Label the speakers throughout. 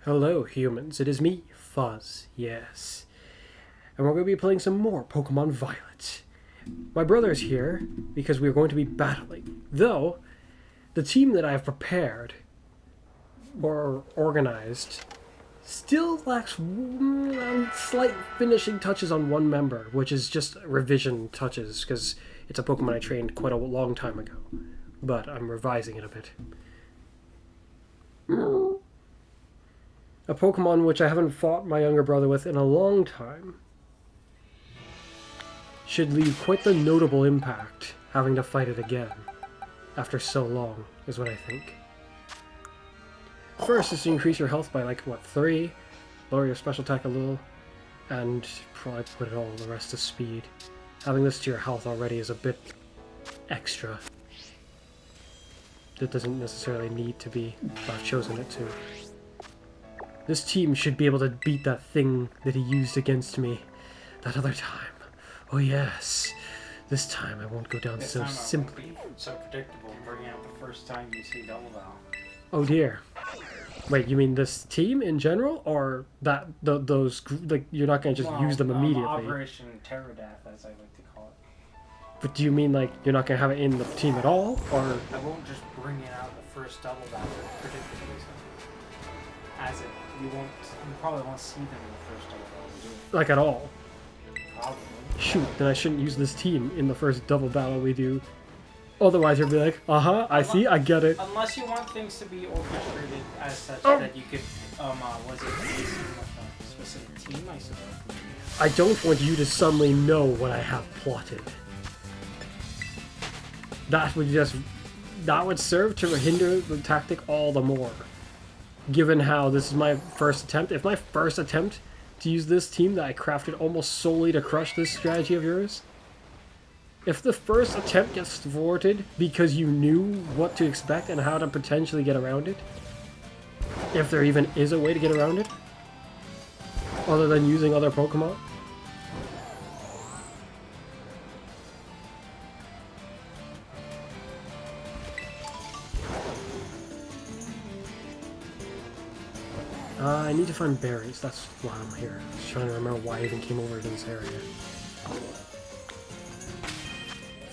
Speaker 1: Hello, humans. It is me, Fuzz. Yes. And we're going to be playing some more Pokemon Violet. My brother's here because we're going to be battling. Though, the team that I've prepared or organized still lacks slight finishing touches on one member, which is just revision touches because it's a Pokemon I trained quite a long time ago. But I'm revising it a bit. A Pokemon which I haven't fought my younger brother with in a long time. Should leave quite the notable impact having to fight it again after so long, is what I think. First is to increase your health by like, what, 3? Lower your special attack a little, and probably put it all the rest to speed. Having this to your health already is a bit extra. That doesn't necessarily need to be, but I've chosen it to. This team should be able to beat that thing that he used against me that other time. Oh yes, this time I won't go down so simply.
Speaker 2: So predictable, bringing out the first time you see Double Down.
Speaker 1: Oh dear. Wait, you mean this team in general, or that those like you're not gonna just use them immediately?
Speaker 2: Operation Pterodactyl, as I like to call it.
Speaker 1: But do you mean like you're not gonna have it in the team at all, or?
Speaker 2: I won't just bring it out the first Double Down predictably. As it, you probably won't see them in the first Double Down.
Speaker 1: Like at all?
Speaker 2: Probably.
Speaker 1: Shoot, then I shouldn't use this team in the first double battle we do. Otherwise you'll be like, I see, I get it.
Speaker 2: Unless you want things to be orchestrated as such that you could, was it based on a specific team, I suppose?
Speaker 1: I don't want you to suddenly know what I have plotted. That would serve to hinder the tactic all the more. Given how this is my first attempt. If my first attempt to use this team that I crafted almost solely to crush this strategy of yours, if the first attempt gets thwarted because you knew what to expect and how to potentially get around it, if there even is a way to get around it, other than using other Pokemon, I need to find berries. That's why I'm here. I was trying to remember why I even came over to this area.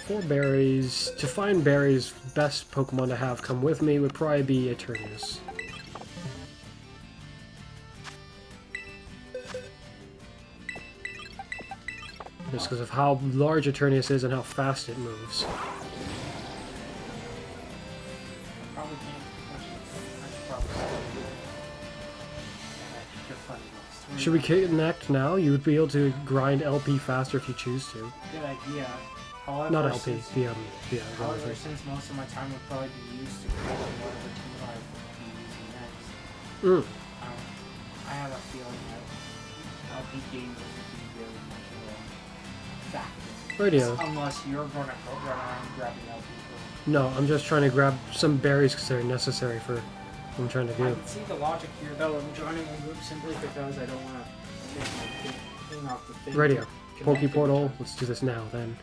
Speaker 1: 4 berries. To find berries, best Pokemon to have come with me would probably be Eternius. Just because of how large Eternius is and how fast it moves. Should we connect now? You would be able to grind LP faster if you choose to.
Speaker 2: Good idea. However,
Speaker 1: not LP,
Speaker 2: however, since most of my time would probably be used to creating whatever team I would be using next, I have a feeling that LP games would be really much of a factor.
Speaker 1: Radio.
Speaker 2: Unless you're going to run around grabbing LP.
Speaker 1: No, I'm just trying to grab some berries because they're necessary for what I'm trying to do.
Speaker 2: I can see the logic here, though. I'm joining a group simply because I don't want to take my thing off the thing.
Speaker 1: Radio. Poke Portal. Let's do this now, then.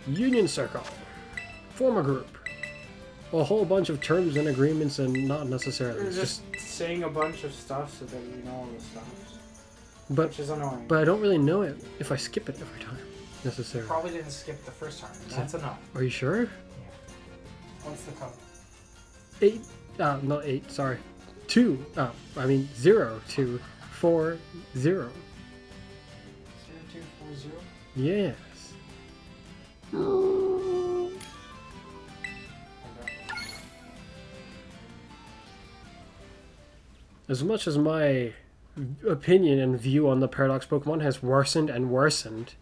Speaker 1: Union Circle. Form a group. A whole bunch of terms and agreements and not necessarily.
Speaker 2: It's just saying a bunch of stuff so that you know all the stuff.
Speaker 1: But,
Speaker 2: which is annoying.
Speaker 1: But I don't really know it if I skip it every time, necessarily.
Speaker 2: Probably didn't skip the first time. That's enough.
Speaker 1: Are you sure?
Speaker 2: Yeah. What's the code?
Speaker 1: 8. Not 8, sorry. 2. I mean 0 2 4 0.
Speaker 2: 0240?
Speaker 1: Yes. As much as my opinion and view on the Paradox Pokemon has worsened and worsened.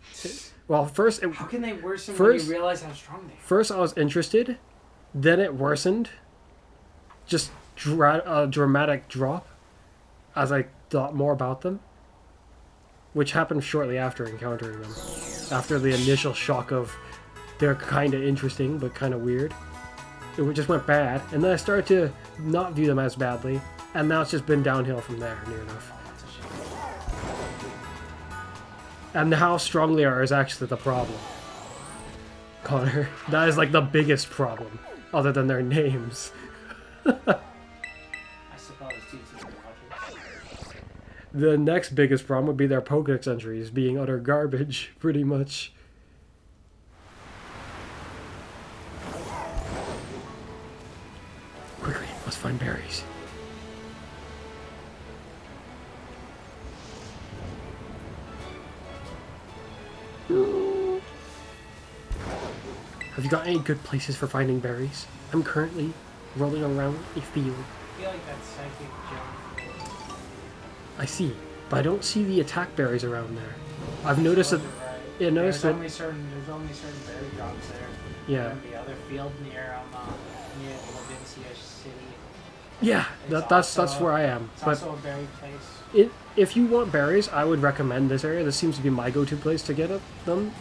Speaker 1: Well, first...
Speaker 2: How can they worsen when you realize how strong they are?
Speaker 1: First I was interested, then it worsened. Just a dramatic drop as I thought more about them. Which happened shortly after encountering them. After the initial shock of they're kind of interesting but kind of weird. It just went bad, and then I started to not view them as badly, and now it's just been downhill from there, near enough. And how strong they are is actually the problem. Connor, that is like the biggest problem, other than their names.
Speaker 2: I suppose. those two teams watching.
Speaker 1: The next biggest problem would be their Pokedex entries being utter garbage, pretty much. Quickly, let's find berries. Have you got any good places for finding berries? I'm currently rolling around a field.
Speaker 2: I feel like that's psychic jump.
Speaker 1: I see, but I don't see the attack berries around there. I've noticed that.
Speaker 2: Right.
Speaker 1: Yeah, noticed
Speaker 2: there's
Speaker 1: that.
Speaker 2: There's only certain berry drops there.
Speaker 1: Yeah.
Speaker 2: And the other field near Levincia City.
Speaker 1: Yeah, that's where I am.
Speaker 2: It's
Speaker 1: But
Speaker 2: also a berry place.
Speaker 1: if you want berries, I would recommend this area. This seems to be my go-to place to get them,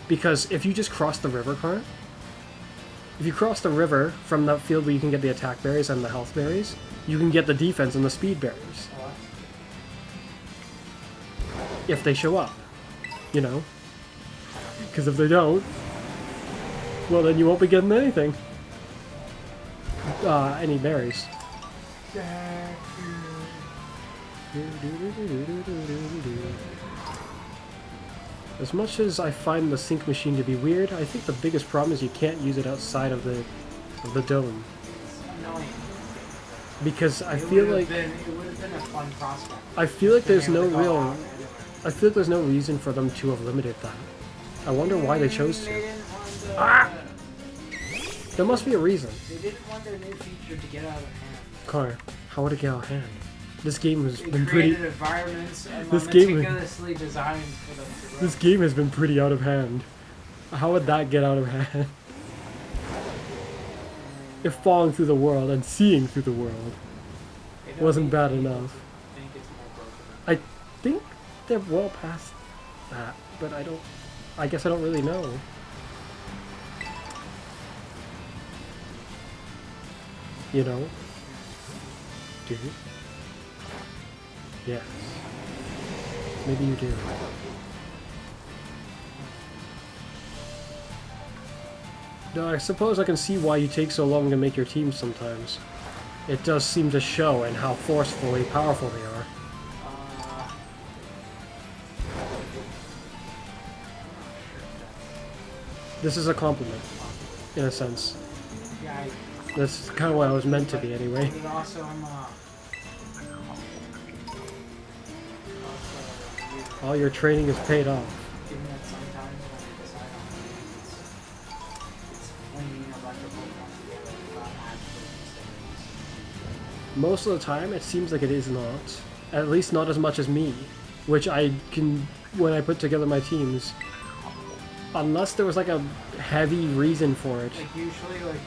Speaker 1: because if you just cross the river, Connor, if you cross the river from that field where you can get the attack berries and the health berries, you can get the defense and the speed berries.
Speaker 2: What?
Speaker 1: If they show up, you know. Because if they don't, well, then you won't be getting anything. Any berries. As much as I find the sync machine to be weird, I think the biggest problem is you can't use it outside of the dome.
Speaker 2: It's annoying.
Speaker 1: Because I feel like
Speaker 2: it would have been a fun prospect.
Speaker 1: I feel like there's no
Speaker 2: Being able to go
Speaker 1: real
Speaker 2: out and everywhere.
Speaker 1: I feel like there's no reason for them to have limited that. I wonder why they chose
Speaker 2: They
Speaker 1: to.
Speaker 2: didn't want the,
Speaker 1: Ah! There must be a reason.
Speaker 2: They didn't want their new feature to get out of hand.
Speaker 1: Connor, how would it get out of hand? This game has
Speaker 2: They
Speaker 1: been
Speaker 2: created
Speaker 1: pretty.
Speaker 2: environments and
Speaker 1: This game-
Speaker 2: meticulously designed for them to grow.
Speaker 1: This game has been pretty out of hand. How would that get out of hand? If falling through the world and seeing through the world
Speaker 2: They don't
Speaker 1: wasn't
Speaker 2: need
Speaker 1: bad
Speaker 2: people
Speaker 1: enough.
Speaker 2: to think it's more broken.
Speaker 1: I think they're well past that, but I guess I don't really know. You know? Dude? Yes. Maybe you do. No, I suppose I can see why you take so long to make your team sometimes. It does seem to show in how forcefully powerful they are. This is a compliment, in a sense.
Speaker 2: Yeah,
Speaker 1: That's kind of what I was meant to be anyway.
Speaker 2: But also, I'm
Speaker 1: All your training is paid off.
Speaker 2: given that sometimes when you decide on things, it's flinging a bunch of Pokemon together without actually considering.
Speaker 1: Most of the time, it seems like it is not. At least not as much as me, which I can, when I put together my teams. Unless there was like a heavy reason for it.
Speaker 2: Like usually, like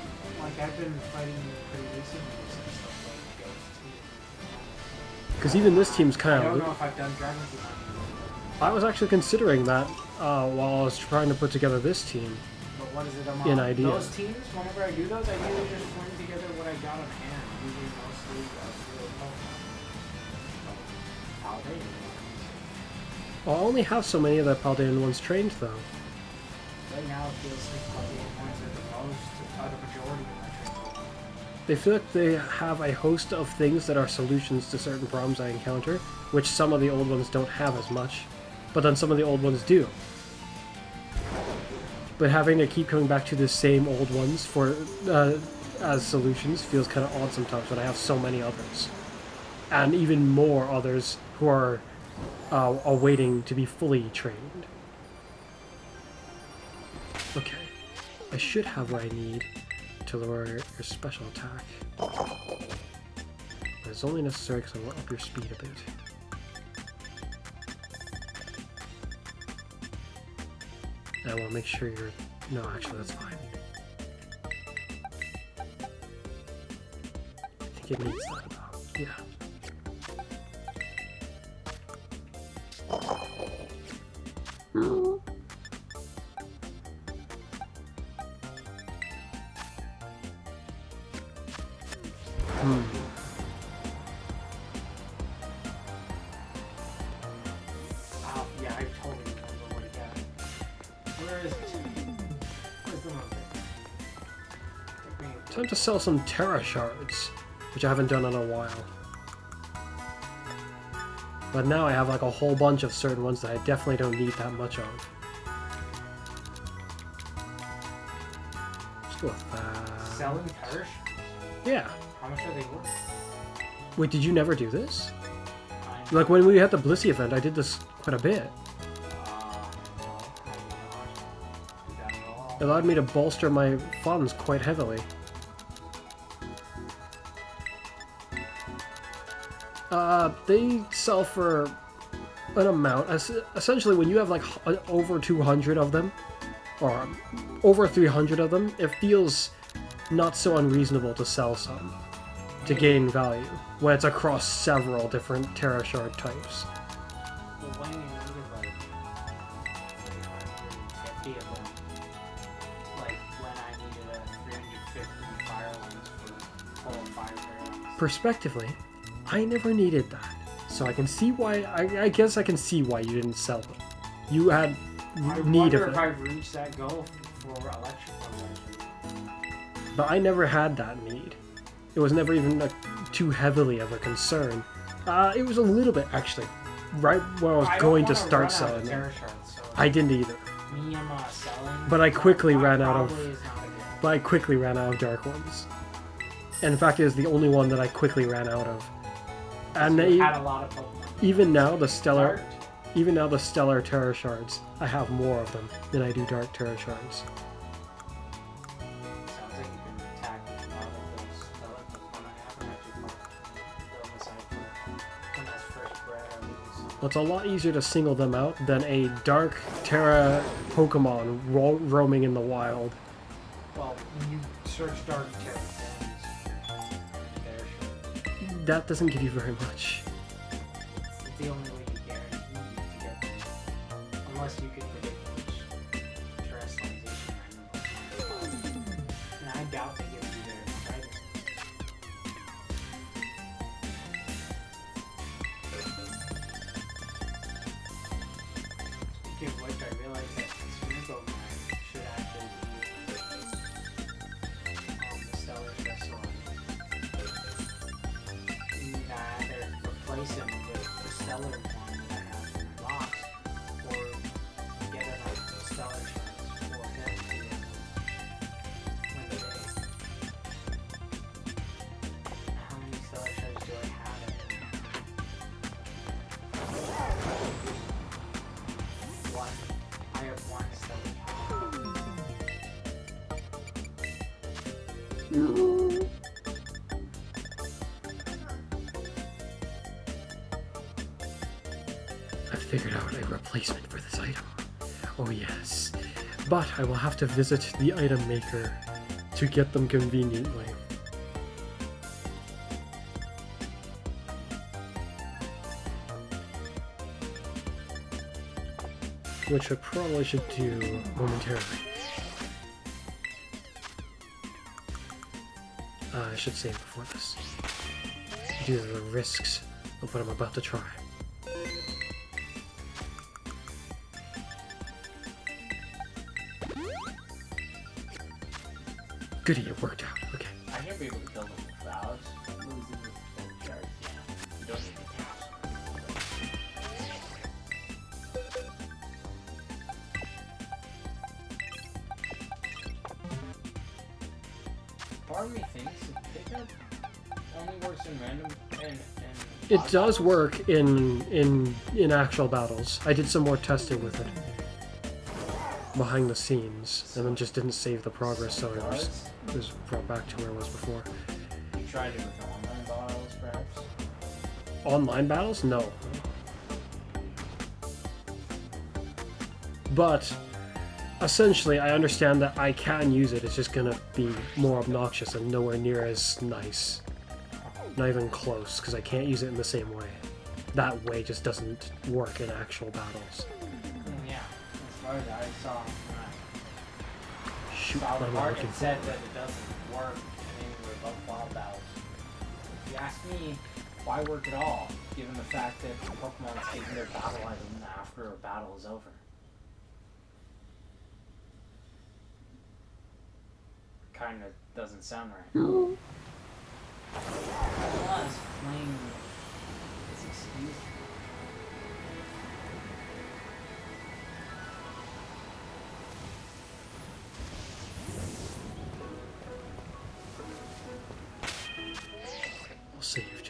Speaker 2: I've been fighting pretty recently with some stuff like Ghost too.
Speaker 1: Because even this team's
Speaker 2: I
Speaker 1: kind
Speaker 2: don't know
Speaker 1: of...
Speaker 2: if I've done Dragon Team.
Speaker 1: I was actually considering that while I was trying to put together this team.
Speaker 2: But what is it?
Speaker 1: An idea.
Speaker 2: Those teams, whenever I do those, I usually just fling together what I got on hand. Usually mostly real Pokemon. Paladin.
Speaker 1: Well, I only have so many of the Paldean ones trained, though.
Speaker 2: Right now it feels like Paladin ones are the majority of my training Pokemon.
Speaker 1: They feel like they have a host of things that are solutions to certain problems I encounter, which some of the old ones don't have as much, but then some of the old ones do. But having to keep coming back to the same old ones for as solutions feels kind of odd sometimes when I have so many others. And even more others who are awaiting to be fully trained. Okay, I should have what I need to lower your special attack. But it's only necessary because I will up your speed a bit. And I want to make sure you're... No, actually, that's fine. I think it needs that about. Yeah.
Speaker 2: Oh, yeah, I totally remember what he got. Where is it? Where's the mountain?
Speaker 1: Time to sell some Terra shards, which I haven't done in a while. But now I have like a whole bunch of certain ones that I definitely don't need that much of. Let's go with that.
Speaker 2: Selling Parish?
Speaker 1: Yeah.
Speaker 2: How much are they worth?
Speaker 1: Wait, did you never do this? Like when we had the Blissey event, I did this quite a bit.
Speaker 2: No, I did not do that at all.
Speaker 1: It allowed me to bolster my funds quite heavily. They sell for an amount. Essentially, when you have like over 200 of them, or over 300 of them, it feels not so unreasonable to sell some to gain value when it's across several different Terra Shard types.
Speaker 2: But when you needed like 350 of them, like when I needed a 350 fire ones for full fire barrels.
Speaker 1: Prospectively, I never needed that, so I can see why. I guess I can see why you didn't sell them. You had need of
Speaker 2: I wonder if
Speaker 1: it,
Speaker 2: I've reached that goal for electrical energy.
Speaker 1: but I never had that need. It was never even too heavily of a concern. It was a little bit actually, right when I was going to start selling them.
Speaker 2: So
Speaker 1: I didn't either,
Speaker 2: me and selling.
Speaker 1: but I quickly ran out of.
Speaker 2: Probably is not a good.
Speaker 1: But I quickly ran out of dark ones. And in fact, it is the only one that I quickly ran out of. And
Speaker 2: You
Speaker 1: they,
Speaker 2: had a lot of Pokemon.
Speaker 1: even now, the stellar,
Speaker 2: Dark?
Speaker 1: even now the stellar Terra Shards, I have more of them than I do dark Terra Shards.
Speaker 2: Sounds like you've been attacked with a lot of those stellar Pokemon. I haven't actually fought them aside from when I was first bred at least.
Speaker 1: It's a lot easier to single them out than a dark Terra Pokemon roaming in the wild.
Speaker 2: Well, when you search Dark Terra forms, there's
Speaker 1: That doesn't give you very much.
Speaker 2: it's the only way you guarantee to get them. Unless you can predict which terrestrialization random. And I doubt they give you their guidance. Speaking of which, I realized that Smeargle mine should actually be the Stellar Stressor. And either replace him with the Stellar one that I have in my box, or get enough Stellar Shards for him to win the day. How many Stellar Shards do I have? One. I have one Stellar Shard.
Speaker 1: I figured out a replacement for this item. Oh yes. But I will have to visit the item maker to get them conveniently. Which I probably should do momentarily. I should save before this. Due to the risks of what I'm about to try. Goody, it worked out. Okay.
Speaker 3: I should be able to kill them with clouds. Losing the shards, yeah. You don't need to cast. Part of me thinks that pickup only works in random and
Speaker 1: It
Speaker 3: odd
Speaker 1: does
Speaker 3: battles.
Speaker 1: work in actual battles. I did some more testing with it behind the scenes, and then just didn't save the progress, so it was brought back to where it was before.
Speaker 3: You tried it with online battles, perhaps?
Speaker 1: Online battles? No. But essentially, I understand that I can use it. It's just gonna be more obnoxious and nowhere near as nice. Not even close, because I can't use it in the same way. That way just doesn't work in actual battles.
Speaker 2: Yeah, as far as I saw when I
Speaker 1: Shoot,
Speaker 2: saw
Speaker 1: what
Speaker 2: the
Speaker 1: am I
Speaker 2: market
Speaker 1: looking for?
Speaker 2: said that it doesn't work in any remote wild battles. If you ask me, why work at all, given the fact that Pokemon's taking their battle item after a battle is over? Kinda doesn't sound right.
Speaker 4: No.
Speaker 2: Plus, flame is excused.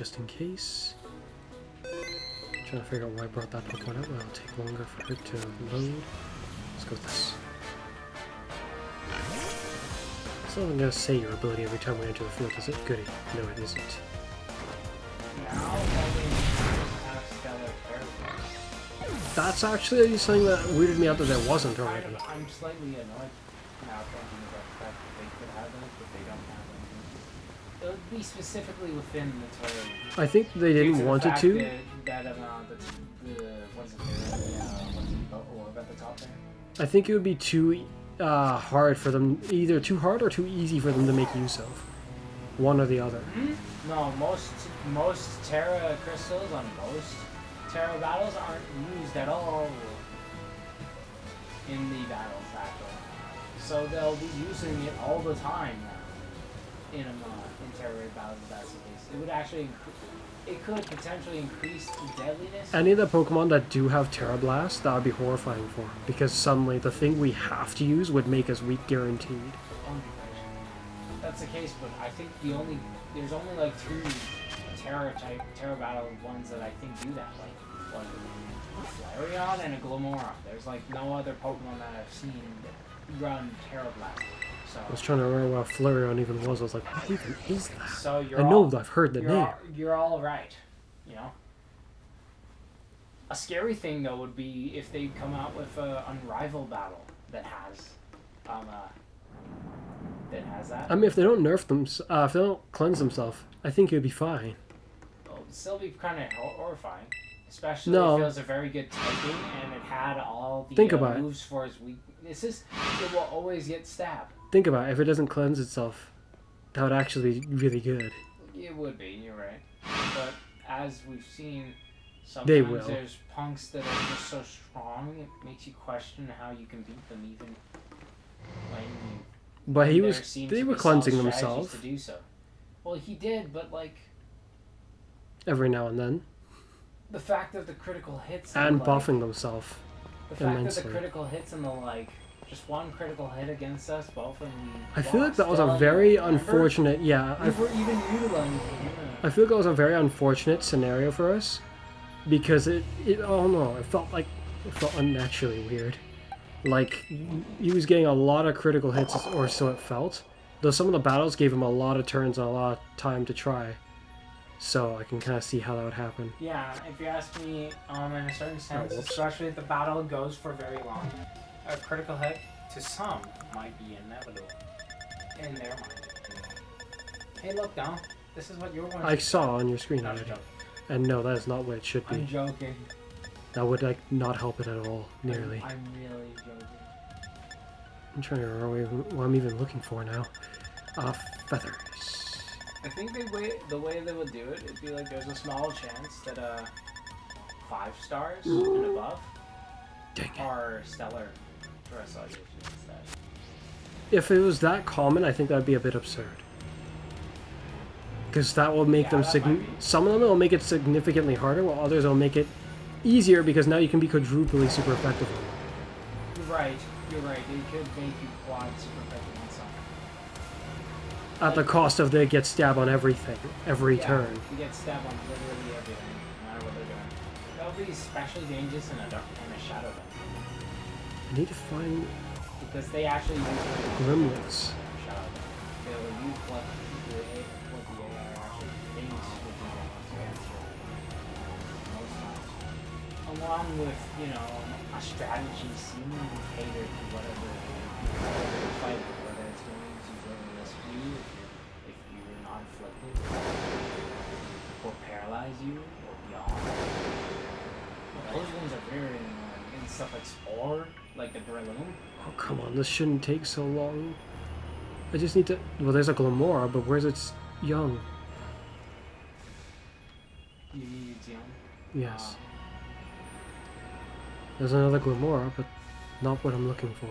Speaker 1: just in case. Trying to figure out why I brought that Pokemon out. Well, it'll take longer for it to load. Let's go with this. So I'm gonna say your ability every time we enter the field, is it? Goody. No, it isn't.
Speaker 2: Now, all they have stellar characters.
Speaker 1: That's actually something that weirded me out that there wasn't already.
Speaker 2: I'm slightly annoyed now thinking about the fact that they could have those, but they don't have them. It would be specifically within the terrain.
Speaker 1: I think they didn't want it to.
Speaker 2: That what is it there? What's the orb at the top there?
Speaker 1: I think it would be too hard for them, either too hard or too easy for them to make use of. One or the other.
Speaker 2: No, most Terra crystals on most Terra battles aren't used at all in the battles actually. So they'll be using it all the time now in Terra raid battles if that's the case. It would actually it could potentially increase the deadliness.
Speaker 1: Any of the Pokemon that do have Terra Blast, that would be horrifying for them, because suddenly the thing we have to use would make us weak guaranteed.
Speaker 2: That's the case, but I think there's only like 2 Terra battle ones that I think do that, like a Flareon and a Glimmora. There's like no other Pokemon that I've seen run Terra Blast. So
Speaker 1: I was trying to remember what Flareon even was. I was like, what even is that?
Speaker 2: so
Speaker 1: I know I've heard the name.
Speaker 2: You're all right, you know. A scary thing though would be if they come out with an Unrivaled battle that has that.
Speaker 1: I mean, if they don't nerf them, if they don't cleanse themselves, I think it would be fine.
Speaker 2: Well, it'd still be kind of horrifying, especially
Speaker 1: No.
Speaker 2: if it was a very good typing and it had all the
Speaker 1: Think about it.
Speaker 2: moves for its weaknesses. It will always get stabbed.
Speaker 1: Think about it. If it doesn't cleanse itself, that would actually be really good.
Speaker 2: It would be, you're right. But as we've seen,
Speaker 1: They
Speaker 2: sometimes
Speaker 1: will.
Speaker 2: there's punks that are just so strong, it makes you question how you can beat them even when you...
Speaker 1: But
Speaker 2: there
Speaker 1: they
Speaker 2: seem
Speaker 1: were
Speaker 2: to be
Speaker 1: cleansing
Speaker 2: solid strategies
Speaker 1: themselves
Speaker 2: to do so. Well, he did, but like
Speaker 1: every now and then,
Speaker 2: the fact that the critical hits
Speaker 1: and
Speaker 2: like,
Speaker 1: buffing themselves.
Speaker 2: the fact that
Speaker 1: immensely.
Speaker 2: the critical hits and the like, just one critical hit against us both, and we
Speaker 1: I feel like that was a
Speaker 2: lost,
Speaker 1: very
Speaker 2: remember?
Speaker 1: unfortunate. Yeah,
Speaker 2: We were even utilizing
Speaker 1: I feel like that was a very unfortunate scenario for us, because it oh no, it felt unnaturally weird. Like he was getting a lot of critical hits, or so it felt. Though some of the battles gave him a lot of turns and a lot of time to try. So I can kind of see how that would happen.
Speaker 2: Yeah, if you ask me, in a certain sense,
Speaker 1: whoops.
Speaker 2: especially if the battle goes for very long, a critical hit to some might be inevitable in their mind. Hey, look, Dom. This is what you're going to
Speaker 1: I saw on your screen
Speaker 2: I'm
Speaker 1: already.
Speaker 2: joking.
Speaker 1: And no, that is not what it should
Speaker 2: I'm
Speaker 1: be.
Speaker 2: joking.
Speaker 1: That would not help it at all, nearly.
Speaker 2: I'm really joking.
Speaker 1: I'm trying to remember what I'm even looking for now. Feathers.
Speaker 2: I think the way they would do it, it'd be like there's a small chance that 5 stars and above
Speaker 1: Dang it.
Speaker 2: are stellar dress auditions instead.
Speaker 1: If it was that common, I think that would be a bit absurd. Because that will make them
Speaker 2: that might be.
Speaker 1: some of them will make it significantly harder, while others will make it easier because now you can be quadruply super effective.
Speaker 2: You're right. It could make you quad super effective on some.
Speaker 1: At the cost of they get stabbed on everything, every turn.
Speaker 2: You get stabbed on literally everything, no matter what they're doing. That would be especially dangerous in a shadow belt.
Speaker 1: I need to find
Speaker 2: Because they actually use
Speaker 1: Grimlets.
Speaker 2: shadow belt. They'll use what the AI actually thinks would be the most answer. Most times. Along with, a strategy seemingly catered to whatever you're fighting, whether it's going to risk you if you're not afflicted, or paralyze you, or beyond. Those ones are very annoying. And stuff like Spore, like the Breloom.
Speaker 1: Oh, come on, this shouldn't take so long. I just need to... Well, there's a Glamora, but where's its young?
Speaker 2: You need its young.
Speaker 1: Yes. There's another Glamora, but not what I'm looking for.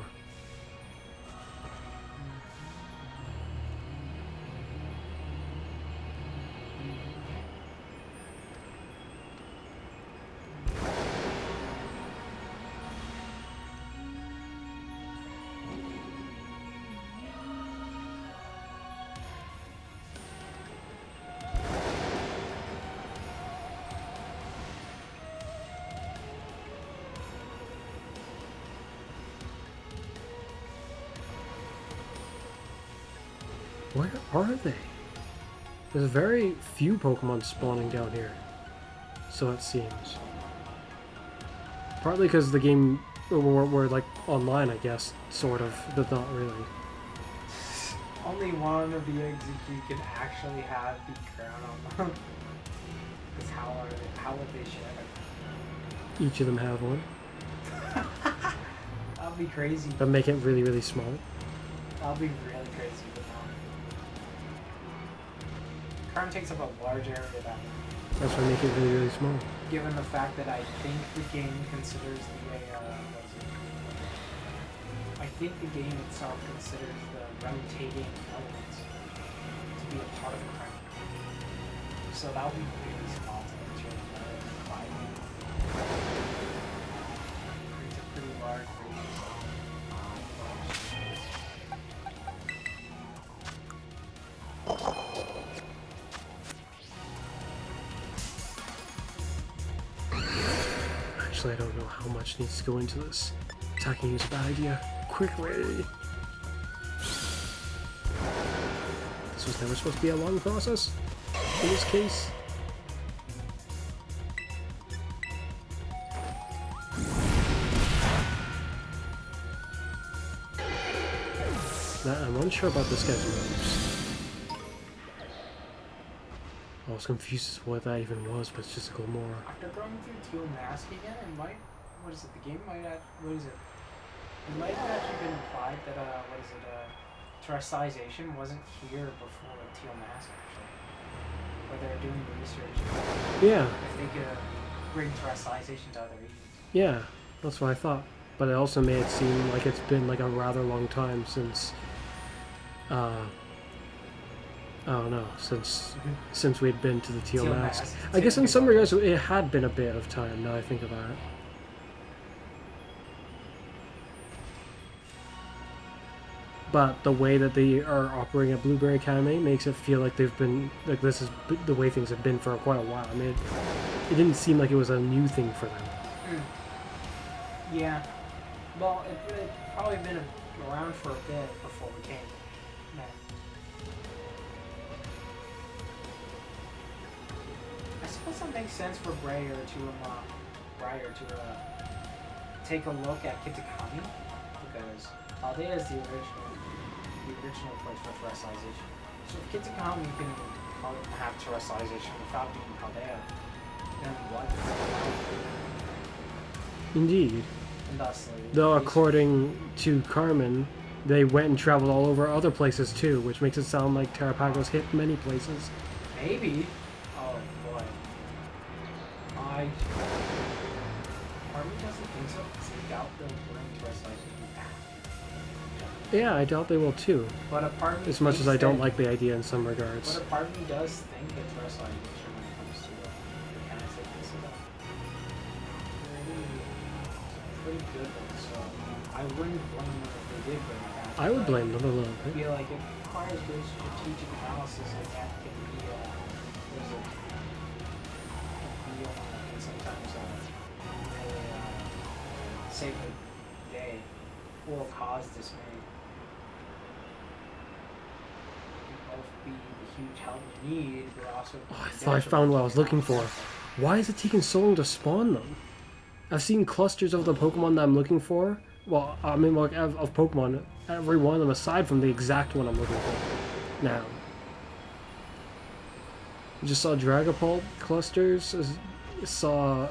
Speaker 1: Where are they? There's very few Pokemon spawning down here. So it seems. Partly because the game, we're like online, I guess, sort of, but not really.
Speaker 2: Only one of the eggs you can actually have the crown on them. Because how would they share it?
Speaker 1: Each of them have one.
Speaker 2: That'd be crazy.
Speaker 1: But make it really, really small.
Speaker 2: That'd be really crazy, but no. Crown takes up a large area of that.
Speaker 1: That's why I make it really, really small.
Speaker 2: Given the fact that I think the game considers I think the game itself considers the rotating elements to be a part of the crown. So that would be really small to change that. It's a pretty large radius.
Speaker 1: Actually, I don't know how much needs to go into this. Attacking is a bad idea. Quickly! This was never supposed to be a long process, in this case. Nah, I'm unsure about this guy's moves. I was confused as to what that even was, but it's just a little more.
Speaker 2: After going through Teal Mask again, it might. What is it? The game might add. What is it? It might have actually been implied that, terrestrialization wasn't here before Teal Mask, actually. Where they're doing research.
Speaker 1: Yeah.
Speaker 2: If they could bring terrestrialization to other regions.
Speaker 1: Yeah, that's what I thought. But it also made it seem like it's been like a rather long time since, I don't know, since we'd been to the Teal Mask. I guess in some regards it had been a bit of time, now I think about it. But the way that they are operating at Blueberry Academy makes it feel like they've been, like this is the way things have been for quite a while. I mean, it didn't seem like it was a new thing for them.
Speaker 2: Yeah. Well, it probably been around for a bit before we came. Yeah. I suppose that makes sense for Breyer to take a look at Kitakami, because Aldea is the original place for terrestrialization. So if Kitakami can have terrestrialization without being Aldea, then what?
Speaker 1: Indeed.
Speaker 2: And thusly,
Speaker 1: Though according to Carmen, they went and traveled all over other places too, which makes it sound like Terrapagos hit many places.
Speaker 2: maybe. Oh boy. Army doesn't think so, because they doubt they'll bring terrestrialization back.
Speaker 1: Yeah, I doubt they will too.
Speaker 2: But a part of me
Speaker 1: As much as I
Speaker 2: thinks
Speaker 1: don't
Speaker 2: that-
Speaker 1: like the idea in some regards.
Speaker 2: But a part of me does think that terrestrialization when it comes to mechanics they consider pretty good ones, so I wouldn't blame them if they did bring it back.
Speaker 1: I would
Speaker 2: But
Speaker 1: blame them a little
Speaker 2: I
Speaker 1: bit.
Speaker 2: feel like it requires good strategic analysis, and that can be and sometimes really save the day or cause dismay. Both be the huge help you need, but also.
Speaker 1: Oh, I thought I found what I was looking for. Why is it taking so long to spawn them? I've seen clusters of the Pokemon that I'm looking for. Well, I mean, like, of Pokemon, every one of them aside from the exact one I'm looking for. Now. I just saw Dragapult clusters, saw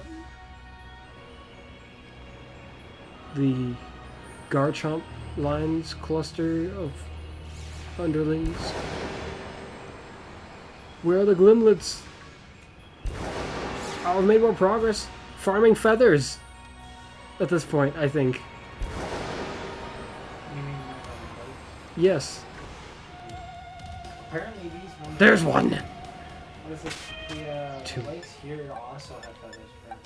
Speaker 1: the Garchomp lines cluster of underlings. Where are the Glimlets? I've made more progress farming feathers at this point, I think.
Speaker 2: You mean
Speaker 1: Yes.
Speaker 2: apparently these ones.
Speaker 1: There's one!
Speaker 2: What is it? The
Speaker 1: Two.
Speaker 2: lakes here also have feathers. And,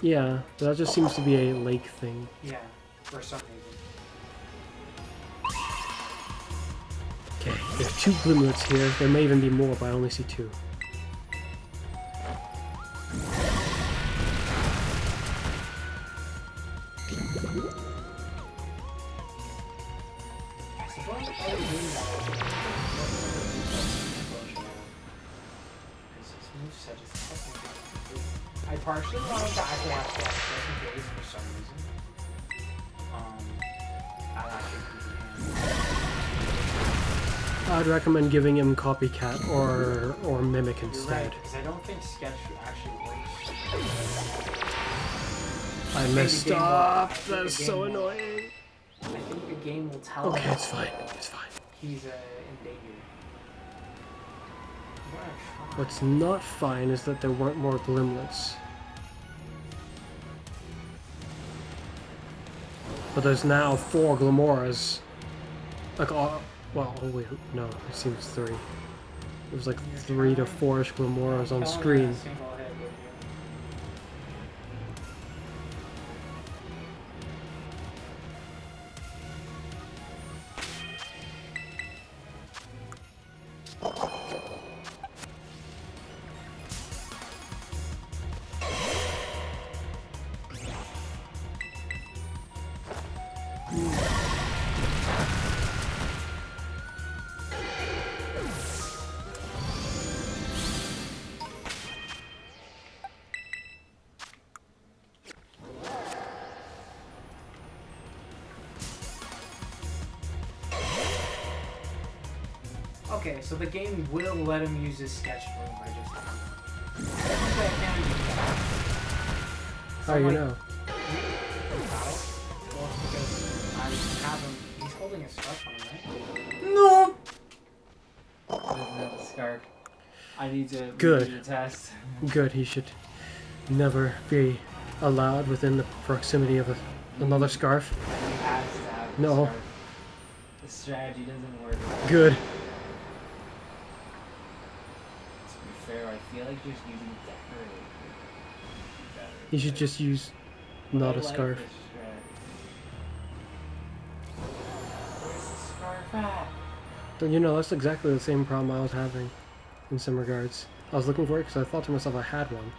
Speaker 1: Yeah, but that just seems to be a lake thing.
Speaker 2: yeah, for some reason.
Speaker 1: Okay, there's 2 Glimlets here. There may even be more, but I only see 2.
Speaker 2: I suppose part of doing that moveset is technically incomplete. I partially wanted to actually have Flash just in case for some reason. I'll actually keep it handy.
Speaker 1: I'd recommend giving him copycat or mimic
Speaker 2: You're
Speaker 1: instead.
Speaker 2: right, because I don't think sketch actually works.
Speaker 1: I messed up. That's so annoying.
Speaker 2: I think the game will tell
Speaker 1: Okay,
Speaker 2: him
Speaker 1: it's fine. It's fine.
Speaker 2: he's in danger. I'm gonna try.
Speaker 1: What's not fine is that there weren't more glimlets. But there's now 4 Glamoras. Like, well, oh wait, no, it seems 3. There's like 3 to 4-ish Glamoras on screen.
Speaker 2: Okay, so the game will let him use his sketch room. I just think I can do that.
Speaker 1: How do you know?
Speaker 2: Battle? Well, it's because I have him. He's holding a scarf on him, right?
Speaker 3: No! Doesn't have a scarf. I need to
Speaker 1: Good.
Speaker 3: redo the test.
Speaker 1: Good, he should never be allowed within the proximity of another scarf.
Speaker 3: He has to have a
Speaker 1: No.
Speaker 3: scarf. The strategy doesn't work.
Speaker 1: Good.
Speaker 3: To be fair, I feel like just using decorate would be better.
Speaker 1: You should just use
Speaker 3: But
Speaker 1: not
Speaker 3: I
Speaker 1: a
Speaker 3: like
Speaker 1: scarf.
Speaker 3: this strategy. Where's the scarf at?
Speaker 1: Don't you know, that's exactly the same problem I was having in some regards. I was looking for it because I thought to myself I had one.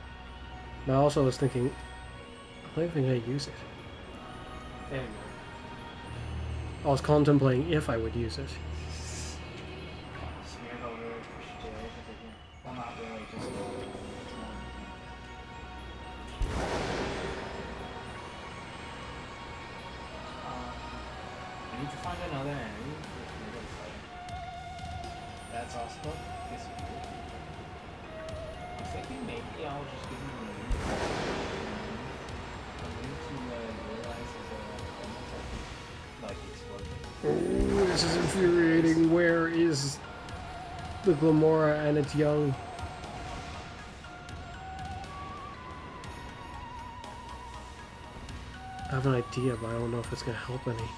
Speaker 1: But I also was thinking, I don't think I use it.
Speaker 3: There you
Speaker 1: I was contemplating if I would use it.
Speaker 3: go. Smeared over it, pushed it, everything. Well, not really, just I need to find another enemy. That's awesome. Guess we do. I'm thinking maybe I'll just give him a lead. I need to realize his like explosion.
Speaker 1: Oh, this is infuriating. Where is the Glamora and its young? I have an idea, but I don't know if it's going to help any.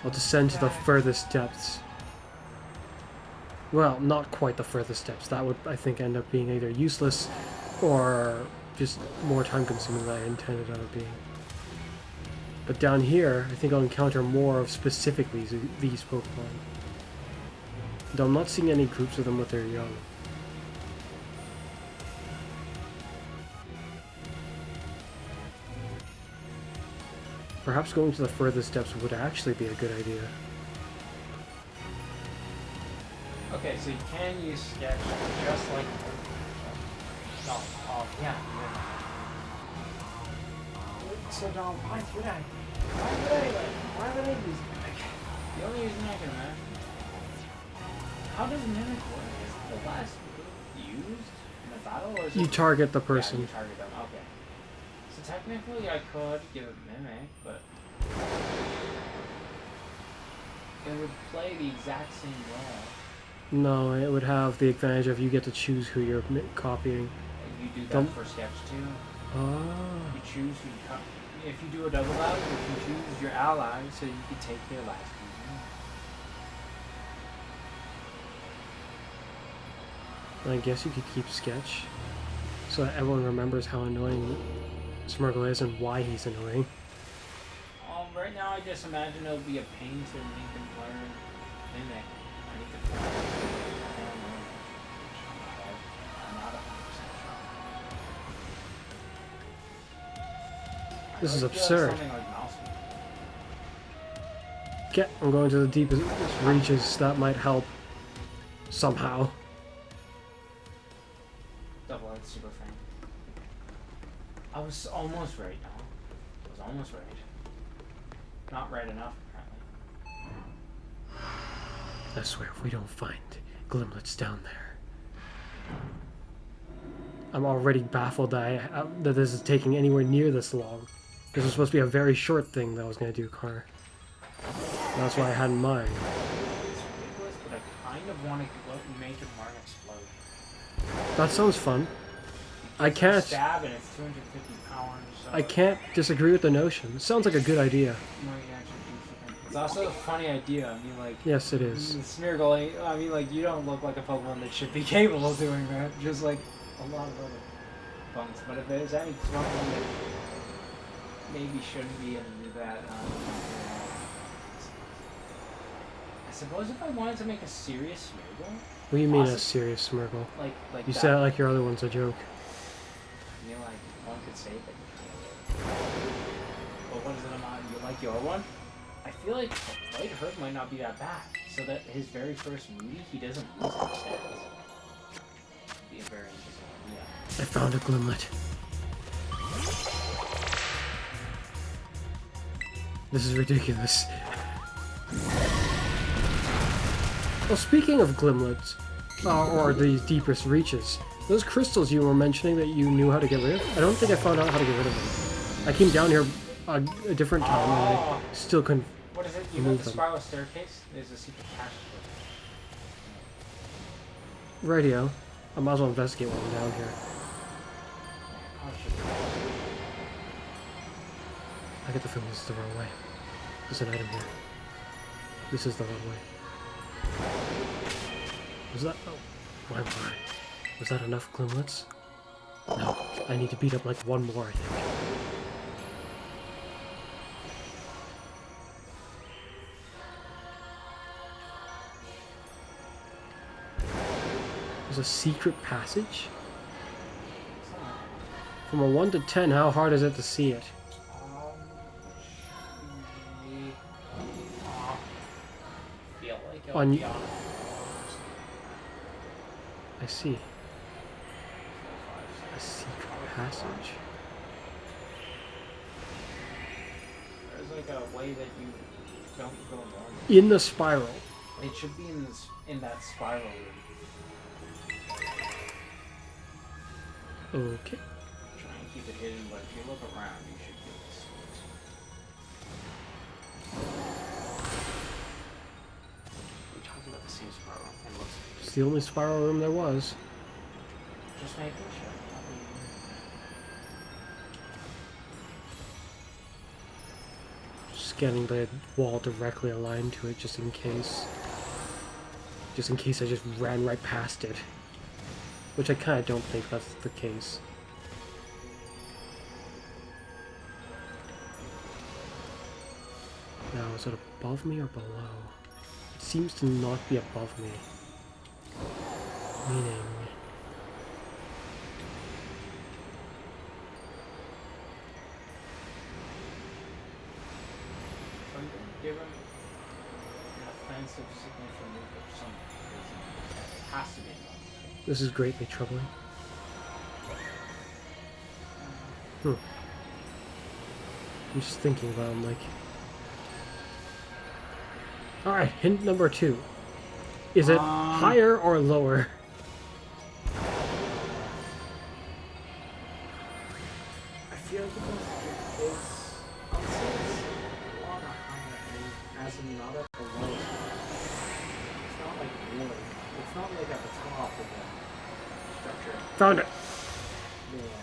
Speaker 1: I'll descend to the furthest depths. Well, not quite the furthest depths. That would, I think, end up being either useless or just more time consuming than I intended on it being. But down here, I think I'll encounter more of specifically these Pokemon. Though I'm not seeing any groups of them with their young. Perhaps going to the furthest depths would actually be a good idea.
Speaker 2: Okay, so you can use sketch just like. Oh, yeah. So Dom, why would I? Why would I use mimic?
Speaker 3: The only reason I can imagine. How does mimic work? Is it the last move used in a battle, or is
Speaker 1: You
Speaker 3: it
Speaker 1: target the
Speaker 3: Yeah,
Speaker 1: person.
Speaker 3: you target them. Okay. So technically, I could give it mimic, but it would play the exact same role.
Speaker 1: No, it would have the advantage of you get to choose who you're copying.
Speaker 3: You do that
Speaker 1: Don't-
Speaker 3: for sketch too.
Speaker 1: Ah.
Speaker 3: You choose who you copy. If you do a double battle, you can choose your ally, so you can take their last move.
Speaker 1: I guess you could keep sketch, so that everyone remembers how annoying Smirgle is and why he's annoying.
Speaker 3: Right now, I just imagine it'll be a pain to make them learn mimic. I need to find. I don't know. I'm not 100% sure.
Speaker 1: This is
Speaker 3: I would feel
Speaker 1: absurd.
Speaker 3: Something like mouse move.
Speaker 1: Get, I'm going to the deepest reaches. That might help somehow.
Speaker 3: Double-head super fan. I was almost right, no. I was almost right. Not right enough, apparently.
Speaker 1: I swear, if we don't find Glimlet's down there, I'm already baffled that this is taking anywhere near this long. This was supposed to be a very short thing that I was going to do, Connor. That's why I had in mind.
Speaker 3: It's ridiculous, but I kind of want to make a Mark explode.
Speaker 1: That sounds fun. I can't.
Speaker 3: Stab and it's 250 power. So
Speaker 1: I can't disagree with the notion. It sounds like a good idea.
Speaker 3: It's also a funny idea. I mean, like.
Speaker 1: Yes, it is.
Speaker 3: Smeargle, I mean, like, you don't look like a Pokemon that should be capable of doing that. Just like a lot of other ones. But if there's any Pokemon that maybe shouldn't be able to do that, I suppose if I wanted to make a serious Smeargle.
Speaker 1: What do you mean a serious Smeargle?
Speaker 3: Like
Speaker 1: you
Speaker 3: that.
Speaker 1: said it like your other one's a joke.
Speaker 3: I mean, like, one could say that. Well, what is it about? You like your one? I feel like Light Hurt might not be that bad. So that his very first movie, he doesn't lose his stats. Be a very interesting idea.
Speaker 1: I found a Glimlet. This is ridiculous. Well, speaking of Glimlets, or the deepest reaches, those crystals you were mentioning that you knew how to get rid of, I don't think I found out how to get rid of them. I came down here a different time and I still couldn't.
Speaker 3: What is it? You know the spiral staircase? There's a secret passage.
Speaker 1: Radio. I might as well investigate while I'm down here. I get the feeling this is the wrong way. There's an item here. This is the wrong way. Was that... Oh, my. Was that enough Glimlets? No. I need to beat up like one more, I think. There's a secret passage? From a 1 to 10, how hard is it to see it?
Speaker 3: Feel like
Speaker 1: On I see. A secret passage.
Speaker 3: There's like a way that you don't go wrong.
Speaker 1: In the spiral.
Speaker 3: It should be in that spiral room.
Speaker 1: Okay.
Speaker 3: Try and keep it hidden, but if you look around, you should be able to see it. We're talking about the same spiral. And looks
Speaker 1: It's the only spiral room there was.
Speaker 3: just making sure.
Speaker 1: Just getting the wall directly aligned to it just in case. Just in case I just ran right past it. Which I kind of don't think that's the case. Now, is it above me or below? It seems to not be above me. Meaning...
Speaker 3: Give him an offensive signature move or something. It has to be above.
Speaker 1: This is greatly troubling. I'm just thinking about him, like... Alright, hint number 2. Is it higher or lower?
Speaker 3: I feel like it's I'll say it's on a higher end, as in not at the lowest. It's not like wood. It's not like at the top of the structure.
Speaker 1: Found it!
Speaker 3: Yeah.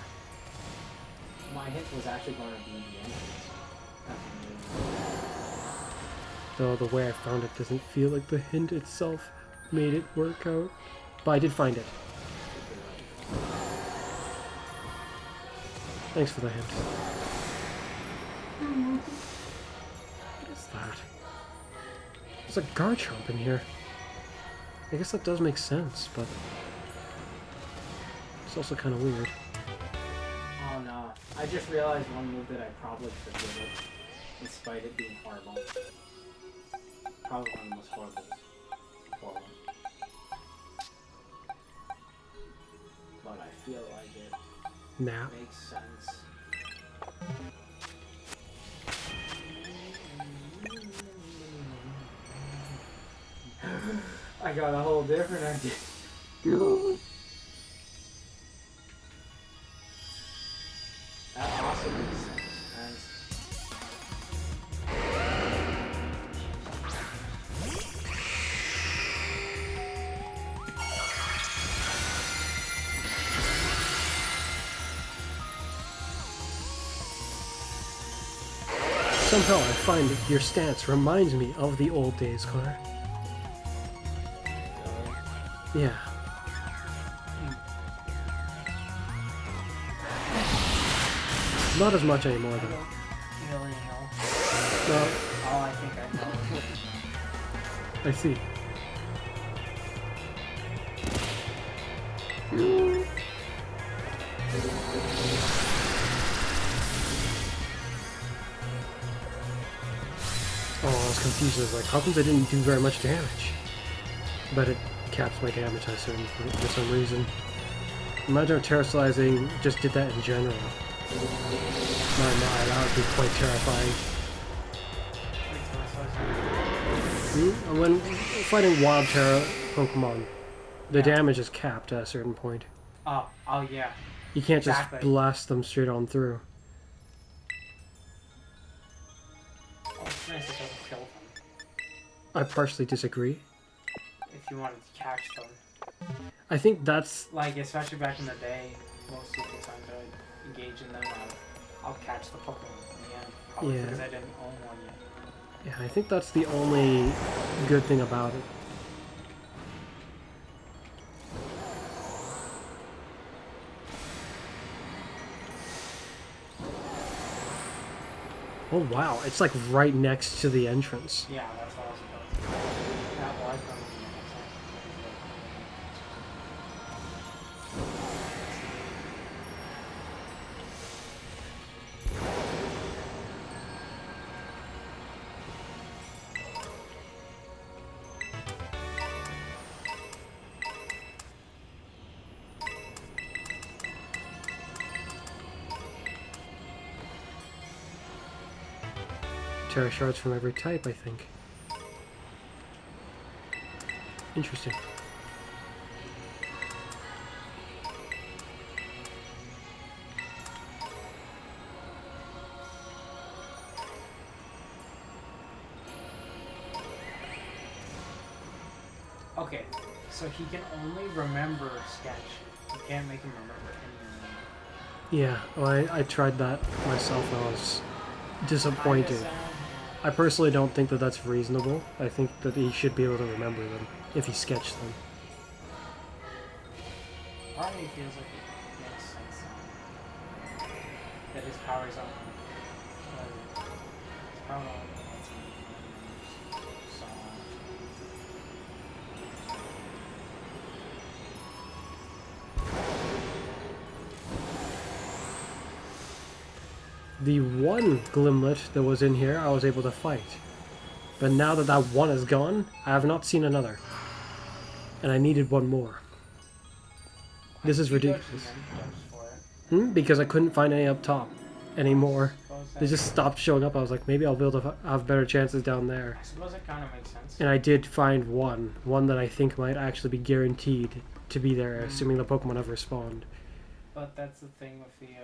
Speaker 3: My hint was actually going to be the entrance.
Speaker 1: Though the way I found it doesn't feel like the hint itself made it work out. But I did find it. Thanks for the hint. What is that? There's a Garchomp in here. I guess that does make sense, but it's also kind of weird.
Speaker 3: Oh no. I just realized one move that I probably should give it, despite it being horrible. Probably one of the most horrible. But I feel like it.
Speaker 1: Nap.
Speaker 3: Makes sense.
Speaker 2: I got a whole different idea.
Speaker 3: That also makes sense.
Speaker 1: Somehow I find that your stance reminds me of the old days, Connor. Yeah. Not as much anymore,
Speaker 2: I
Speaker 1: though.
Speaker 2: don't really know.
Speaker 1: No,
Speaker 2: All I think I know.
Speaker 1: I see. Oh, I was confused. I was like, how come they didn't do very much damage? But it caps my damage, I assume, for some reason. Imagine if terrestrializing just did that in general. My, that would be quite terrifying. And when fighting wild terra Pokemon, the damage is capped at a certain point.
Speaker 2: Oh yeah.
Speaker 1: You can't just
Speaker 2: Exactly.
Speaker 1: blast them straight on through.
Speaker 2: Oh, it's nice it doesn't kill them.
Speaker 1: I partially disagree.
Speaker 2: If you wanted to catch them.
Speaker 1: I think that's...
Speaker 2: Like, especially back in the day, most of the times I would engage in them, I'll catch the Pokemon in the end. Probably
Speaker 1: Yeah.
Speaker 2: because I didn't own one yet.
Speaker 1: Yeah, I think that's the only good thing about it. Oh wow, it's like right next to the entrance.
Speaker 2: Yeah, that's what I was about to say. That was going to be the next time.
Speaker 1: Terra shards from every type, I think. Interesting.
Speaker 2: Okay, so he can only remember Sketch. You can't make him remember any
Speaker 1: Yeah, well, I tried that myself and I was disappointed. I personally don't think that that's reasonable. I think that he should be able to remember them if he sketched them.
Speaker 2: Part of me feels like it makes sense that his powers up. His power up.
Speaker 1: The one Glimlet that was in here, I was able to fight. But now that that one is gone, I have not seen another. And I needed one more. This is ridiculous. Because I couldn't find any up top anymore. They just stopped showing up. I was like, maybe I'll be able to have better chances down there.
Speaker 2: I suppose it kind of makes sense.
Speaker 1: And I did find one that I think might actually be guaranteed to be there, assuming the Pokemon ever spawned.
Speaker 2: But that's the thing with the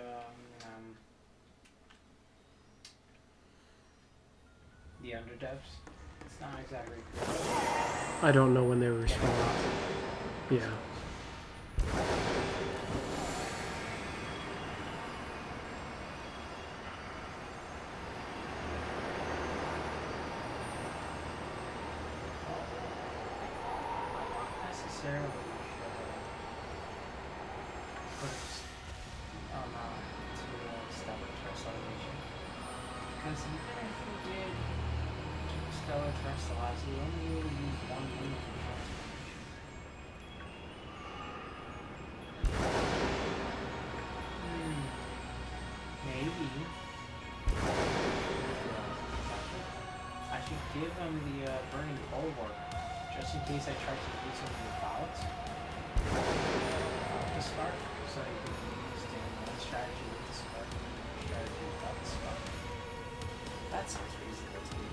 Speaker 2: underdepths. It's not exactly.
Speaker 1: I don't know when they were spawned. Yeah.
Speaker 2: Not necessarily to stellar terrestrialization. Because even if you did stellar terrestrialize, you only really use one unit for transformation. Maybe. I should give him the burning bulwark, just in case I try to use him with ballots. spark, so you can use one strategy with the spark and another strategy without the spark. That sounds reasonable to me.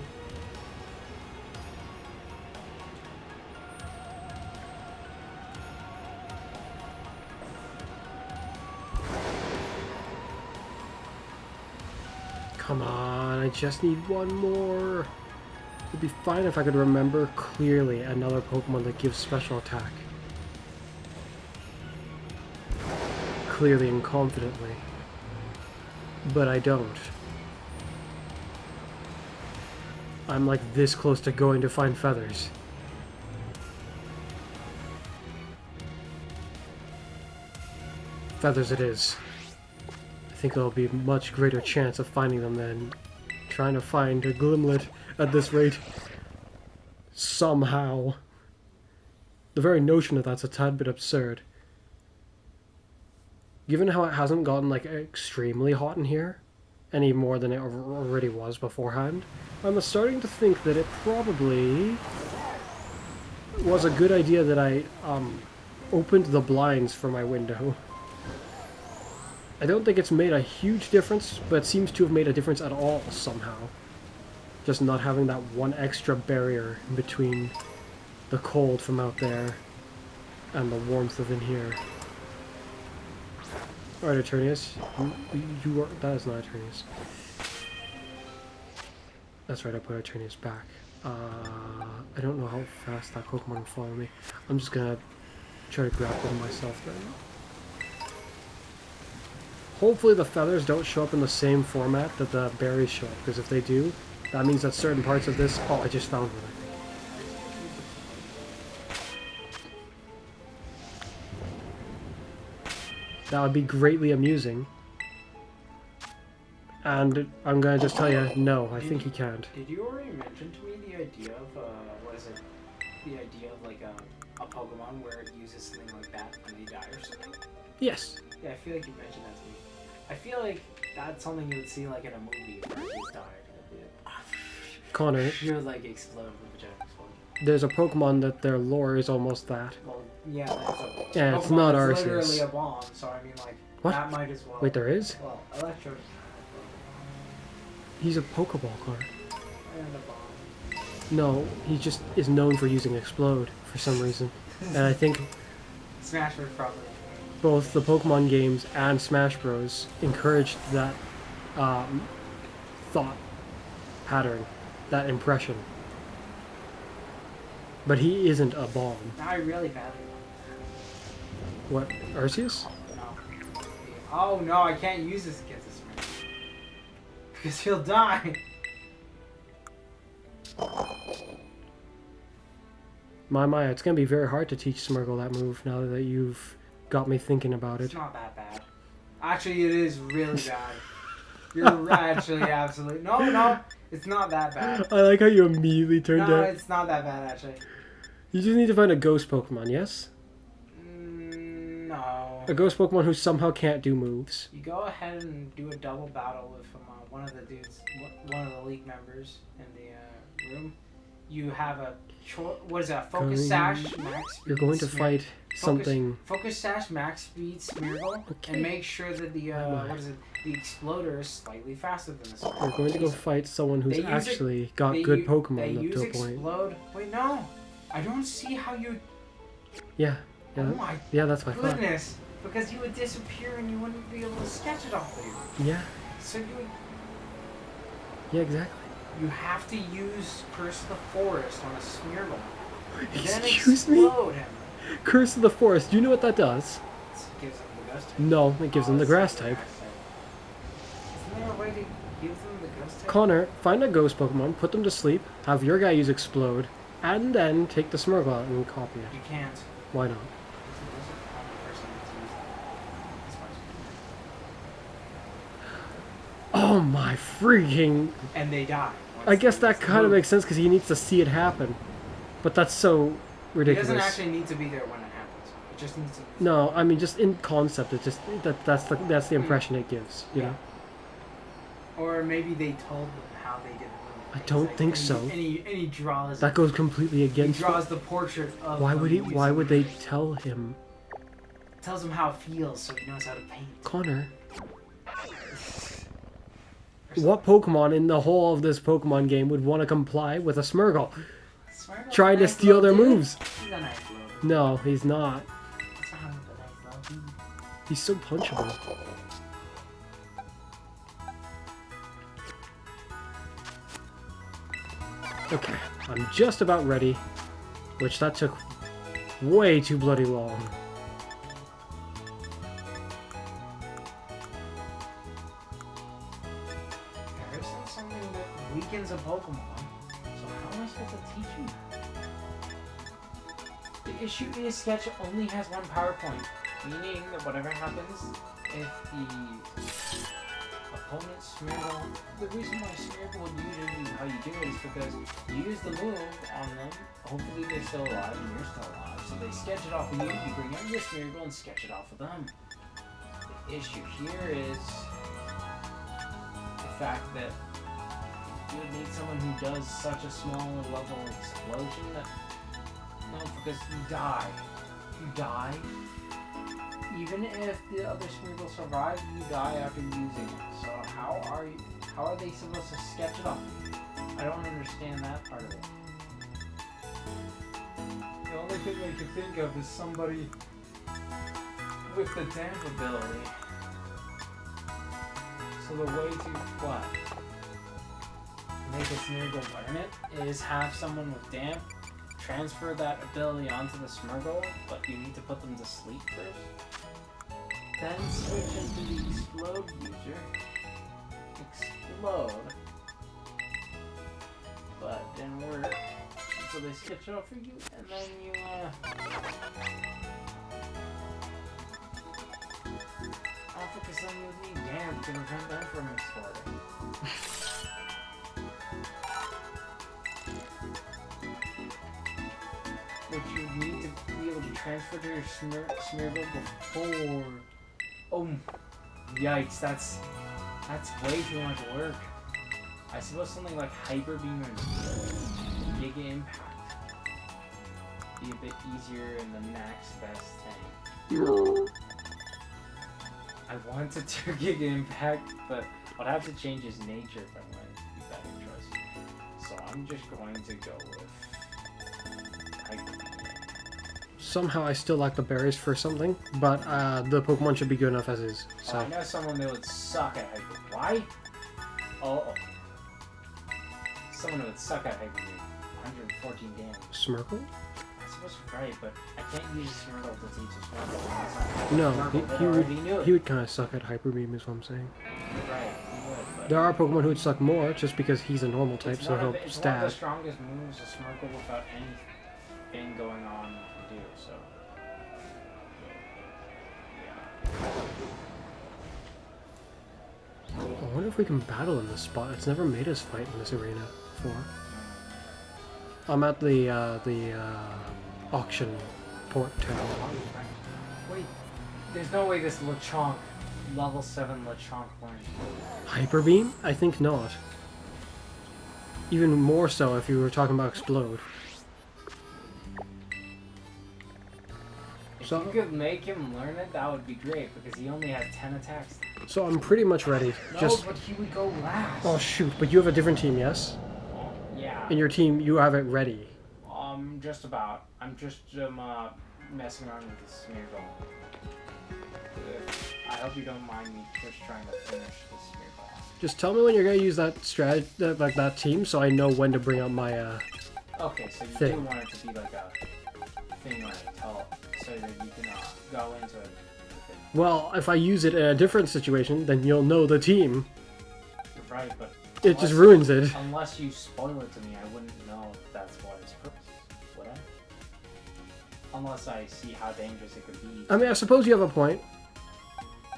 Speaker 1: Come on, I just need one more. It'd be fine if I could remember clearly another Pokemon that gives special attack. Clearly and confidently. But I don't. I'm like this close to going to find feathers. Feathers it is. I think there'll be a much greater chance of finding them than trying to find a Glimlet at this rate. Somehow. The very notion of that's a tad bit absurd. Given how it hasn't gotten like extremely hot in here, any more than it already was beforehand, I'm starting to think that it probably was a good idea that I opened the blinds for my window. I don't think it's made a huge difference, but it seems to have made a difference at all somehow. Just not having that one extra barrier in between the cold from out there and the warmth of in here. Alright, Eternius. You are... That is not Eternius. That's right, I put Eternius back. I don't know how fast that Pokemon will follow me. I'm just gonna try to grab them myself then. Hopefully the feathers don't show up in the same format that the berries show up, because if they do, that means that certain parts of this... Oh, I just found one, I think. That would be greatly amusing. And I'm gonna just tell you, no, I think he can't.
Speaker 2: Did you already mention to me the idea of, what is it? The idea of, like, a Pokemon where it uses something like that and they die or something?
Speaker 1: Yes.
Speaker 2: Yeah, I feel like you mentioned that to me. I feel like that's something you would see, like, in a movie where he's died.
Speaker 1: Connor,
Speaker 2: He would, like, explode with a giant explosion.
Speaker 1: there's a Pokemon that their lore is almost that.
Speaker 2: Well, yeah, that's a...
Speaker 1: Yeah, it's
Speaker 2: Pokemon
Speaker 1: not
Speaker 2: is
Speaker 1: Arceus.
Speaker 2: literally a bomb, so I mean, like,
Speaker 1: What?
Speaker 2: that might as well...
Speaker 1: Wait, there is?
Speaker 2: Well, Electro...
Speaker 1: He's a Pokeball, Connor.
Speaker 2: And a bomb.
Speaker 1: No, he just is known for using Explode for some reason. And I think
Speaker 2: Smash Bros. Probably.
Speaker 1: both the Pokemon games and Smash Bros. Encouraged that thought pattern, that impression. But he isn't a bomb.
Speaker 2: Now I really badly
Speaker 1: What, Arceus?
Speaker 2: want no. Oh no, I can't use this against this man. Because he'll die.
Speaker 1: My, it's gonna be very hard to teach Smeargle that move now that you've got me thinking about
Speaker 2: It's
Speaker 1: it.
Speaker 2: not that bad. Actually, it is really bad. You're actually absolutely... No, it's not that bad.
Speaker 1: I like how you immediately turned
Speaker 2: No,
Speaker 1: out.
Speaker 2: it's not that bad, actually.
Speaker 1: You just need to find a ghost Pokemon, yes?
Speaker 2: No.
Speaker 1: A ghost Pokemon who somehow can't do moves.
Speaker 2: You go ahead and do a double battle with one of the dudes, one of the league members in the room. You have a what is that? Focus Sash Max Speed.
Speaker 1: You're going to fight something.
Speaker 2: Focus Sash Max Speed Smeargle,
Speaker 1: Okay.
Speaker 2: and make sure that the what is it? The Exploder is slightly faster than the Smeargle.
Speaker 1: You're going to go fight someone who's
Speaker 2: They use
Speaker 1: actually got good Pokemon
Speaker 2: They
Speaker 1: up
Speaker 2: use
Speaker 1: to a point.
Speaker 2: Explode. Wait, no. I don't see how you.
Speaker 1: Yeah,
Speaker 2: Oh my
Speaker 1: yeah, that's my thought.
Speaker 2: goodness! Because you would disappear and you wouldn't be able to sketch it off of you.
Speaker 1: Yeah,
Speaker 2: So you would.
Speaker 1: yeah, exactly.
Speaker 2: You have to use Curse of the Forest on a Smeargle. Then
Speaker 1: Excuse me?
Speaker 2: explode him.
Speaker 1: Curse of the Forest. Do you know what that does?
Speaker 2: It gives him the ghost type.
Speaker 1: No, it gives them the
Speaker 2: it's
Speaker 1: grass
Speaker 2: the
Speaker 1: type.
Speaker 2: Isn't there a way to give them the ghost type?
Speaker 1: Connor, find a ghost Pokemon, put them to sleep, have your guy use Explode, and then take the Smeargle out and copy it.
Speaker 2: You can't.
Speaker 1: Why not?
Speaker 2: There's a common person that's used that. As far as-
Speaker 1: Oh my freaking...
Speaker 2: And they die.
Speaker 1: I guess that kind of makes sense because he needs to see it happen. But that's so
Speaker 2: He
Speaker 1: ridiculous.
Speaker 2: doesn't actually need to be there when it happens. It just needs to.
Speaker 1: No, I mean just in concept, it just that's the impression it gives. You know.
Speaker 2: Or maybe they told them how they did it.
Speaker 1: I don't think so.
Speaker 2: And he draws.
Speaker 1: That goes completely
Speaker 2: He
Speaker 1: against.
Speaker 2: draws the portrait of.
Speaker 1: Why
Speaker 2: them
Speaker 1: would he?
Speaker 2: using
Speaker 1: Why would they
Speaker 2: the-
Speaker 1: tell him?
Speaker 2: Tells him how it feels, so he knows how to paint.
Speaker 1: Connor. What Pokemon in the whole of this Pokemon game would want to comply with a Smeargle?
Speaker 2: Smeargle's
Speaker 1: Trying to
Speaker 2: nice
Speaker 1: steal
Speaker 2: little
Speaker 1: their
Speaker 2: dude.
Speaker 1: moves.
Speaker 2: He's a nice little dude.
Speaker 1: No, he's not.
Speaker 2: That's not a nice little dude.
Speaker 1: He's so punchable. Okay, I'm just about ready, which that took way too bloody long.
Speaker 2: There isn't something that weakens a Pokemon, so how am I supposed to teach you that? The issue is Sketch only has one PowerPoint, meaning that whatever happens, if the opponent's Smeargle, the reason why Smeargle would usually how you do it is because you use the move on them, hopefully they're still alive and you're still alive, so they sketch it off of you, you bring out your Smeargle and sketch it off of them. The issue here is the fact that you would need someone who does such a small level explosion that no, because you die. You die. Even if the other Smeargle survives, you die after using it. So how are they supposed to sketch it off? I don't understand that part of it. The only thing I can think of is somebody with the damp ability. So the way to what? Make a Smeargle learn it is have someone with damp transfer that ability onto the Smeargle, but you need to put them to sleep first. Then switch into the explode user. Explode. But didn't work. So they sketch it off for you, and then you because then you would need damp to prevent them from exploding. Which you need to be able to transfer to your Smeargle before. Oh, yikes! That's way too much work. I suppose something like Hyper Beam and Giga Impact be a bit easier and the next best thing. I want to do Giga Impact, but I'd have to change his nature if I wanted to be better choice. So I'm just going to go with Hyper Beam.
Speaker 1: Somehow I still lack the berries for something, but the Pokemon should be good enough as is. So.
Speaker 2: Oh, I know someone that would suck at Hyper. Why? Oh. Someone that would suck at Hyper Beam. 114 damage.
Speaker 1: Smeargle?
Speaker 2: I suppose you're right, but I can't use Smeargle to teach a Smeargle.
Speaker 1: No,
Speaker 2: Smeargle,
Speaker 1: he would kind of suck at Hyper Beam, is what I'm saying.
Speaker 2: You're right, he would. But
Speaker 1: There are Pokemon who would suck more, just because he's a normal type, so he'll
Speaker 2: it's one of
Speaker 1: stab.
Speaker 2: the strongest moves a Smeargle without anything going on to do, so.
Speaker 1: I wonder if we can battle in this spot. It's never made us fight in this arena before. I'm at the auction port town.
Speaker 2: Wait, there's no way this Lechonk, level 7 Lechonk learns.
Speaker 1: Hyper Beam? I think not. Even more so if you were talking about Explode.
Speaker 2: If you could make him learn it, that would be great, because he only has 10 attacks.
Speaker 1: So I'm pretty much ready.
Speaker 2: No, but he would go last.
Speaker 1: Oh shoot, but you have a different team, yes?
Speaker 2: Yeah.
Speaker 1: In your team, you have it ready.
Speaker 2: Just about. I'm just messing around with this Smeargle. I hope you don't mind me just trying to finish this Smeargle.
Speaker 1: Just tell me when you're gonna use that that team, so I know when to bring out my
Speaker 2: Okay, so you
Speaker 1: thing.
Speaker 2: do want it to be like a thing where I tell, so that you can go into it.
Speaker 1: Well, if I use it in a different situation, then you'll know the team.
Speaker 2: You're right, but
Speaker 1: It just ruins it.
Speaker 2: Unless you spoil it to me, I wouldn't know that's what its purpose is, would I? Unless I see how dangerous it could be.
Speaker 1: I mean, I suppose you have a point.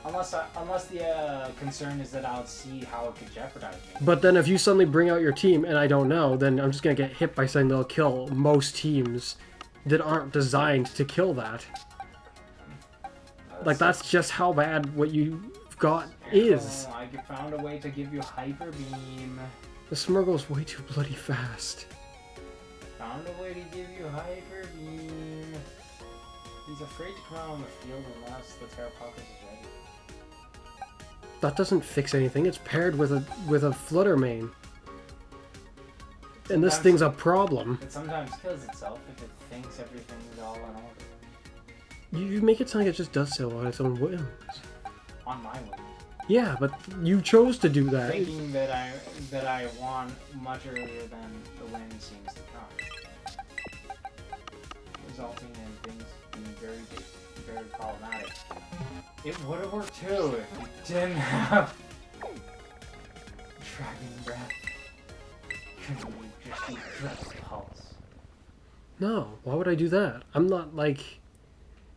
Speaker 2: Unless the concern is that I'll see how it could jeopardize me.
Speaker 1: But then if you suddenly bring out your team and I don't know, then I'm just gonna get hit by saying they'll kill most teams that aren't designed to kill that. Like, that's just how bad what you've got is.
Speaker 2: I found a way to give you Hyper Beam.
Speaker 1: The Smeargle's way too bloody fast.
Speaker 2: Found a way to give you Hyper Beam.
Speaker 3: He's afraid to come out on the field unless the Terrapocus is ready.
Speaker 1: That doesn't fix anything. It's paired with a flutter mane. And this thing's a problem.
Speaker 3: It sometimes kills itself if it thinks everything is all in order.
Speaker 1: You make it sound like it just does so on its own whims.
Speaker 3: On my whim.
Speaker 1: Yeah, but you chose to do that.
Speaker 3: Thinking that I won much earlier than the win seems to come. Resulting in things being very problematic. It would have worked too if you didn't have Dragon Breath. Couldn't you just use Dread Pulse?
Speaker 1: No, why would I do that? I'm not, like,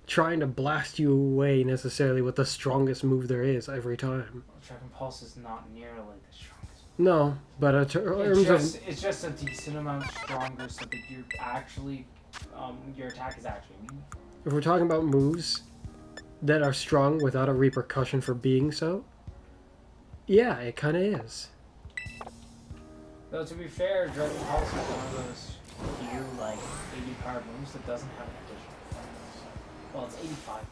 Speaker 1: trying to blast you away necessarily with the strongest move there is every time.
Speaker 3: Well, Dragon Pulse is not nearly the strongest.
Speaker 1: No, but in terms of...
Speaker 3: It's just a decent amount stronger so that you're actually, your attack is actually meaningful.
Speaker 1: If we're talking about moves that are strong without a repercussion for being so, yeah, it kind of is.
Speaker 3: Though to be fair, Dragon Pulse is one of those few, like, 80 card moves that doesn't have an additional effect. Well, it's 85.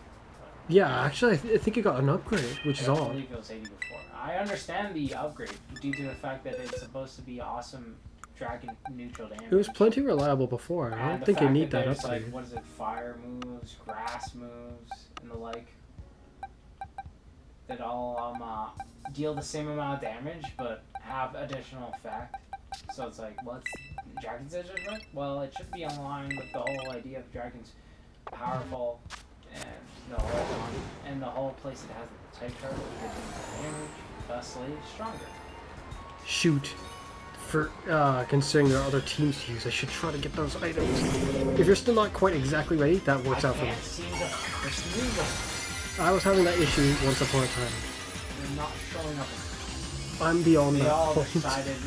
Speaker 1: Yeah, actually, I think it got an upgrade, which is
Speaker 3: I
Speaker 1: odd.
Speaker 3: believe it was 80 before. I understand the upgrade due to the fact that it's supposed to be awesome dragon neutral damage.
Speaker 1: It was plenty reliable before. I don't think you need that upgrade.
Speaker 3: Like, what is it, fire moves, grass moves, and the like, that all deal the same amount of damage but have additional effect. So it's like, what's Dragon's Edge effect? Well, it should be in line with the whole idea of dragons powerful and the whole place it has the type chart of damage, thusly stronger.
Speaker 1: Shoot. For considering there are other teams to use, I should try to get those items. If you're still not quite exactly ready, that works out for me.
Speaker 3: I can't seem to pursue them.
Speaker 1: I was having that issue once upon a time.
Speaker 3: They're not showing up.
Speaker 1: I'm beyond
Speaker 3: They
Speaker 1: that
Speaker 3: all
Speaker 1: point.
Speaker 3: decided to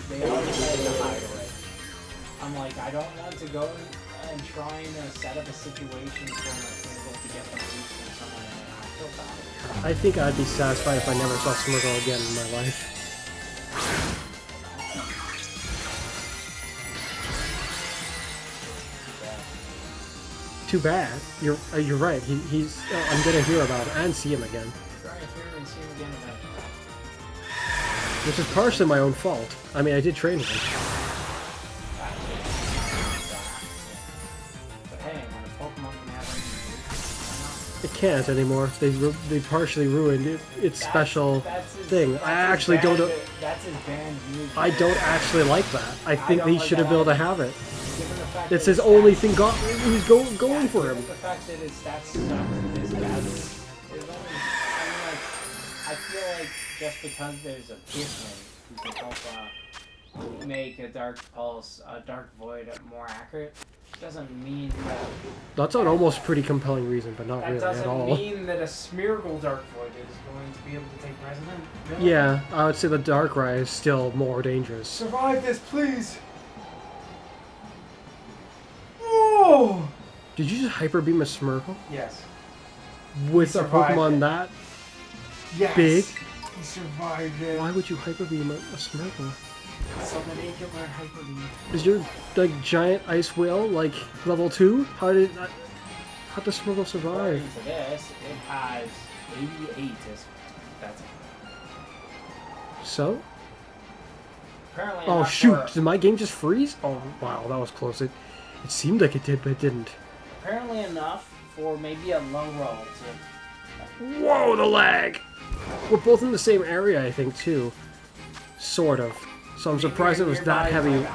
Speaker 3: hide away. I'm like, I don't want to go and try and set up a situation for myself to get them loose from someone, and I feel bad.
Speaker 1: I think I'd be satisfied if I never saw Smirgle again in my life. Too bad. You're right. He's. I'm gonna hear about it and see him again.
Speaker 3: Try and hear and see him again eventually.
Speaker 1: Which is partially my own fault. I mean, I did train him.
Speaker 3: But hey, when a Pokemon can have anything,
Speaker 1: It can't anymore. They partially ruined its special thing. I actually don't.
Speaker 3: That's his banned move.
Speaker 1: I don't actually like that. I think
Speaker 3: don't
Speaker 1: they
Speaker 3: like
Speaker 1: should have
Speaker 3: that
Speaker 1: been able to
Speaker 3: either.
Speaker 1: have it.
Speaker 3: Given the fact
Speaker 1: It's
Speaker 3: that
Speaker 1: his
Speaker 3: his
Speaker 1: only
Speaker 3: stats-
Speaker 1: thing who's going for him.
Speaker 3: The fact that his stats suck is bad. Is only, I mean, like, I feel like just because there's a Pikmin who can help make a Dark Pulse, a Dark Void more accurate, doesn't mean that.
Speaker 1: That's an almost pretty compelling reason, but not
Speaker 3: That
Speaker 1: really at
Speaker 3: doesn't
Speaker 1: all.
Speaker 3: mean that a Smeargle Dark Void is going to be able to take Resonant. Really?
Speaker 1: Yeah, I would say the Darkrai is still more dangerous.
Speaker 3: Survive this, please! Oh!
Speaker 1: Did you just Hyper Beam a Smirgle?
Speaker 3: Yes.
Speaker 1: With a
Speaker 3: survived
Speaker 1: Pokemon
Speaker 3: it.
Speaker 1: that
Speaker 3: Yes!
Speaker 1: big?
Speaker 3: He survived it.
Speaker 1: Why would you Hyper Beam a Smirgle?
Speaker 3: So that he can learn Hyper Beam.
Speaker 1: Is your like giant ice whale like level 2? How does Smirgle survive?
Speaker 3: According to this, it has 88 that's it.
Speaker 1: So?
Speaker 3: Apparently
Speaker 1: Oh
Speaker 3: enough
Speaker 1: shoot!
Speaker 3: for-
Speaker 1: Did my game just freeze? Oh wow, that was close. It seemed like it did, but it didn't.
Speaker 3: Apparently enough for maybe a low roll to...
Speaker 1: Whoa, the lag! We're both in the same area, I think, too. Sort of. So I'm surprised it was that heavy.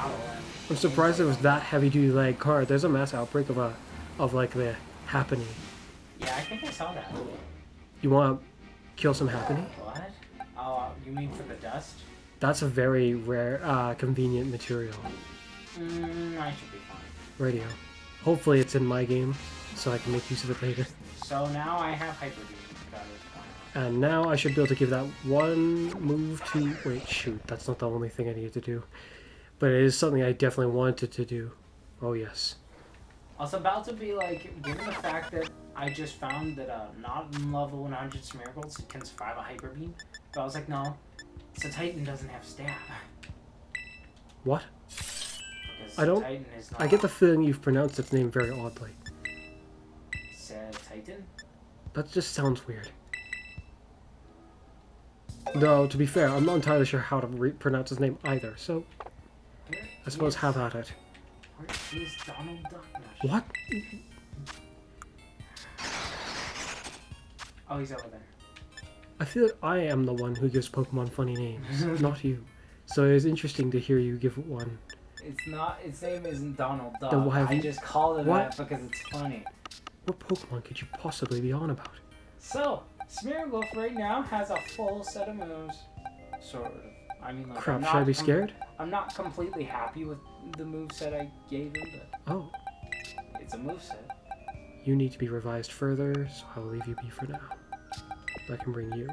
Speaker 1: I'm surprised it was that heavy-duty lag card. There's a mass outbreak of like the happening.
Speaker 3: Yeah, I think I saw that.
Speaker 1: You want to kill some happening?
Speaker 3: What? Oh, you mean for the dust?
Speaker 1: That's a very rare, convenient material.
Speaker 3: I should be fine.
Speaker 1: Radio. Hopefully it's in my game, so I can make use of it later.
Speaker 3: So now I have Hyper Beam. That is fine.
Speaker 1: And now I should be able to give that one move to... Wait, shoot. That's not the only thing I needed to do. But it is something I definitely wanted to do. Oh, yes.
Speaker 3: I was about to be like, given the fact that I just found that not level 100 Smeargles can survive a Hyper Beam, but I was like, no, it's a Titan doesn't have stab.
Speaker 1: What?
Speaker 3: Because
Speaker 1: I don't...
Speaker 3: Titan is not...
Speaker 1: I get the feeling you've pronounced its name very oddly.
Speaker 3: Said Titan?
Speaker 1: That just sounds weird. Though, to be fair, I'm not entirely sure how to pronounce his name either, so I suppose have at it.
Speaker 3: Where is Donald Duck?
Speaker 1: What?
Speaker 3: Oh, he's over there.
Speaker 1: I feel like I am the one who gives Pokemon funny names, not you. So it was interesting to hear you give it one.
Speaker 3: It's not. Its name isn't Donald Duck.
Speaker 1: Then why have
Speaker 3: I
Speaker 1: you-
Speaker 3: just called it
Speaker 1: What?
Speaker 3: that because it's funny.
Speaker 1: What Pokemon could you possibly be on about?
Speaker 3: So, Smeargle right now has a full set of moves. Sort of. I mean, like,
Speaker 1: Crap,
Speaker 3: I'm
Speaker 1: should I
Speaker 3: not
Speaker 1: be scared?
Speaker 3: I'm not completely happy with the moveset I gave him, but
Speaker 1: Oh,
Speaker 3: it's a moveset.
Speaker 1: you need to be revised further, so I'll leave you be for now. I can bring you.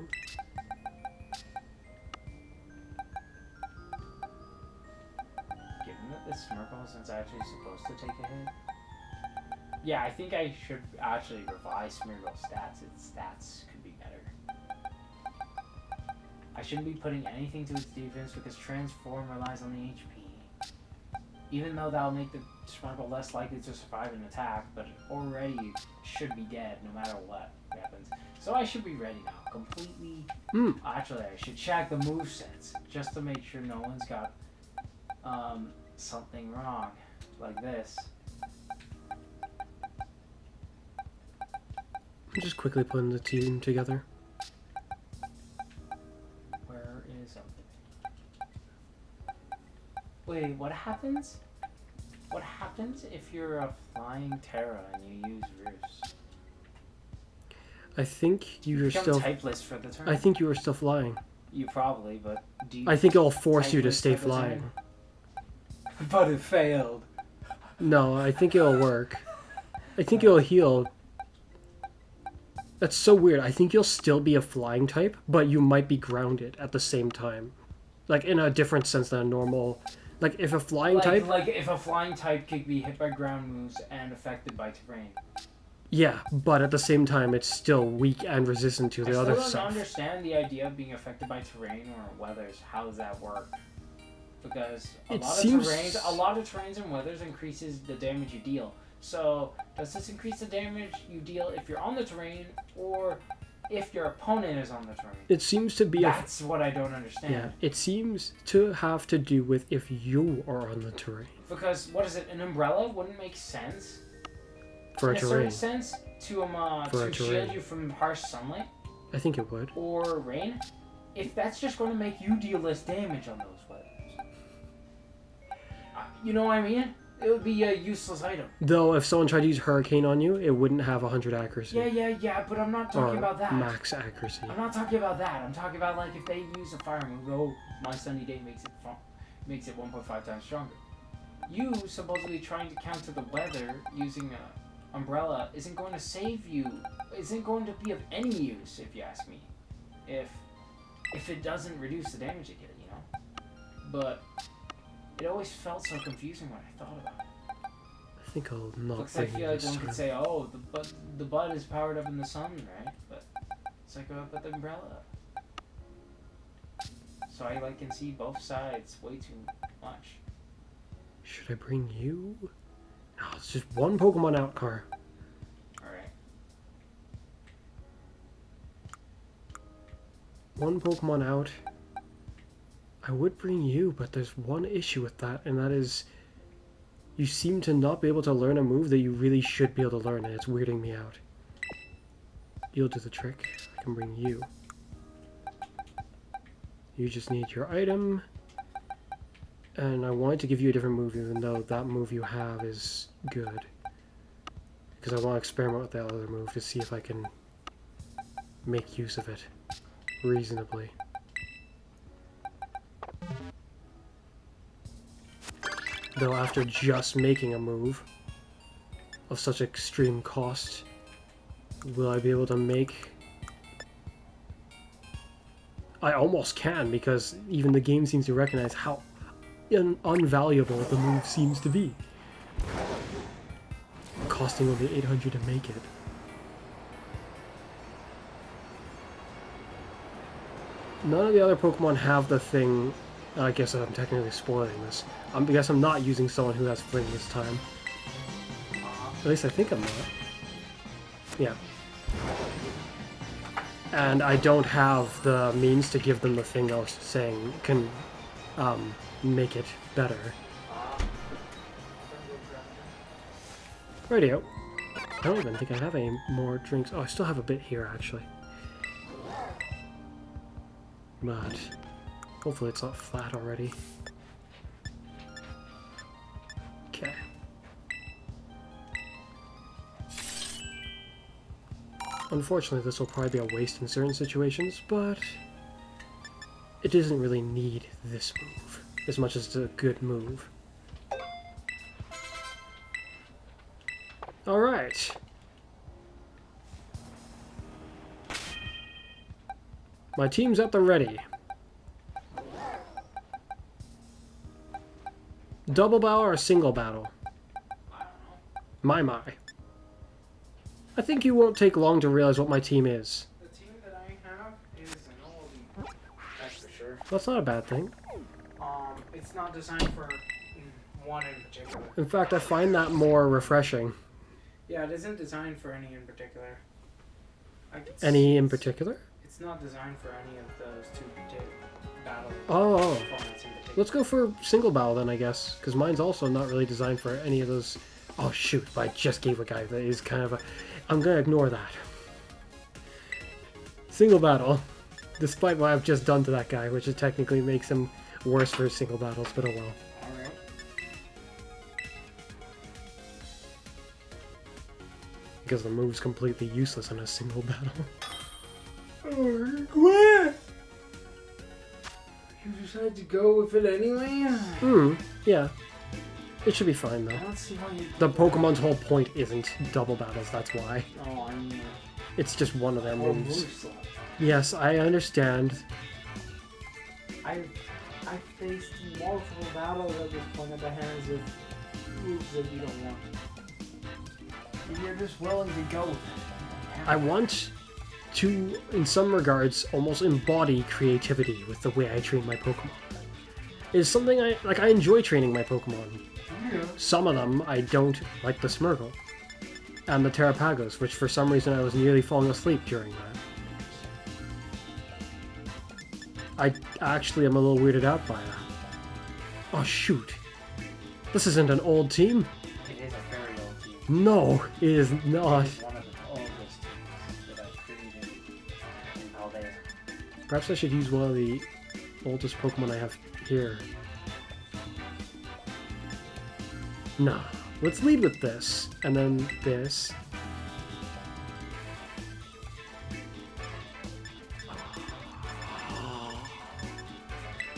Speaker 3: Given that this Smeargle isn't actually supposed to take a hit. Yeah, I think I should actually revise Smeargle's stats. Its stats could be better. I shouldn't be putting anything to its defense because Transform relies on the HP. Even though that'll make the Smeargle less likely to survive an attack, but it already should be dead no matter what happens. So I should be ready now. Completely. Actually, I should check the movesets just to make sure no one's got something wrong. Like this.
Speaker 1: I'm just quickly putting the team together.
Speaker 3: Where is something? Wait, what happens? What happens if you're a flying Terra and you use Roost?
Speaker 1: I think you are
Speaker 3: Become
Speaker 1: still.
Speaker 3: typeless for the turn.
Speaker 1: I think you are still flying.
Speaker 3: You probably, but do you?
Speaker 1: I think it'll force you to
Speaker 3: typeless
Speaker 1: stay
Speaker 3: for the turn?
Speaker 1: flying.
Speaker 3: But it failed.
Speaker 1: No, I think it'll work. I think it'll heal. That's so weird. I think you'll still be a flying type, but you might be grounded at the same time. Like, in a different sense than a normal... Like, if a flying type...
Speaker 3: Like if a flying type could be hit by ground moves and affected by terrain.
Speaker 1: Yeah, but at the same time, it's still weak and resistant to the other
Speaker 3: I still don't
Speaker 1: stuff.
Speaker 3: understand the idea of being affected by terrain or weathers. How does that work? Because a lot of terrains and weathers increases the damage you deal. So, does this increase the damage you deal if you're on the terrain, or if your opponent is on the terrain?
Speaker 1: It seems to be
Speaker 3: That's what I don't understand.
Speaker 1: Yeah, it seems to have to do with if you are on the terrain.
Speaker 3: Because, what is it, an umbrella wouldn't make sense?
Speaker 1: For a
Speaker 3: in
Speaker 1: terrain.
Speaker 3: a certain sense, to
Speaker 1: For a
Speaker 3: shield
Speaker 1: terrain.
Speaker 3: you from harsh sunlight,
Speaker 1: I think it would.
Speaker 3: or rain, if that's just going to make you deal less damage on those weathers. You know what I mean? It would be a useless item.
Speaker 1: Though, if someone tried to use Hurricane on you, it wouldn't have 100 accuracy.
Speaker 3: Yeah, but I'm not talking
Speaker 1: or
Speaker 3: about that.
Speaker 1: max accuracy.
Speaker 3: I'm not talking about that. I'm talking about, like, if they use a fire move, oh, my sunny day makes it 1.5 times stronger. You supposedly trying to counter the weather using a umbrella isn't going to save you. Isn't going to be of any use, if you ask me. If it doesn't reduce the damage it get, you know. But it always felt so confusing when I thought about it.
Speaker 1: I think I'll not
Speaker 3: Looks like,
Speaker 1: bring
Speaker 3: like
Speaker 1: this
Speaker 3: one
Speaker 1: turn.
Speaker 3: could say, oh, the bud is powered up in the sun, right? But it's like but the umbrella. So I can see both sides way too much.
Speaker 1: Should I bring you? No, it's just one Pokemon out, Car.
Speaker 3: Alright.
Speaker 1: One Pokemon out. I would bring you, but there's one issue with that, and that is you seem to not be able to learn a move that you really should be able to learn, and it's weirding me out. You'll do the trick. I can bring you. You just need your item. And I wanted to give you a different move, even though that move you have is good. Because I want to experiment with that other move to see if I can make use of it reasonably. Though after just making a move of such extreme cost, will I be able to make... I almost can, because even the game seems to recognize how unvaluable the move seems to be. Costing only 800 to make it. None of the other Pokemon have the thing... I guess I'm technically spoiling this. I guess I'm not using someone who has Fling this time. At least I think I'm not. Yeah. and I don't have the means to give them the thing I was saying can make it better. Radio. I don't even think I have any more drinks. Oh, I still have a bit here, actually. But hopefully it's not flat already. Okay. Unfortunately, this will probably be a waste in certain situations, but it doesn't really need this move as much as it's a good move. Alright. My team's at the ready. Double battle or single battle? My. I think you won't take long to realize what my team is.
Speaker 2: The team that I have is an oldie. That's for sure.
Speaker 1: That's not a bad thing.
Speaker 2: It's not designed for one in particular.
Speaker 1: In fact, I find that more refreshing.
Speaker 2: Yeah, it isn't designed for any in particular.
Speaker 1: Any in particular?
Speaker 2: It's not designed for any of those two battle
Speaker 1: Oh.
Speaker 2: formats in particular.
Speaker 1: Let's go for single battle then, I guess. Because mine's also not really designed for any of those... Oh, shoot. But I just gave a guy that is kind of a... I'm going to ignore that. Single battle. Despite what I've just done to that guy, which technically makes him worse for his single battles, but oh well.
Speaker 2: Alright.
Speaker 1: Because the move's completely useless in a single battle.
Speaker 2: What? You decided to go with it anyway?
Speaker 1: Yeah. It should be fine, though.
Speaker 2: I don't see how you...
Speaker 1: The Pokemon's whole point isn't double battles, that's why.
Speaker 2: Oh, I mean...
Speaker 1: It's just one of their
Speaker 2: More
Speaker 1: moves.
Speaker 2: moves left.
Speaker 1: Yes, I understand.
Speaker 2: I faced multiple battles at this point at the hands of moves that you don't want. You're just willing to go with it.
Speaker 1: I want to, in some regards, almost embody creativity with the way I train my Pokemon. It's something I enjoy training my Pokemon.
Speaker 2: Yeah.
Speaker 1: Some of them I don't, like the Smeargle and the Terrapagos, which for some reason I was nearly falling asleep during that. I actually am a little weirded out by that. Oh shoot. This isn't an old team?
Speaker 3: It is a very old team.
Speaker 1: No, it is not.
Speaker 3: It is one of the oldest teams that I've created in Paldea.
Speaker 1: Perhaps I should use one of the oldest Pokemon I have here. No. Let's lead with this, and then this.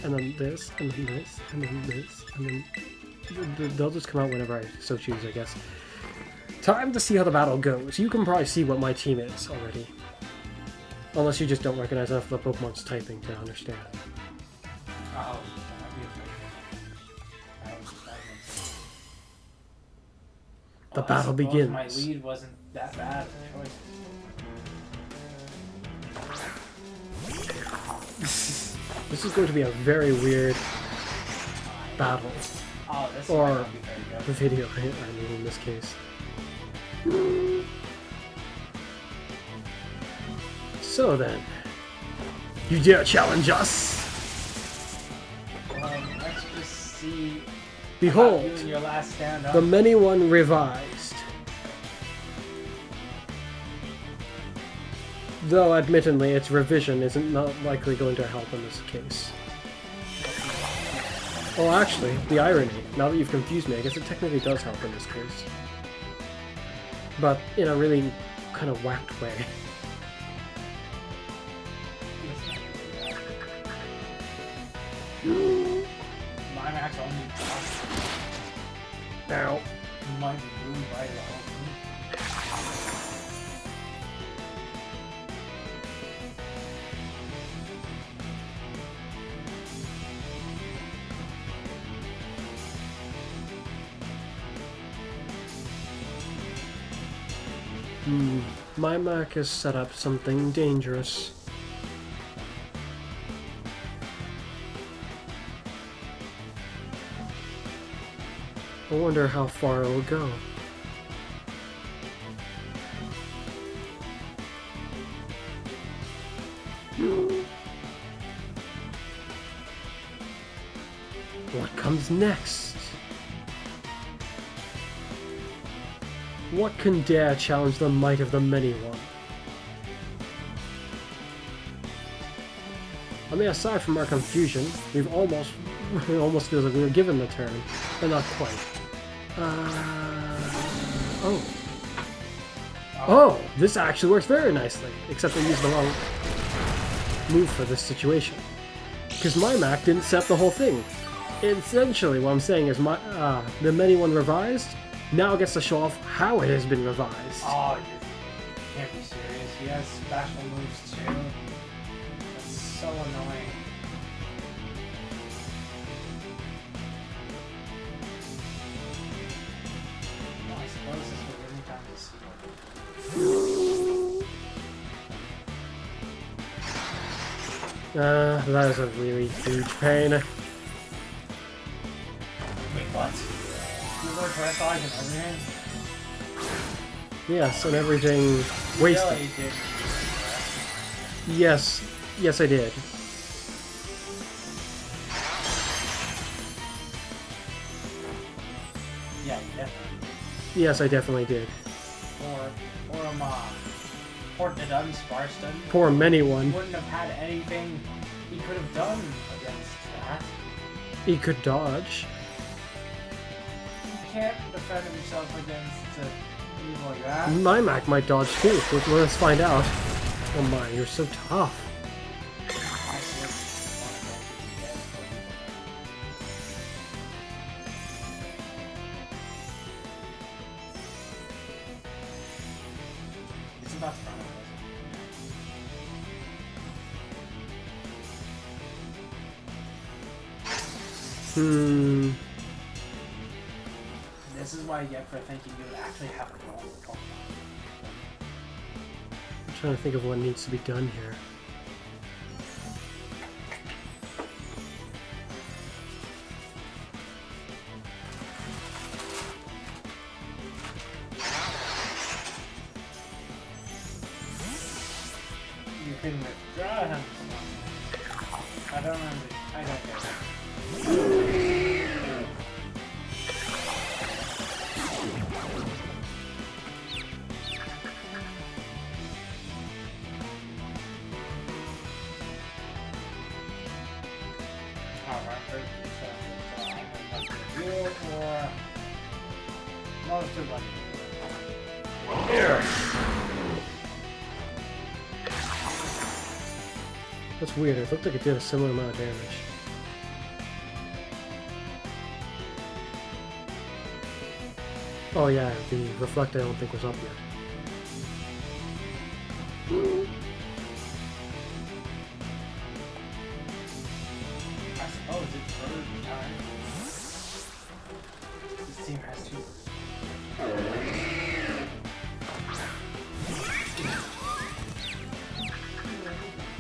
Speaker 1: And then this, and then this, and then this, and then... They'll just come out whenever I so choose, I guess. Time to see how the battle goes. You can probably see what my team is already. Unless you just don't recognize enough of the Pokemon's typing to understand.
Speaker 2: Oh,
Speaker 1: The battle begins.
Speaker 2: My lead wasn't that bad.
Speaker 1: This is going to be a very weird battle.
Speaker 2: Oh, this
Speaker 1: Or
Speaker 2: might not be very good.
Speaker 1: the video, I mean, in this case. So then, you dare challenge us?
Speaker 2: Let's just see.
Speaker 1: Behold,
Speaker 2: You in your last stand up.
Speaker 1: the many one revised. Though, admittedly, its revision isn't not likely going to help in this case. Oh, actually, the irony, now that you've confused me, I guess it technically does help in this case. But in a really kind of whacked way.
Speaker 2: My max only
Speaker 1: Now,
Speaker 2: might be ruined by the whole
Speaker 1: my Mac has set up something dangerous. I wonder how far it will go. What comes next? What can dare challenge the might of the Many One? I mean, aside from our confusion, it almost feels like we were given the turn, but not quite. Oh. Oh, this actually works very nicely, except I used the wrong move for this situation. Because my Mac didn't set the whole thing. Essentially, what I'm saying is the Many One revised now gets to show off how it has been revised.
Speaker 2: Oh, you can't be serious. He has special moves too. That's so annoying. Well, I suppose this will give me time to see what.
Speaker 1: That is a really huge pain.
Speaker 2: Wait, what? You learned horrifying and everything?
Speaker 1: Yes, and everything wasted.
Speaker 2: Really did.
Speaker 1: Yes, I did.
Speaker 2: Yeah, you definitely.
Speaker 1: Yes, I definitely did.
Speaker 2: Poor Dun Sparston.
Speaker 1: Poor Many
Speaker 2: He
Speaker 1: One.
Speaker 2: wouldn't have had anything he could have done against that.
Speaker 1: He could dodge.
Speaker 2: He can't defend himself against evil, yeah?
Speaker 1: My Mac might dodge too. Let's find out. Oh my, you're so tough.
Speaker 2: It's about to run out. This is what I get for thinking you would actually have a normal Pokemon.
Speaker 1: I'm trying to think of what needs to be done here.
Speaker 2: You can withdraw him. I don't get it. Most of what
Speaker 1: That's weird. It looked like it did a similar amount of damage. Oh yeah, the reflect I don't think was up yet.
Speaker 2: I suppose it's bird time. This team has two.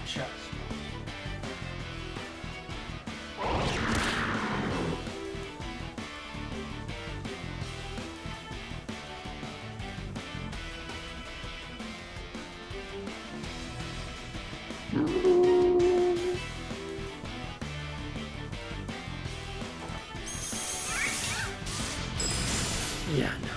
Speaker 2: Just.
Speaker 1: Yeah, no.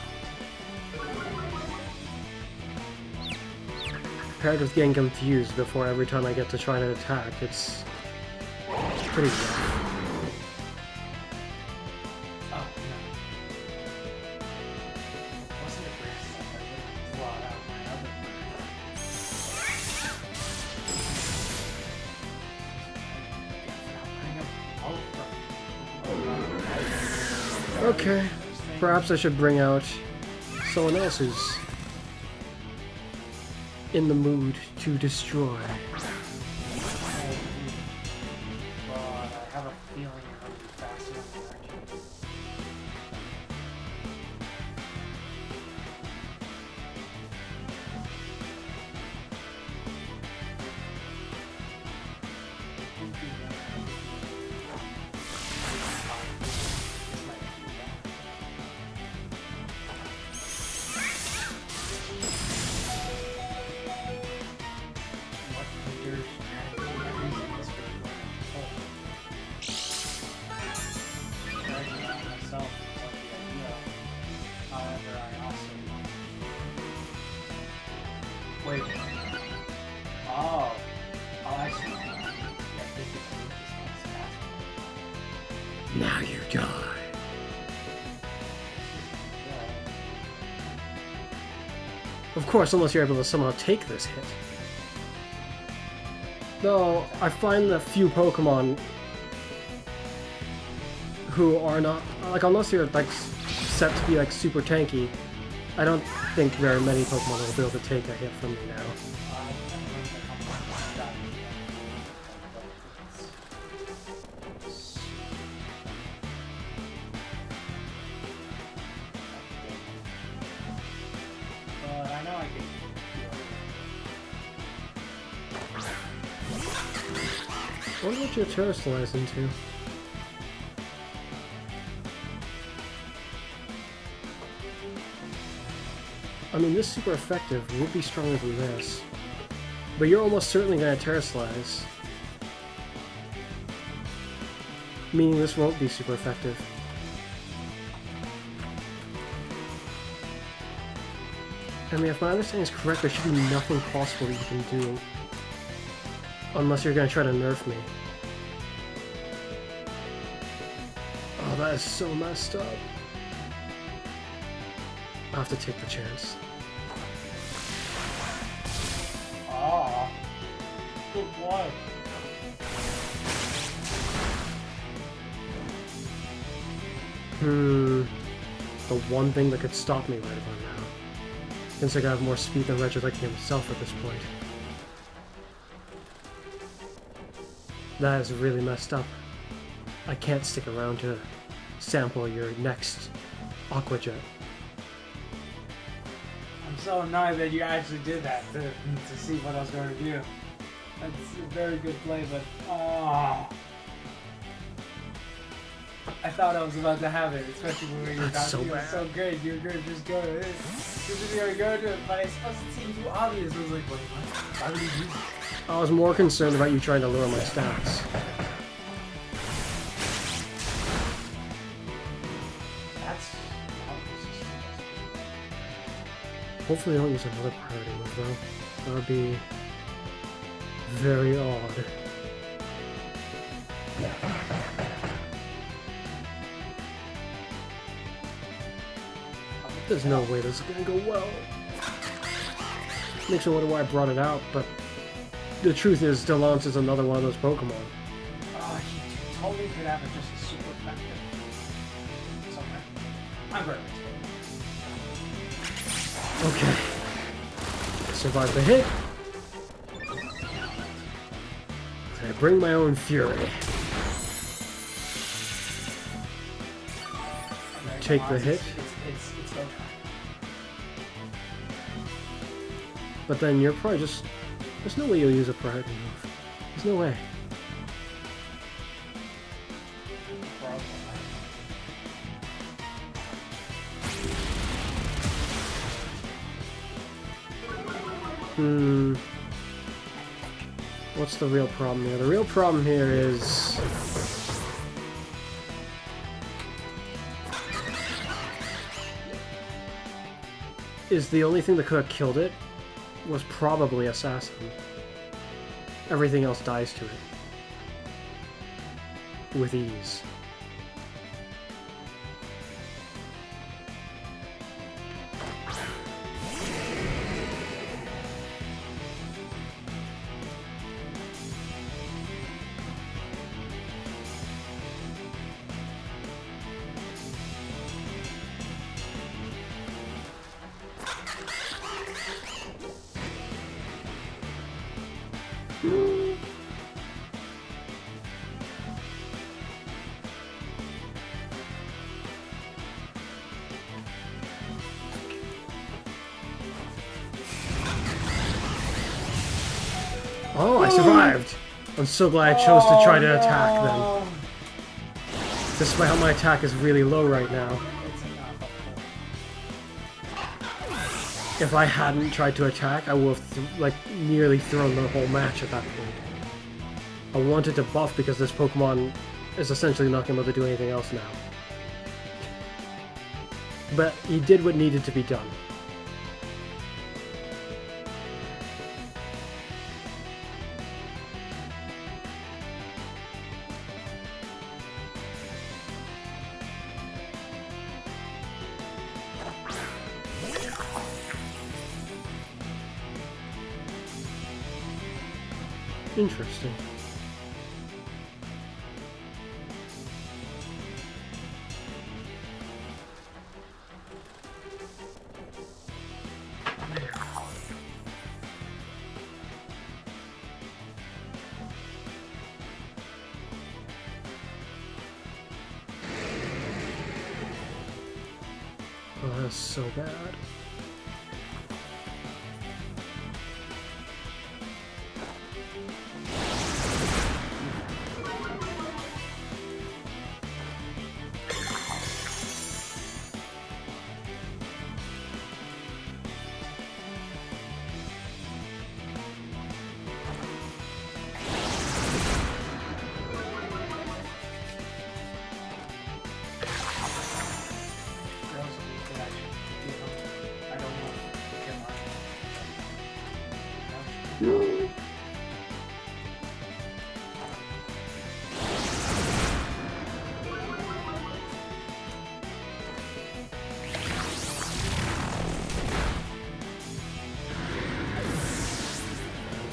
Speaker 1: Paired with getting confused before every time I get to try to attack, it's pretty rough.
Speaker 2: Oh, no. Wasn't it grass? I would have brought out my other
Speaker 1: Okay, perhaps I should bring out someone else who's in the mood to destroy.
Speaker 2: God, I have a feeling you're going to be faster than I What can you do?
Speaker 1: Now you die. Of course, unless you're able to somehow take this hit. Though, I find that few Pokemon who are not, like, unless you're, like, set to be, like, super tanky, I don't think very many Pokemon will be able to take a hit from me now. I wonder what your terrestrialize into. I mean, this super effective would be stronger than this. But you're almost certainly going to terrestrialize. Meaning this won't be super effective. I mean, if my understanding is correct, there should be nothing possible that you can do. Unless you're going to try to nerf me. Oh, that is so messed up. I'll have to take the chance.
Speaker 2: Oh, good boy.
Speaker 1: The one thing that could stop me right about now. Since I have more speed than Regieleki himself at this point. That is really messed up. I can't stick around to sample your next Aqua Jet.
Speaker 2: I'm so annoyed that you actually did that to see what I was going to do. That's a very good play, but oh, I thought I was about to have it, especially when we were
Speaker 1: That's so
Speaker 2: you were
Speaker 1: bad.
Speaker 2: so great. You were going to just go to it. You were just going to go to it, but I suppose it seemed too obvious. I was like, wait, what? Why would he do that?
Speaker 1: I was more concerned about you trying to lower my stats.
Speaker 2: That's
Speaker 1: Hopefully I don't use another priority move though. That would be very odd. There's no way this is gonna go well. Makes me wonder why I brought it out, but the truth is, Delance is another one of those Pokemon.
Speaker 2: oh, he totally could have it just as super effective. It's okay. I'm very
Speaker 1: Okay. Survive the hit. I bring my own fury. Take the hit.
Speaker 2: It's okay.
Speaker 1: But then you're probably just... There's no way you'll use a priority move. There's no way. What's the real problem here? The real problem here is... the only thing that could have killed it was probably Assassin. Everything else dies to it. With ease. Oh, I survived! I'm so glad I chose to try to attack then. Despite how my attack is really low right now. If I hadn't tried to attack, I would have like nearly thrown the whole match at that point. I wanted to buff because this Pokemon is essentially not going to be able to do anything else now. But he did what needed to be done. Interesting. Oh, that's so bad.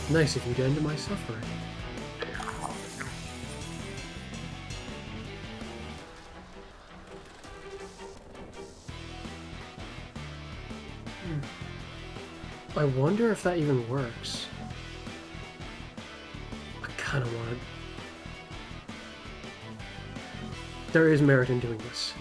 Speaker 1: Nice if you'd end my suffering. I wonder if that even works. I kind of want it. There is merit in doing this.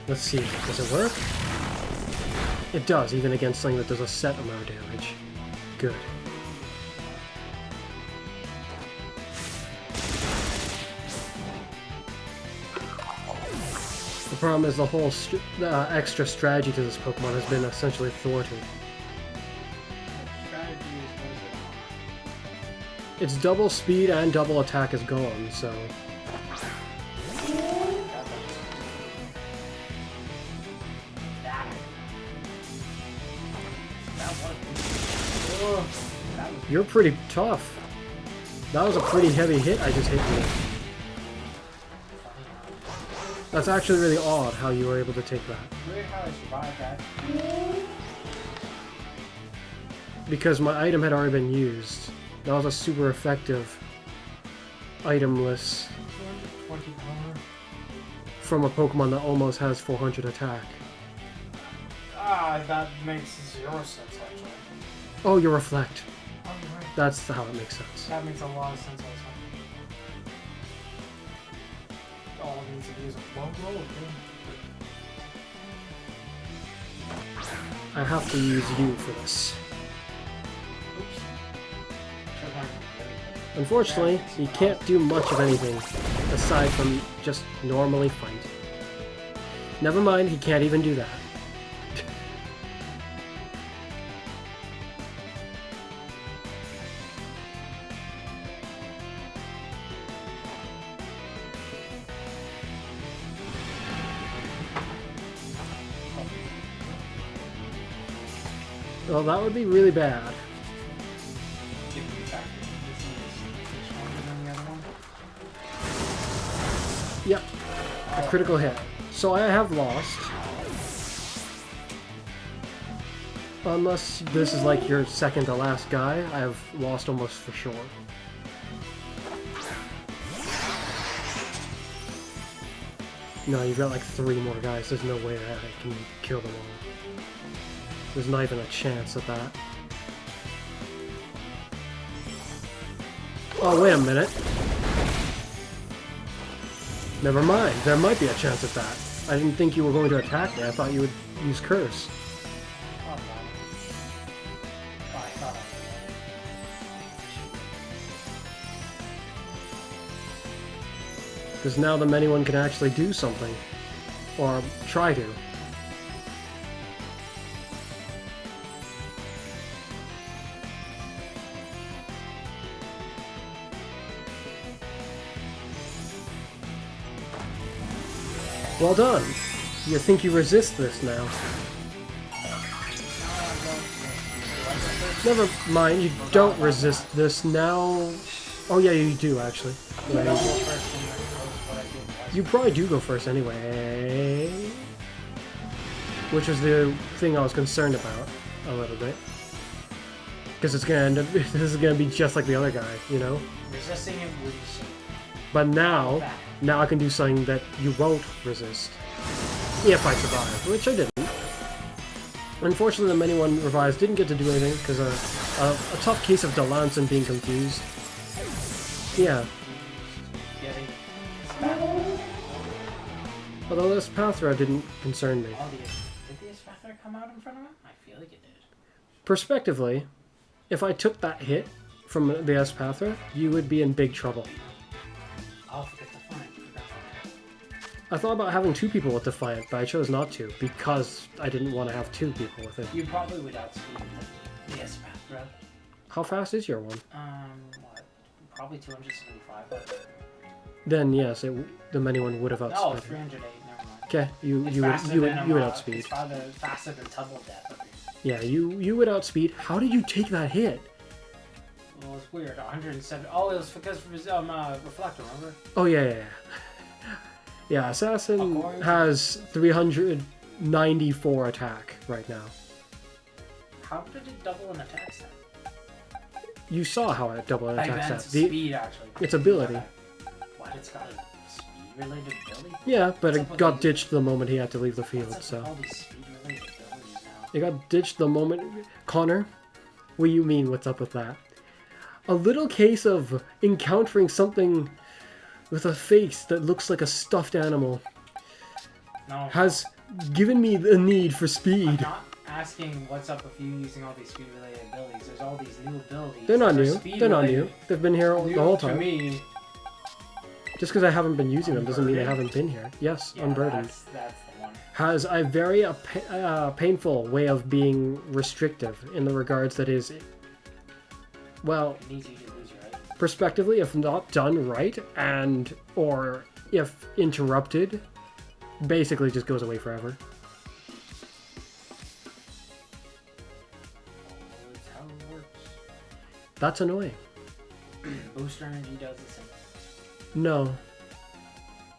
Speaker 1: Let's see, does it work? It does, even against something that does a set amount of damage. Good. The problem is the whole extra strategy to this Pokemon has been essentially thwarted. Its double speed and double attack is gone, so... You're pretty tough. That was a pretty heavy hit I just hit you. That's actually really odd how you were able to take that.
Speaker 2: Weird how I survived that.
Speaker 1: Because my item had already been used. That was a super effective itemless
Speaker 2: 220 power.
Speaker 1: from a Pokemon that almost has 400 attack.
Speaker 2: Ah, that makes 0 sense actually.
Speaker 1: Oh, you reflect.
Speaker 2: Oh, you're right.
Speaker 1: That's how it makes sense.
Speaker 2: That makes a lot of sense also. All it needs to do is a low roll.
Speaker 1: I have to use you for this.
Speaker 2: Oops.
Speaker 1: Unfortunately, you can't do much of anything aside from just normally fight. Never mind, he can't even do that. Well, that would be really bad. Yep, a critical hit. So I have lost. Unless this is like your second to last guy, I have lost almost for sure. No, you've got like 3 more guys. There's no way that I can kill them all. There's not even a chance at that. Oh, wait a minute. Never mind. There might be a chance at that. I didn't think you were going to attack me. I thought you would use Curse. Because now the anyone can actually do something. Or try to. Well done. You think you resist this now. Never mind, you don't resist this now. Oh yeah, you do actually.
Speaker 2: I
Speaker 1: Yeah,
Speaker 2: don't
Speaker 1: you
Speaker 2: go
Speaker 1: do.
Speaker 2: first in what I did.
Speaker 1: You probably do go first anyway. Which was the thing I was concerned about a little bit. Because it's gonna end up, this is gonna be just like the other guy, you know?
Speaker 2: Resisting it would be so
Speaker 1: But now
Speaker 2: bad.
Speaker 1: I can do something that you won't resist. If I survive, which I didn't. Unfortunately, the many one revives didn't get to do anything because a tough case of Delance and being confused. Yeah.
Speaker 2: Getting bad.
Speaker 1: Although this Pathra didn't concern me.
Speaker 2: Oh, did the Spectre come out in front of him? I feel like it did.
Speaker 1: Perspectively, if I took that hit from the Espathra, you would be in big trouble.
Speaker 2: I'll forget to find.
Speaker 1: I thought about having 2 people with Defiant, but I chose not to because I didn't want to have 2 people with it.
Speaker 2: You probably would outspeed the Spectre.
Speaker 1: How fast is your one?
Speaker 2: What? Probably 275.
Speaker 1: Then yes, the many one would have
Speaker 2: No,
Speaker 1: outsped.
Speaker 2: 308. Never mind.
Speaker 1: Okay, you
Speaker 2: It's
Speaker 1: would
Speaker 2: faster than,
Speaker 1: outspeed.
Speaker 2: It's faster than Tumble Death.
Speaker 1: Yeah, you would outspeed. How did you take that hit?
Speaker 2: Well, it's weird. 107. Oh, it was because of his reflector. Remember?
Speaker 1: Oh yeah. Yeah, Assassin
Speaker 2: According to-
Speaker 1: has 394 attack right now.
Speaker 2: How did it double an attack set?
Speaker 1: You saw how it doubled an
Speaker 2: I
Speaker 1: attack
Speaker 2: meant
Speaker 1: set.
Speaker 2: speed actually.
Speaker 1: Its ability.
Speaker 2: What? It's got a speed-related ability.
Speaker 1: Yeah, but
Speaker 2: What's
Speaker 1: it
Speaker 2: up with
Speaker 1: got
Speaker 2: these-
Speaker 1: ditched the moment he had to leave the field.
Speaker 2: What's up
Speaker 1: So
Speaker 2: with all these speed-related abilities now?
Speaker 1: it got ditched the moment. Connor, what do you mean? What's up with that? A little case of encountering something with a face that looks like a stuffed animal
Speaker 2: No.
Speaker 1: has given me the need for
Speaker 2: I'm
Speaker 1: speed.
Speaker 2: not asking what's up with you using all these speed-related abilities. There's all these new abilities.
Speaker 1: They're not
Speaker 2: that are
Speaker 1: new. They're not
Speaker 2: speed-related.
Speaker 1: new. They've been here the
Speaker 2: New
Speaker 1: whole
Speaker 2: to
Speaker 1: time.
Speaker 2: me.
Speaker 1: Just because I haven't been using them doesn't mean they
Speaker 2: Unburdened?
Speaker 1: haven't been here. Yes,
Speaker 2: Yeah,
Speaker 1: unburdened.
Speaker 2: That's the one.
Speaker 1: Has a very painful way of being restrictive in the regards that is, well,
Speaker 2: It needs you to lose your right.
Speaker 1: prospectively, if not done right, and or if interrupted, basically just goes away forever.
Speaker 2: That's how it works.
Speaker 1: That's annoying.
Speaker 2: Booster energy does the same.
Speaker 1: No.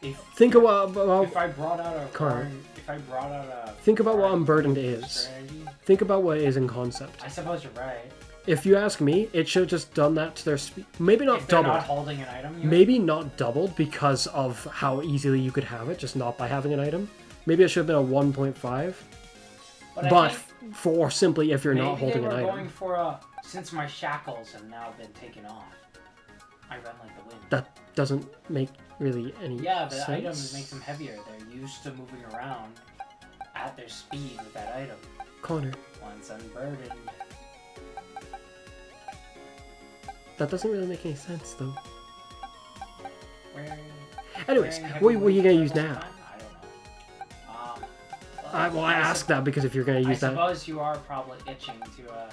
Speaker 2: If
Speaker 1: Think about
Speaker 2: if I brought out a
Speaker 1: Card.
Speaker 2: if I brought out a
Speaker 1: Think about what
Speaker 2: card
Speaker 1: unburdened
Speaker 2: with
Speaker 1: is.
Speaker 2: booster energy,
Speaker 1: think about what it is in concept.
Speaker 2: I suppose you're right.
Speaker 1: If you ask me, it should have just done that to their speed. Maybe not
Speaker 2: If they're
Speaker 1: doubled.
Speaker 2: not holding an item, you
Speaker 1: Maybe not doubled because of how easily you could have it, just not by having an item. Maybe it should have been a 1.5.
Speaker 2: I
Speaker 1: But
Speaker 2: think
Speaker 1: for simply if you're not
Speaker 2: maybe
Speaker 1: holding
Speaker 2: they
Speaker 1: an
Speaker 2: were
Speaker 1: item.
Speaker 2: going for a since my shackles have now been taken off. I run like the wind.
Speaker 1: That doesn't make really any
Speaker 2: Yeah, the
Speaker 1: sense.
Speaker 2: items makes them heavier. They're used to moving around at their speed with that item.
Speaker 1: Connor,
Speaker 2: Once unburdened.
Speaker 1: that doesn't really make any sense though.
Speaker 2: Wearing,
Speaker 1: Anyways,
Speaker 2: wearing
Speaker 1: what are
Speaker 2: heavy
Speaker 1: you gonna
Speaker 2: weights
Speaker 1: use
Speaker 2: all the
Speaker 1: now?
Speaker 2: time? I don't know.
Speaker 1: Well, I ask that because if you're gonna
Speaker 2: I
Speaker 1: use that,
Speaker 2: suppose you are probably itching to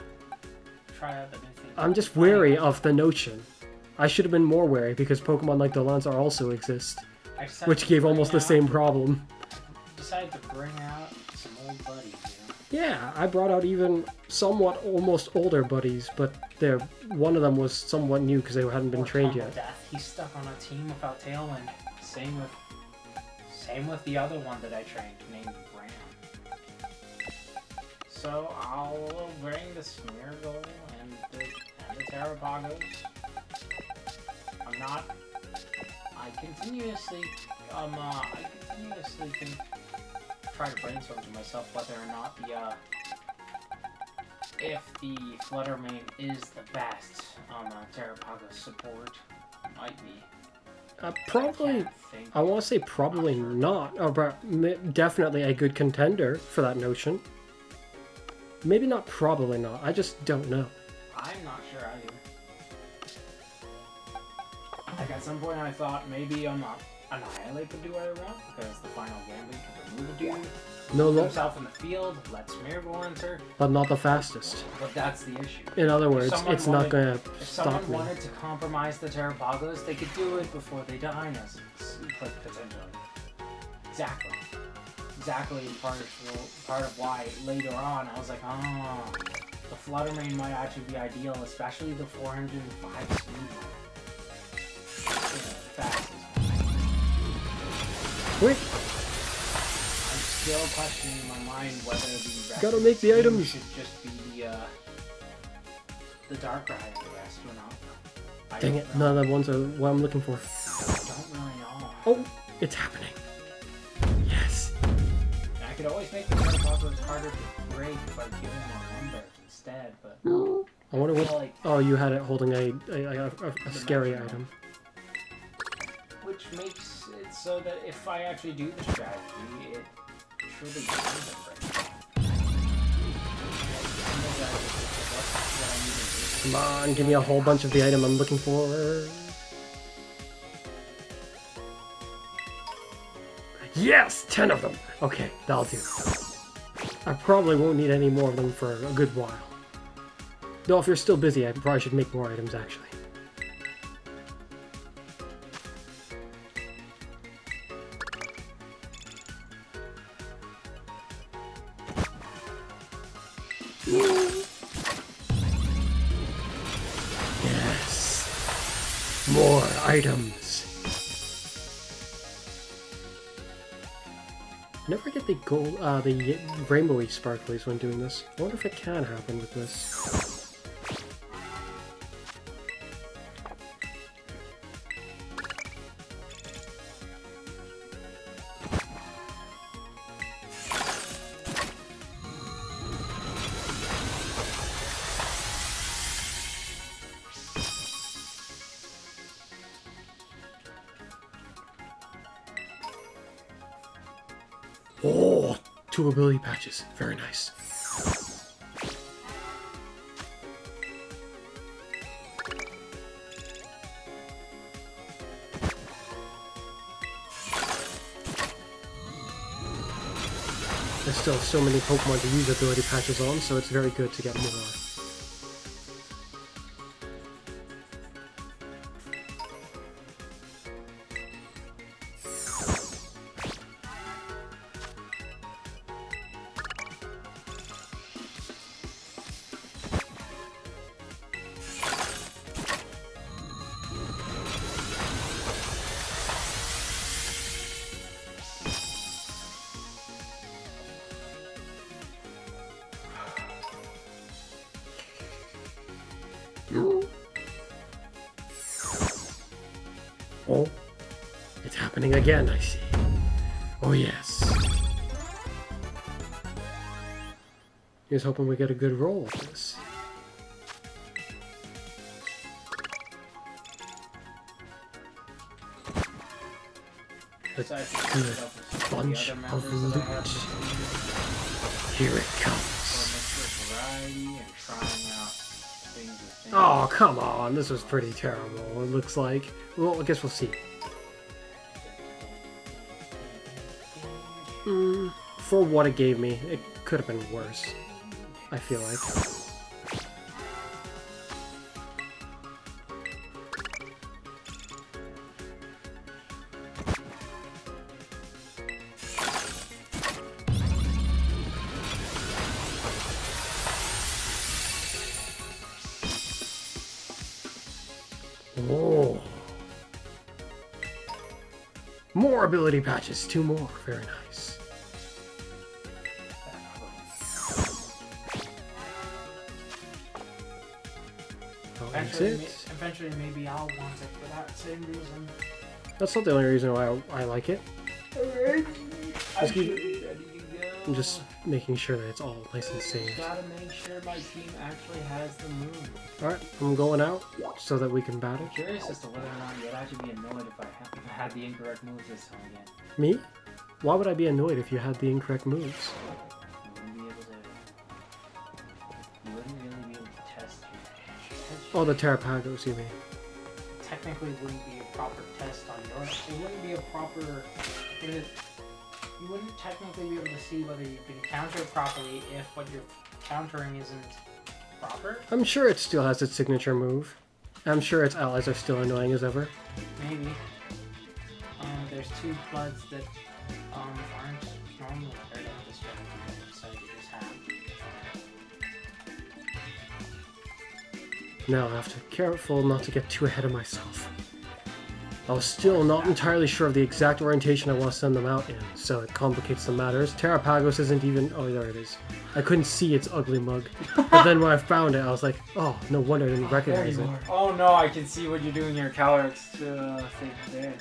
Speaker 2: try out the new thing.
Speaker 1: I'm just wary of the notion. I should have been more wary because Pokemon like Delance also exist,
Speaker 2: I decided
Speaker 1: which
Speaker 2: to
Speaker 1: gave
Speaker 2: bring
Speaker 1: almost the
Speaker 2: out-
Speaker 1: same problem.
Speaker 2: Decided to bring out some old buddies, you know.
Speaker 1: Yeah, I brought out even somewhat almost older buddies, but one of them was somewhat new because they hadn't been
Speaker 2: Or
Speaker 1: trained
Speaker 2: Tumble
Speaker 1: yet.
Speaker 2: Death. He's stuck on a team without Tailwind. Same with the other one that I trained named Bram. So I'll bring the Smeargle and the Terrapagos. I continuously think, try to brainstorm to myself whether or not if the Fluttermane is the best Terrapago support. Might be.
Speaker 1: Probably,
Speaker 2: Can't think.
Speaker 1: I want to say probably not, but definitely a good contender for that notion. Maybe not, probably not. I just don't know.
Speaker 2: I'm not sure either. Like at some point I thought maybe Annihilate could do what I want because the final Gambit could remove a dude,
Speaker 1: No,
Speaker 2: put
Speaker 1: no,
Speaker 2: himself in the field, let Smeargle enter,
Speaker 1: but not the fastest.
Speaker 2: but that's the issue.
Speaker 1: In other words,
Speaker 2: someone
Speaker 1: it's not gonna
Speaker 2: If
Speaker 1: stop
Speaker 2: someone
Speaker 1: me.
Speaker 2: wanted to compromise the Terrapagos, they could do it before they die, potentially. Exactly part of why later on I was like, the Fluttermane might actually be ideal, especially the 405 speed.
Speaker 1: Quick!
Speaker 3: I'm still questioning in my mind whether the rest
Speaker 1: Gotta
Speaker 3: of
Speaker 1: make the
Speaker 3: team
Speaker 1: items.
Speaker 3: should just be the darker item rest or not. I
Speaker 1: Dang
Speaker 3: don't
Speaker 1: it,
Speaker 3: know.
Speaker 1: none of the ones are what I'm looking for.
Speaker 3: I don't really know.
Speaker 1: Oh, it's happening. Yes.
Speaker 3: I could always make the Terracotta harder to break by giving them numbers instead, but
Speaker 1: I wonder
Speaker 3: feel
Speaker 1: what.
Speaker 3: like
Speaker 1: Oh, you had it holding a scary
Speaker 3: Dimensional.
Speaker 1: item.
Speaker 3: which makes it so that if I actually do the strategy, it truly becomes a break.
Speaker 1: Come on, give me a whole bunch of the item I'm looking for. Yes! 10 of them! Okay, that'll do. I probably won't need any more of them for a good while. Though if you're still busy, I probably should make more items, actually. Yes! More items! Never get the gold, the rainbowy sparklies when doing this. I wonder if it can happen with this. Oh, 2 ability patches. Very nice. There's still so many Pokemon to use ability patches on, so it's very good to get more. Oh, it's happening again, I see. Oh yes. Here's hoping we get a good roll with this. A good bunch of loot. Here it comes. Oh, come on. This was pretty terrible, it looks like. Well, I guess we'll see. For what it gave me, it could have been worse, I feel like. Oh. More ability patches, 2 more. Very nice. Oh, that's it.
Speaker 2: Eventually, maybe I'll want it for that same reason.
Speaker 1: That's not the only reason why I like it.
Speaker 2: Alright.
Speaker 1: I'm just making sure that it's all nice and safe.
Speaker 3: Gotta make sure my team actually has the move.
Speaker 1: Alright, I'm going out so that we can battle.
Speaker 3: I'm curious as to whether or not you'd actually be annoyed if I had the incorrect moves this time again.
Speaker 1: Me? Why would I be annoyed if you had the incorrect moves?
Speaker 3: You wouldn't really be able to test your
Speaker 1: Oh, the Terrapagos, you mean?
Speaker 2: Technically, it wouldn't be a proper test on yours. It wouldn't be a proper. You wouldn't technically be able to see whether you can counter it properly if what you're countering isn't proper.
Speaker 1: I'm sure it still has its signature move. I'm sure its allies are still annoying as ever.
Speaker 2: Maybe. There's 2 floods that aren't normally part of this strategy, so you just have.
Speaker 1: Now I have to be careful not to get too ahead of myself. I was still not entirely sure of the exact orientation I want to send them out in, so it complicates the matters. Terrapagos isn't even... Oh, there it is. I couldn't see its ugly mug. But then when I found it, I was like, oh, no wonder I didn't recognize it.
Speaker 3: Oh no, I can see what you're doing here. Calyrex thing there.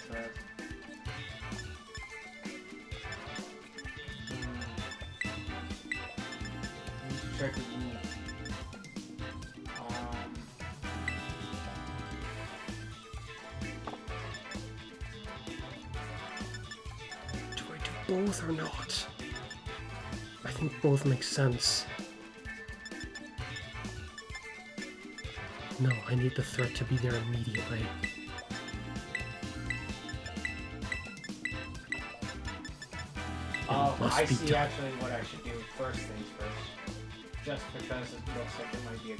Speaker 3: Check with me.
Speaker 1: Do I do both or not? I think both make sense. No, I need the threat to be there immediately.
Speaker 3: I see actually what I should do first things first. Just because it looks like there might be a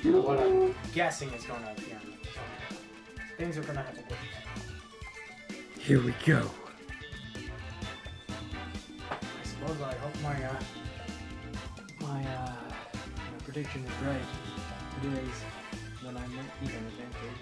Speaker 3: counter. What I'm guessing is going to appear. So things are going to have to wait.
Speaker 1: Here we go.
Speaker 3: I suppose I hope my prediction is right. If it is, then I might be an advantage.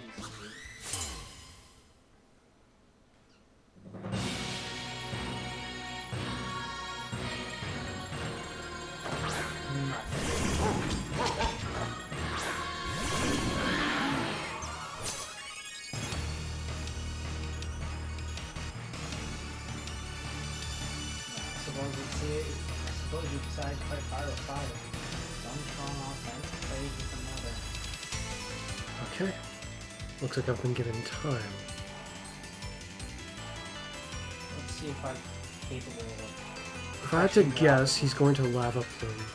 Speaker 3: I suppose you decide to fight fire with fire. One strong offense plays with another.
Speaker 1: Okay. Looks like I've been given time.
Speaker 3: Let's see if I'm capable of...
Speaker 1: If I had to guess, he's going to lava plume.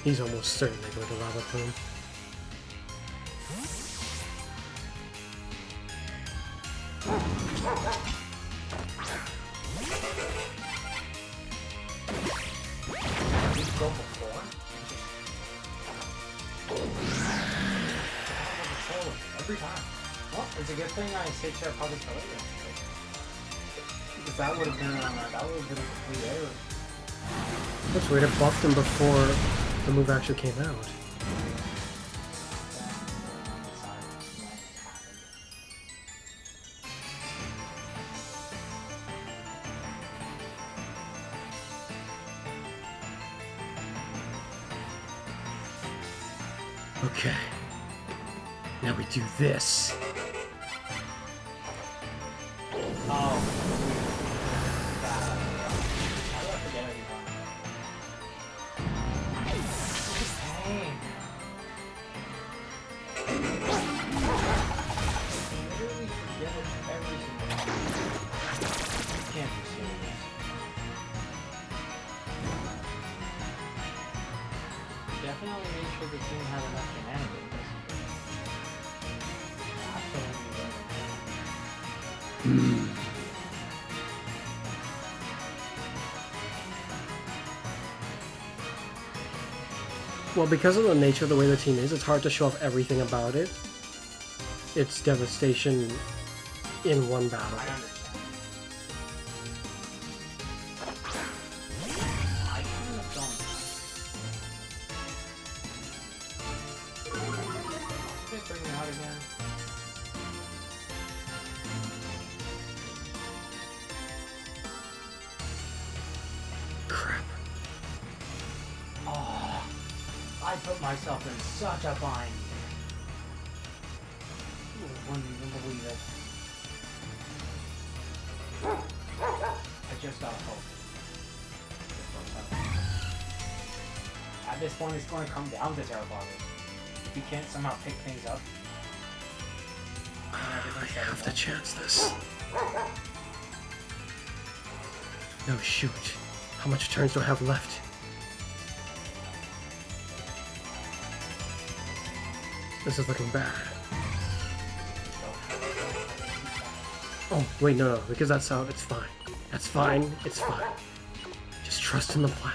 Speaker 1: He's almost certainly going to lava plume.
Speaker 3: Every time. Well, it's a good thing I saved Share Public Color. Because that would have been a complete error.
Speaker 1: That's weird, it buffed him before the move actually came out. Okay. Now we do this.
Speaker 3: Definitely make sure the team has enough shenanigans.
Speaker 1: Well, because of the nature of the way the team is, it's hard to show off everything about it. It's devastation in one battle.
Speaker 3: I understand. I kind of don't. Did they bring me out again?
Speaker 1: Crap.
Speaker 3: Oh, I put myself in such a bind. I wouldn't even believe it. I just got hope. At this point, it's going to come down to Terrapagos. If you can't somehow pick things up,
Speaker 1: I have to chance this. No, shoot. How much turns do I have left? This is looking bad. Oh, wait, no, because that's out. It's fine. That's fine. It's fine. Just trust in the plan.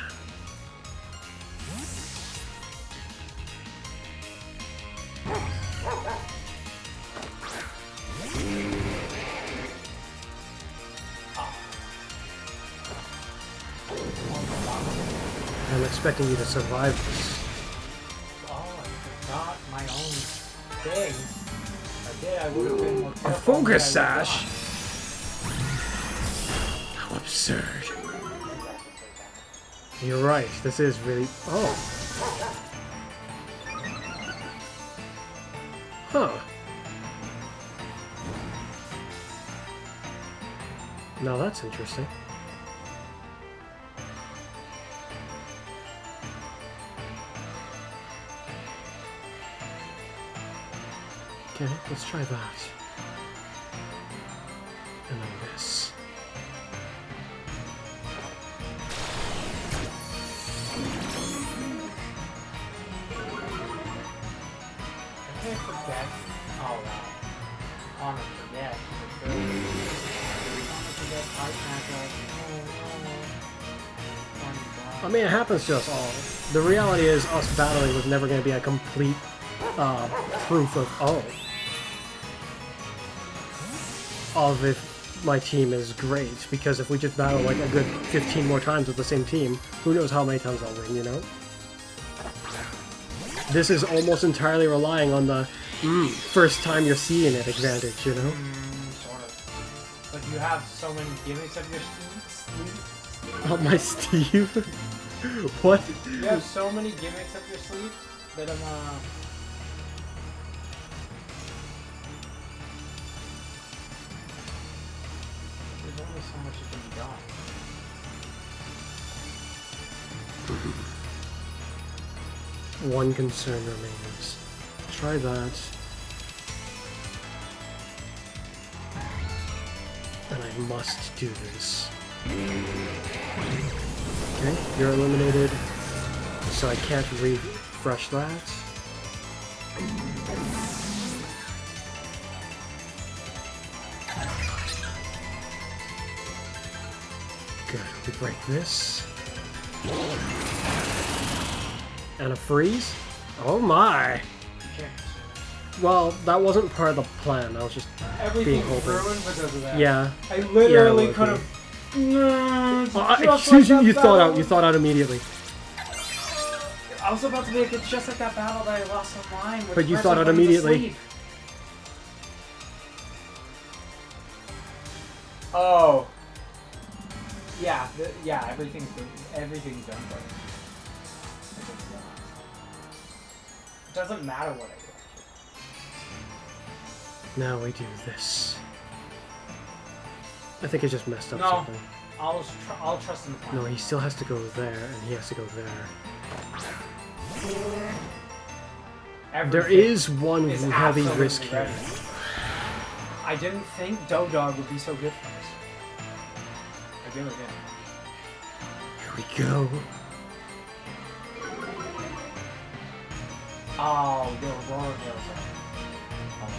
Speaker 1: I'm expecting you to survive this.
Speaker 3: Oh, I forgot my own thing. If I did, I would have been more careful.
Speaker 1: A focus sash? How absurd. You're right, this is really... Oh. Huh. Now that's interesting. Okay, let's try that. And then this.
Speaker 3: I can't forget. Oh wow. On to forget. On to forget Pipe Magic. Oh no.
Speaker 1: I mean, it happens to us all. The reality is, us battling was never going to be a complete proof of if my team is great. Because if we just battle like a good 15 more times with the same team, who knows how many times I'll win, you know? This is almost entirely relying on the first time you're seeing it advantage, you know?
Speaker 3: Sort of. But you have so many gimmicks up your sleeve.
Speaker 1: Oh, my Steve? What?
Speaker 3: You have so many gimmicks up your sleeve that I'm there's only so much that can be done.
Speaker 1: One concern remains. Try that. And I must do this. Okay, you're eliminated. So I can't refresh that. Good, we break this. And a freeze? Oh my! Well, that wasn't part of the plan. I was just being
Speaker 3: Everything's
Speaker 1: open.
Speaker 3: ruined because of that.
Speaker 1: Yeah.
Speaker 3: I literally
Speaker 1: Yeah,
Speaker 3: could have.
Speaker 1: Excuse me, you thought out immediately.
Speaker 3: I was about to make it just like that battle that I lost online. With
Speaker 1: But you
Speaker 3: the
Speaker 1: thought
Speaker 3: person
Speaker 1: out
Speaker 3: going to
Speaker 1: immediately.
Speaker 3: sleep. Oh. Yeah, yeah, everything's done for it. It doesn't matter what I do.
Speaker 1: Now we do this. I think I just messed up
Speaker 3: No.
Speaker 1: something.
Speaker 3: I'll trust in the plan.
Speaker 1: No, he still has to go there, and he has to go there. There
Speaker 3: Everything
Speaker 1: is one
Speaker 3: is
Speaker 1: heavy
Speaker 3: absolutely
Speaker 1: risk here.
Speaker 3: ready. I didn't think Dog would be so good for this. I really didn't.
Speaker 1: Here we go.
Speaker 3: Oh, the Aurora Hills. Oh.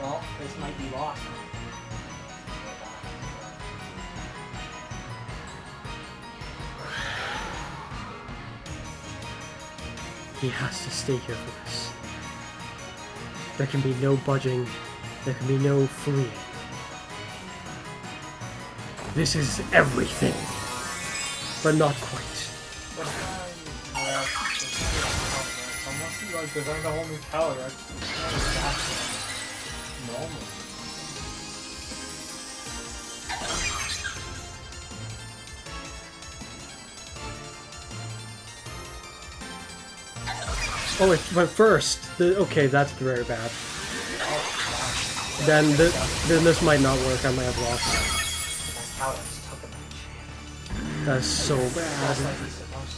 Speaker 3: Well, this might be lost.
Speaker 1: He has to stay here for this. There can be no budging. There can be no fleeing. This is everything. But not quite.
Speaker 3: But unless you like designed a whole new tower, that's normal.
Speaker 1: Oh, it went first. Okay, that's very bad. Then this might not work. I might have lost.
Speaker 3: That's how it's took a match.
Speaker 1: That's so
Speaker 3: That's
Speaker 1: bad.
Speaker 3: like he's supposed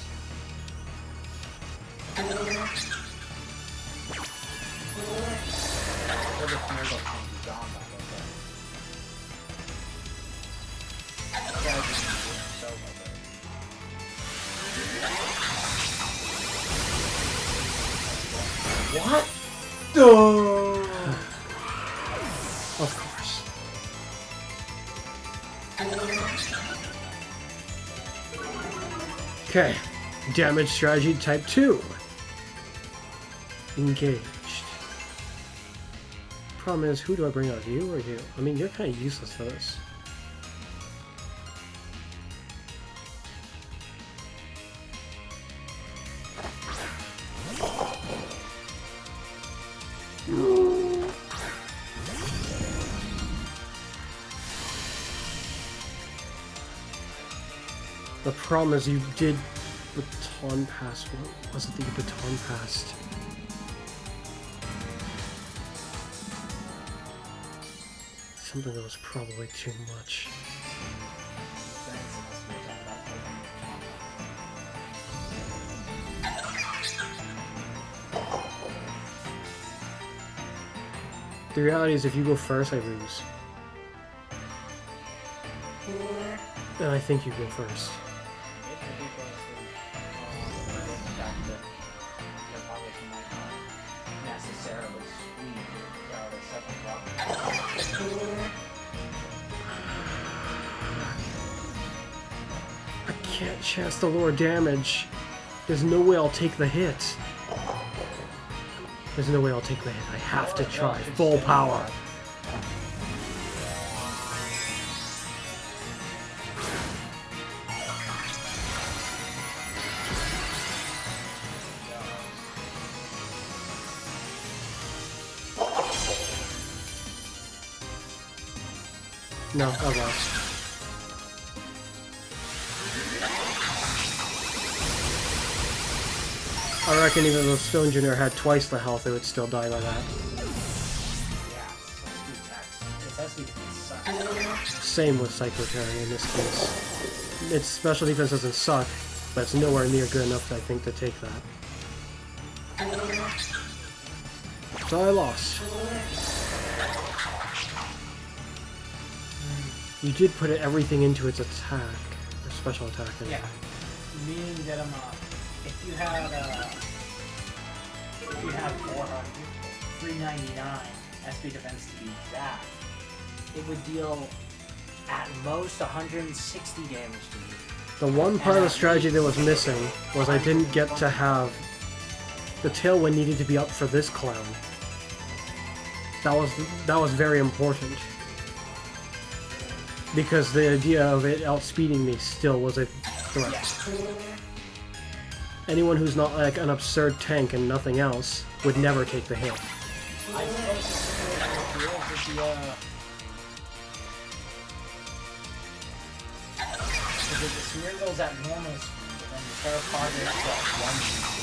Speaker 3: What?
Speaker 1: Of course. Okay. Damage strategy type 2. Engaged. Problem is, who do I bring out? You or you? I mean, you're kind of useless for this. The problem is you did baton pass. What was it that you baton passed? Something that was probably too much. The reality is, if you go first, I lose. And I think you go first. I can't chance the lower damage. There's no way I'll take the hit. There's no way I'll take the hit. I have to try full power. No, I lost. I reckon even though Stone Junior had twice the health, it would still die by that. Same with Secretary in this case. Its special defense doesn't suck, but it's nowhere near good enough, I think, to take that. So I lost. You did put everything into its attack, or special attack.
Speaker 2: Yeah, meaning that if you had 399 SP defense to be exact, it would deal at most 160 damage to you.
Speaker 1: The one part of the strategy that was missing was I didn't get to have the tailwind needed to be up for this clown. That was very important. Because the idea of it outspeeding me still was a threat.
Speaker 2: Yeah.
Speaker 1: Anyone who's not like an absurd tank and nothing else would never take the hit.
Speaker 2: I suppose if the smear goes at normal speed, and the Terraform is at 1 speed.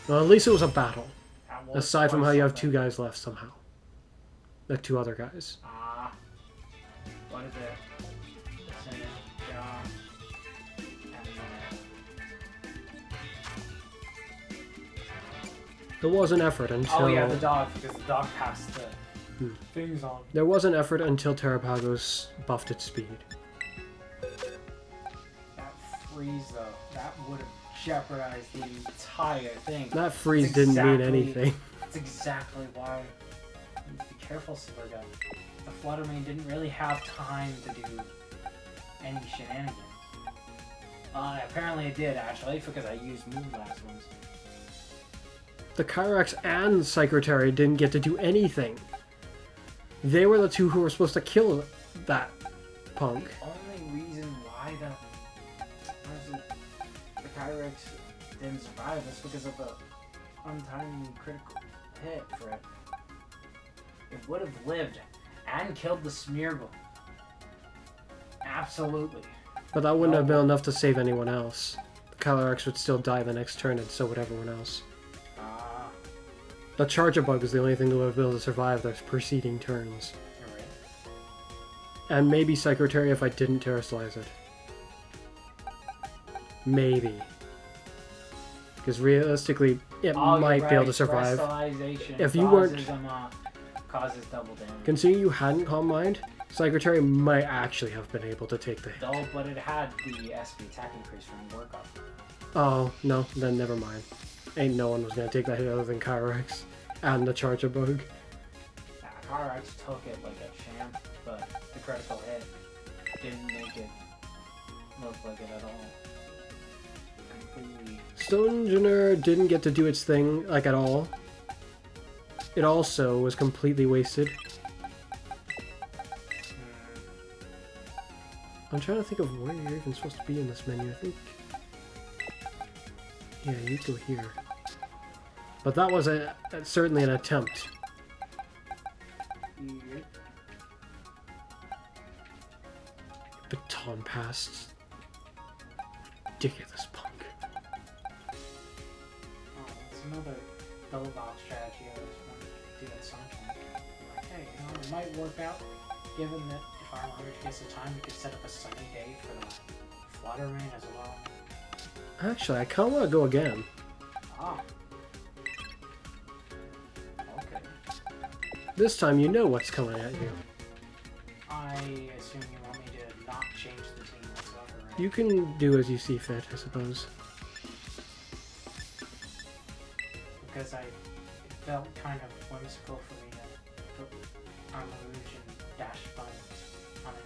Speaker 1: Well, at least it was a battle. Aside from how you have two guys left somehow. The two other guys.
Speaker 2: What is it?
Speaker 1: There was an effort until...
Speaker 2: Oh yeah, the dog, because the dog passed the things on.
Speaker 1: There was an effort until Terrapagos buffed its speed.
Speaker 2: That freeze, though, that would have jeopardized the entire thing.
Speaker 1: That freeze didn't mean anything.
Speaker 2: That's exactly why you need to be careful, Silver Gun. The Fluttermane didn't really have time to do any shenanigans. Apparently it did, actually, because I used move last ones.
Speaker 1: The Kyrax and Secretary didn't get to do anything. They were the two who were supposed to kill that punk.
Speaker 2: The only reason why the Kyrax didn't survive is because of the untimely critical hit for it. It would have lived and killed the Smeargle. Absolutely.
Speaker 1: But that wouldn't have been enough to save anyone else. The Kyrax would still die the next turn, and so would everyone else. The Charger Bug is the only thing that would have been able to survive those preceding turns.
Speaker 2: You're right.
Speaker 1: And maybe Secretary if I didn't Terrasilize it. Maybe. Because realistically, it might be able to survive. If you weren't...
Speaker 2: causes double damage.
Speaker 1: Considering you hadn't Calm Mind, Secretary might actually have been able to take the hit.
Speaker 2: No, but it had the SP attack increase from work up.
Speaker 1: Oh, no, then never mind. Ain't no one was gonna take that hit other than Kyrax and the Charger Bug.
Speaker 2: Kyrax took it like a champ, but the critical hit didn't make it look like it at all. Completely.
Speaker 1: Stone Junior didn't get to do its thing, like, at all. it also was completely wasted. I'm trying to think of where you're even supposed to be in this menu. I think... Yeah, you go here. But that was certainly an attempt.
Speaker 2: Yep.
Speaker 1: Baton passed. Ridiculous punk.
Speaker 2: Oh, that's another double box strategy I was wanting to do at some point. Like, hey, you know, it might work out, given that if our 100 case of time, we could set up a sunny day for the flutter rain as well.
Speaker 1: Actually, I kind of want to go again.
Speaker 2: Ah. Okay.
Speaker 1: This time you know what's coming at you.
Speaker 2: I assume you want me to not change the team whatsoever, right?
Speaker 1: You can do as you see fit, I suppose.
Speaker 2: Because it felt kind of whimsical for me to put Armor Rouge and Dash Fun on it.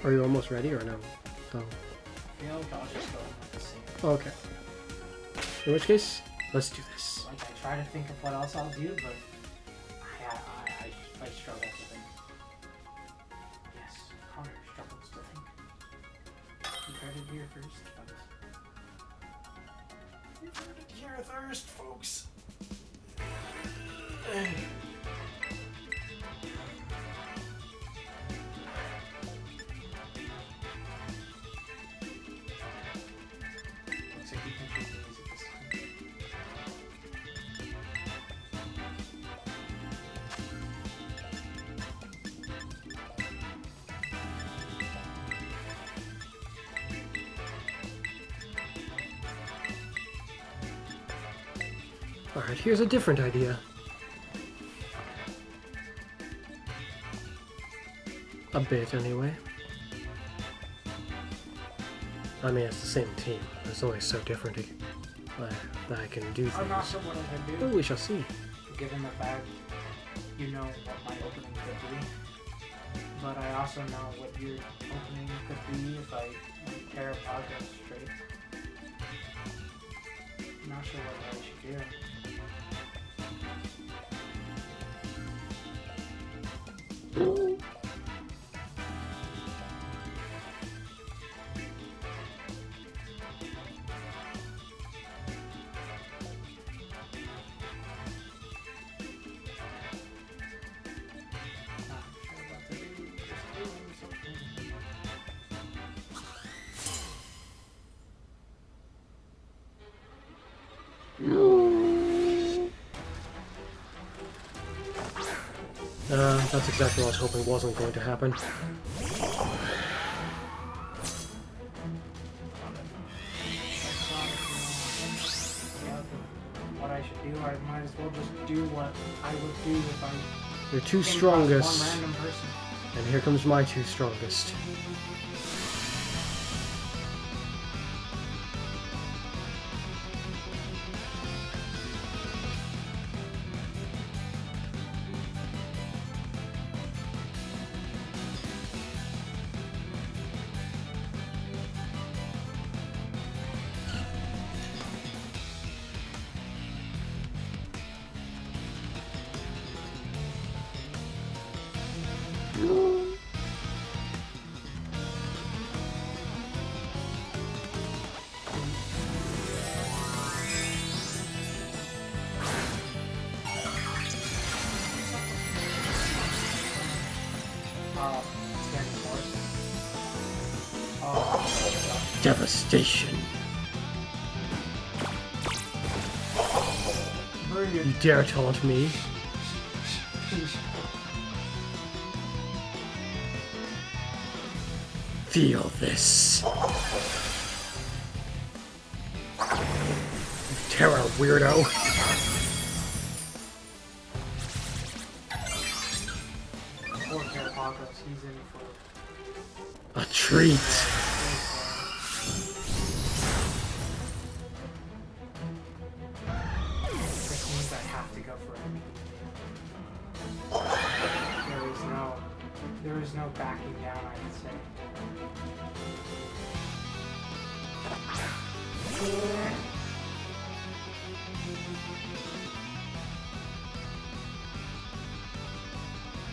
Speaker 1: Are you almost ready or no? Oh.
Speaker 2: I feel like I'll just go with the same.
Speaker 1: Okay. In which case, let's do this.
Speaker 2: Like, I try to think of what else I'll do, but I struggle to think. Yes, Connor struggles to think. You heard it here first, folks. You heard it here first, folks. Looks like you can choose the music this time.
Speaker 1: Alright, here's a different idea. A bit, anyway. I mean, it's the same team. It's always so different that I can do
Speaker 2: I'm not
Speaker 1: things.
Speaker 2: sure what I can
Speaker 1: But
Speaker 2: do,
Speaker 1: we shall see.
Speaker 2: given the fact you know what my opening could be. But I also know what your opening could be if I pair a podcast straight. I'm not sure what I should do. Not sure what to do. Just doing something.
Speaker 1: That's exactly what I was hoping wasn't going to happen.
Speaker 2: What I should do, I might as well just do what I would do if I
Speaker 1: Your two
Speaker 2: came across
Speaker 1: strongest,
Speaker 2: one random person.
Speaker 1: and here comes my two strongest.
Speaker 2: Standing horse. Oh,
Speaker 1: Devastation.
Speaker 2: bring it.
Speaker 1: You dare taunt me? Feel this. Terror, weirdo.
Speaker 2: Poor Carapatos, he's in for
Speaker 1: A treat.
Speaker 2: Which means I have to go for it. There is no backing down, I would say.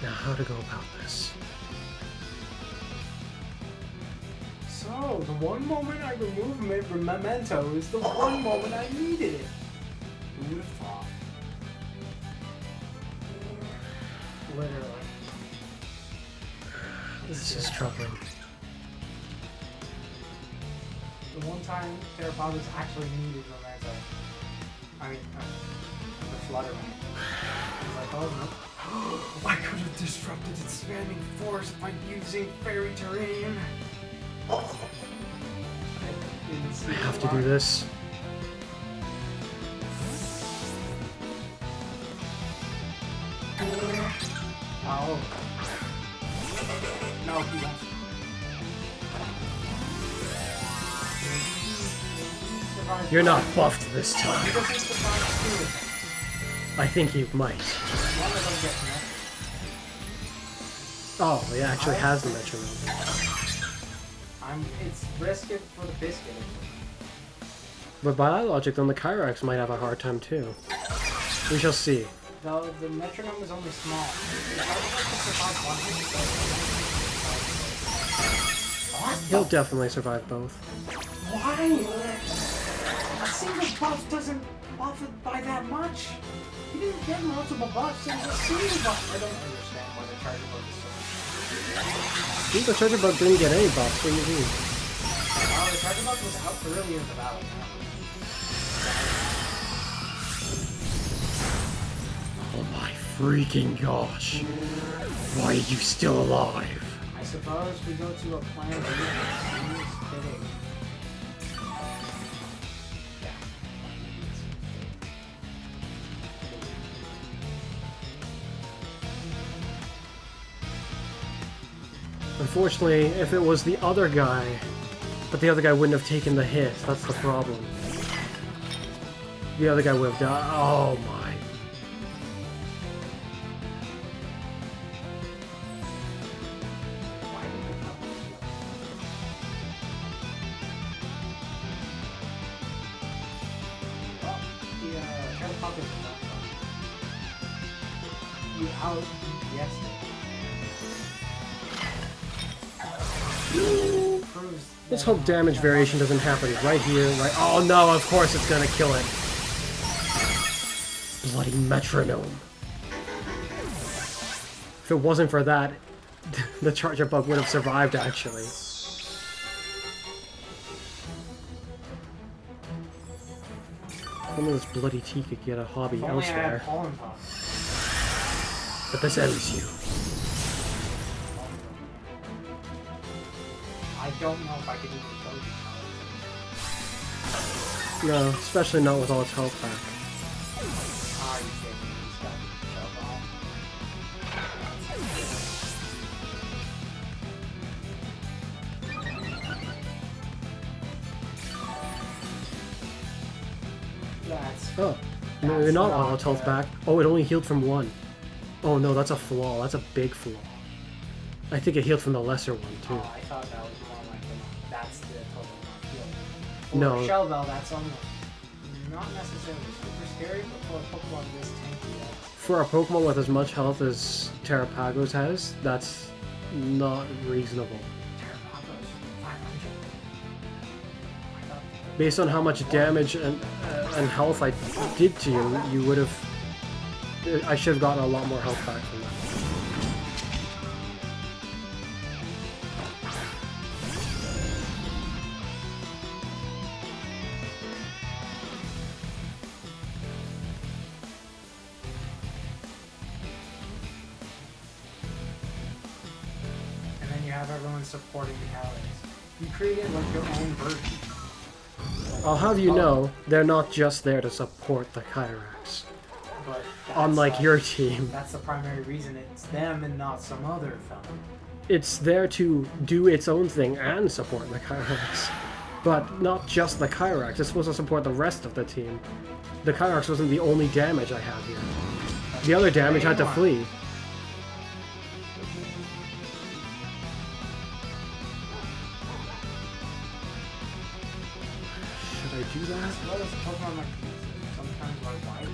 Speaker 1: Now, how to go about this?
Speaker 2: So, the one moment I removed Memento is the one moment I needed it. Who would have thought? Literally.
Speaker 1: This is troubling.
Speaker 2: The one time Terrapods actually needed Memento. I mean, the Flutter Man. He's like, oh no. I could have disrupted its spamming force by using fairy terrain.
Speaker 1: I have to do this.
Speaker 2: Oh. No, he won't.
Speaker 1: You're not buffed this time.
Speaker 2: He doesn't survive too.
Speaker 1: I think he might.
Speaker 2: One of them gets met.
Speaker 1: Oh, he actually has the metronome.
Speaker 2: It's risky for the biscuit.
Speaker 1: But by that logic, then the Kyrax might have a hard time too. We shall see.
Speaker 2: Though the metronome is only small.
Speaker 1: He'll definitely survive both.
Speaker 2: Why? A single buff doesn't buff it by that much. He didn't get multiple buffs, it was a single buff. I don't understand why the charger buff is so much.
Speaker 1: The Charger Bug didn't get any buffs, what do you mean?
Speaker 2: Oh, the charger buff was out earlier in the battle.
Speaker 1: Oh my freaking gosh. Why are you still alive?
Speaker 2: I suppose we go to a plan B.
Speaker 1: Unfortunately, if it was the other guy, but the other guy wouldn't have taken the hit, that's the problem. The other guy would have died. Oh my. Let's hope damage variation doesn't happen right here, right. Oh no, of course it's gonna kill it. Bloody metronome. If it wasn't for that, the Charger Bug would have survived actually. Only this bloody T could get a hobby elsewhere. But this ends you.
Speaker 2: I don't know if I could even kill you.
Speaker 1: No, especially not with all its health back.
Speaker 2: Ah, you kidding me? He's got
Speaker 1: Oh, no, not all its health back. Oh, it only healed from one. Oh no, that's a flaw. That's a big flaw. I think it healed from the lesser one too.
Speaker 2: Oh, I thought that was more like that's the total not heal.
Speaker 1: No.
Speaker 2: For Shell Bell, that's almost not necessarily super scary, but for a Pokemon this tanky,
Speaker 1: for a Pokemon with as much health as Terrapagos has, that's not reasonable.
Speaker 2: Terrapagos 500.
Speaker 1: Based on how much damage and health I did to you, you would have. I should have gotten a lot more health back from that.
Speaker 2: And then you have everyone supporting the allies. You created like your own version.
Speaker 1: I'll have you know, they're not just there to support the Kyrax.
Speaker 2: But
Speaker 1: Unlike your team.
Speaker 2: That's the primary reason it's them and not some other fellow.
Speaker 1: It's there to do its own thing and support the Kyrax. But not just the Kyrax, it's supposed to support the rest of the team. The Kyrax wasn't the only damage I have here. The other damage had to flee. Should I I do that?
Speaker 2: Well, it's Pokemon like these. Sometimes like mine.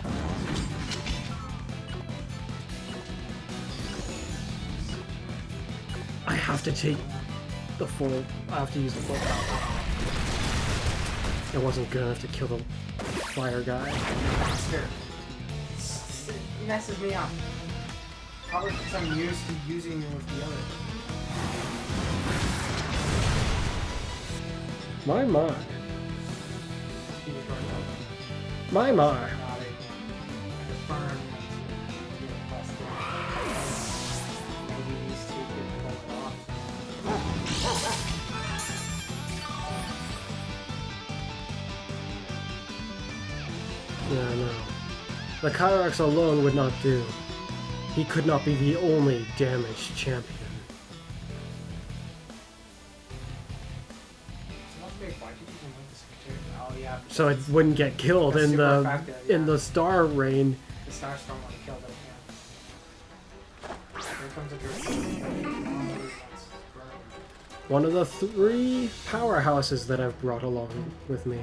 Speaker 1: I have to take the full... I have to use the full power. It wasn't good enough to kill the fire guy.
Speaker 2: Faster. It messes me up. Probably because I'm used to using it with the other.
Speaker 1: My. My. Yeah, no. The Kyrax alone would not do. He could not be the only damaged champion. So it wouldn't get killed in the star rain.
Speaker 2: The star storm would have killed it, yeah. Here comes a drift.
Speaker 1: One of the 3 powerhouses that I've brought along with me.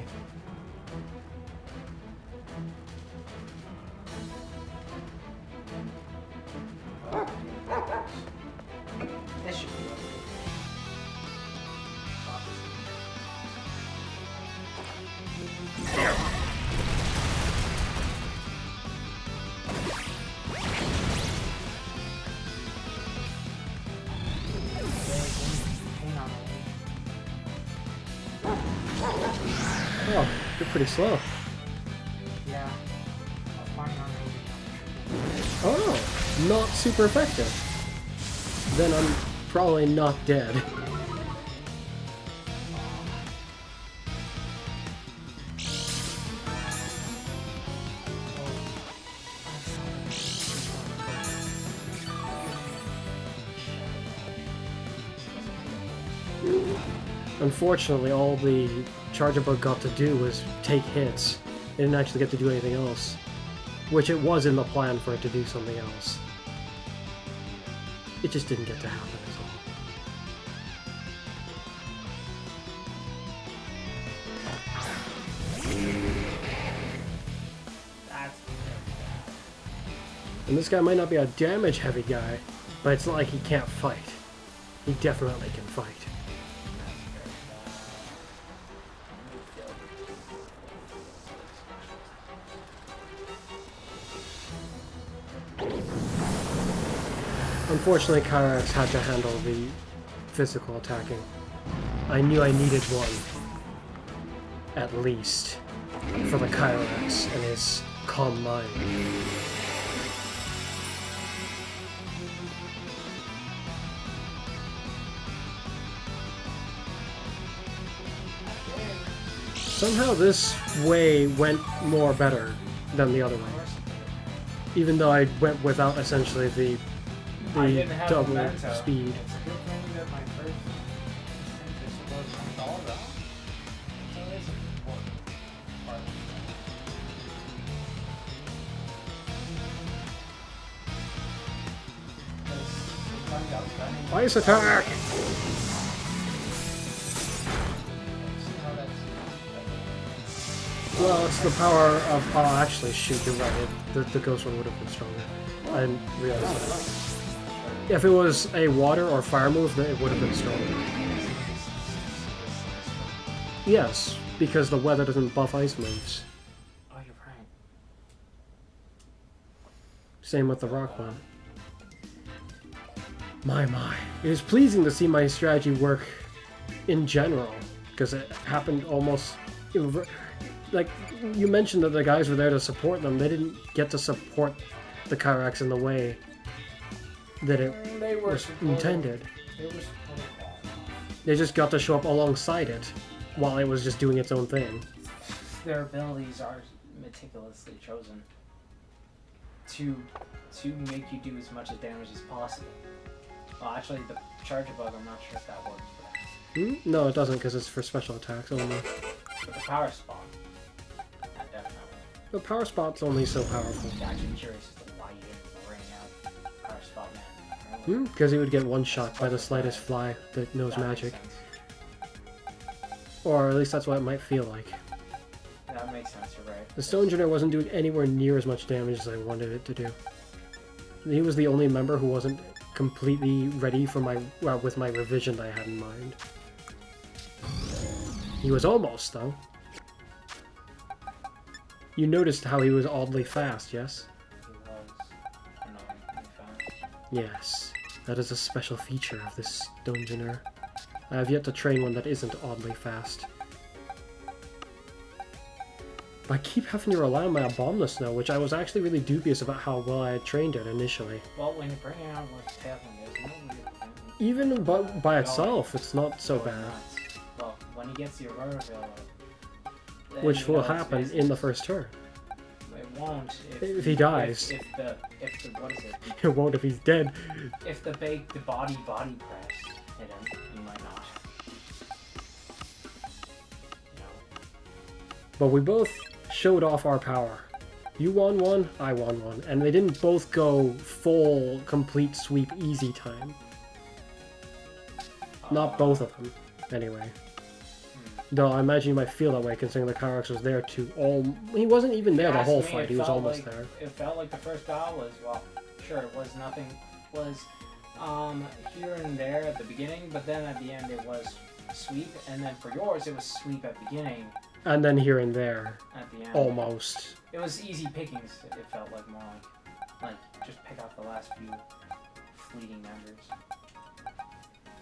Speaker 2: This should be there.
Speaker 1: Oh, you're pretty slow.
Speaker 2: Yeah. I'll find on
Speaker 1: Oh, not super effective. Then I'm probably not dead. Unfortunately, all the Charger Bug got to do was take hits. It didn't actually get to do anything else. Which it was in the plan for it to do something else. It just didn't get to happen is all.
Speaker 2: That's
Speaker 1: And this guy might not be a damage-heavy guy, but it's not like he can't fight. He definitely can fight. Unfortunately, Kyrax had to handle the physical attacking. I knew I needed one, at least, for the Kyrax and his calm mind. Somehow this way went more better than the other way. Even though I went without essentially the double speed.
Speaker 2: It's a good thing that my first instinct is to go from all around. So it is an important part of
Speaker 1: Ice attack! Well, it's the power of... Oh, actually, shoot, you're right. The ghost one would have been stronger. I didn't realize that. If it was a water or fire move, then it would have been stronger. Yes, because the weather doesn't buff ice moves.
Speaker 2: Oh, you're right.
Speaker 1: Same with the rock one. My. It is pleasing to see my strategy work in general, because it happened almost... Like, you mentioned that the guys were there to support them. They didn't get to support the Kyrax in the way that it was intended.
Speaker 2: They were supportive.
Speaker 1: They just got to show up alongside it while it was just doing its own thing.
Speaker 3: Their abilities are meticulously chosen to make you do as much damage as possible. Well, actually, the Charger Bug, I'm not sure if that works for that.
Speaker 1: No, it doesn't, because it's for special attacks only.
Speaker 3: But the Power Spot, that definitely.
Speaker 1: The power spot's only so powerful.
Speaker 3: I'm actually curious as to why you didn't bring out Power Spot Man.
Speaker 1: Because he would get one shot by the slightest fly that knows
Speaker 3: That makes
Speaker 1: magic.
Speaker 3: sense.
Speaker 1: Or at least that's what it might feel like.
Speaker 3: makes sense. You're right.
Speaker 1: The Stone Engineer wasn't doing anywhere near as much damage as I wanted it to do. He was the only member who wasn't completely ready for my with my revision that I had in mind. He was almost, though. You noticed how he was oddly fast, yes?
Speaker 3: He was annoyingly fast.
Speaker 1: Yes, that is a special feature of this Dungeoneer. I have yet to train one that isn't oddly fast. But I keep having to rely on my Abominus now, which I was actually really dubious about how well I had trained it initially.
Speaker 3: Well, when you bring it out with Tailwind, there's no real thing.
Speaker 1: Even by itself, it's not so bad.
Speaker 3: Nuts. Well, when he gets the Aurora Veil, then,
Speaker 1: Which
Speaker 3: you
Speaker 1: will
Speaker 3: know, it's
Speaker 1: happen
Speaker 3: basically-
Speaker 1: in the first turn.
Speaker 3: It won't
Speaker 1: If he dies.
Speaker 3: If the what is it?
Speaker 1: It won't if he's dead.
Speaker 3: If the body press hit him, he might not. No.
Speaker 1: But we both showed off our power. You won one, I won one. And they didn't both go full, complete sweep easy time. Not both of them, anyway. Though I imagine you might feel that way considering the Kyrax was there too. He wasn't even there the whole fight, he was almost there.
Speaker 3: It felt like the first battle was, well, sure, it was nothing, was here and there at the beginning, but then at the end it was sweep, and then for yours it was sweep at beginning.
Speaker 1: And then here and there.
Speaker 3: At the end.
Speaker 1: Almost.
Speaker 3: It was easy pickings, it felt like more like just pick off the last few fleeting members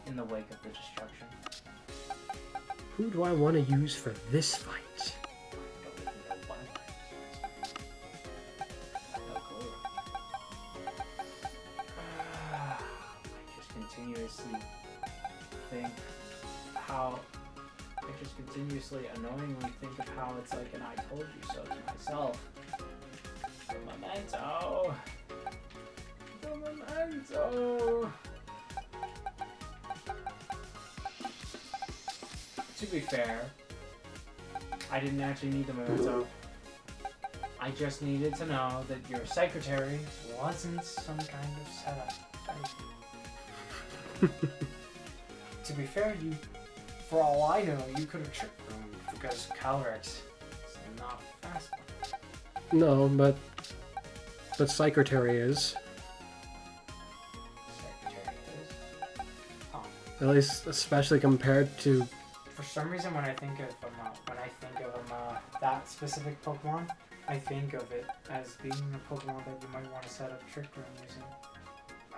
Speaker 3: in the wake of the destruction.
Speaker 1: Who do I want to use for this fight?
Speaker 3: I don't even know why. No clue. I just continuously think how. I just continuously annoyingly think of how it's like an I told you so to myself. The memento. The memento. To be fair, I didn't actually need the memento. I just needed to know that your secretary wasn't some kind of setup. To be fair, you, for all I know, you could have tricked them because Calrex is not fast enough.
Speaker 1: No, but Secretary is.
Speaker 3: Secretary is. Oh.
Speaker 1: At least, especially compared to.
Speaker 2: For some reason, when I think of that specific Pokemon, I think of it as being a Pokemon that you might want to set up Trick Room using.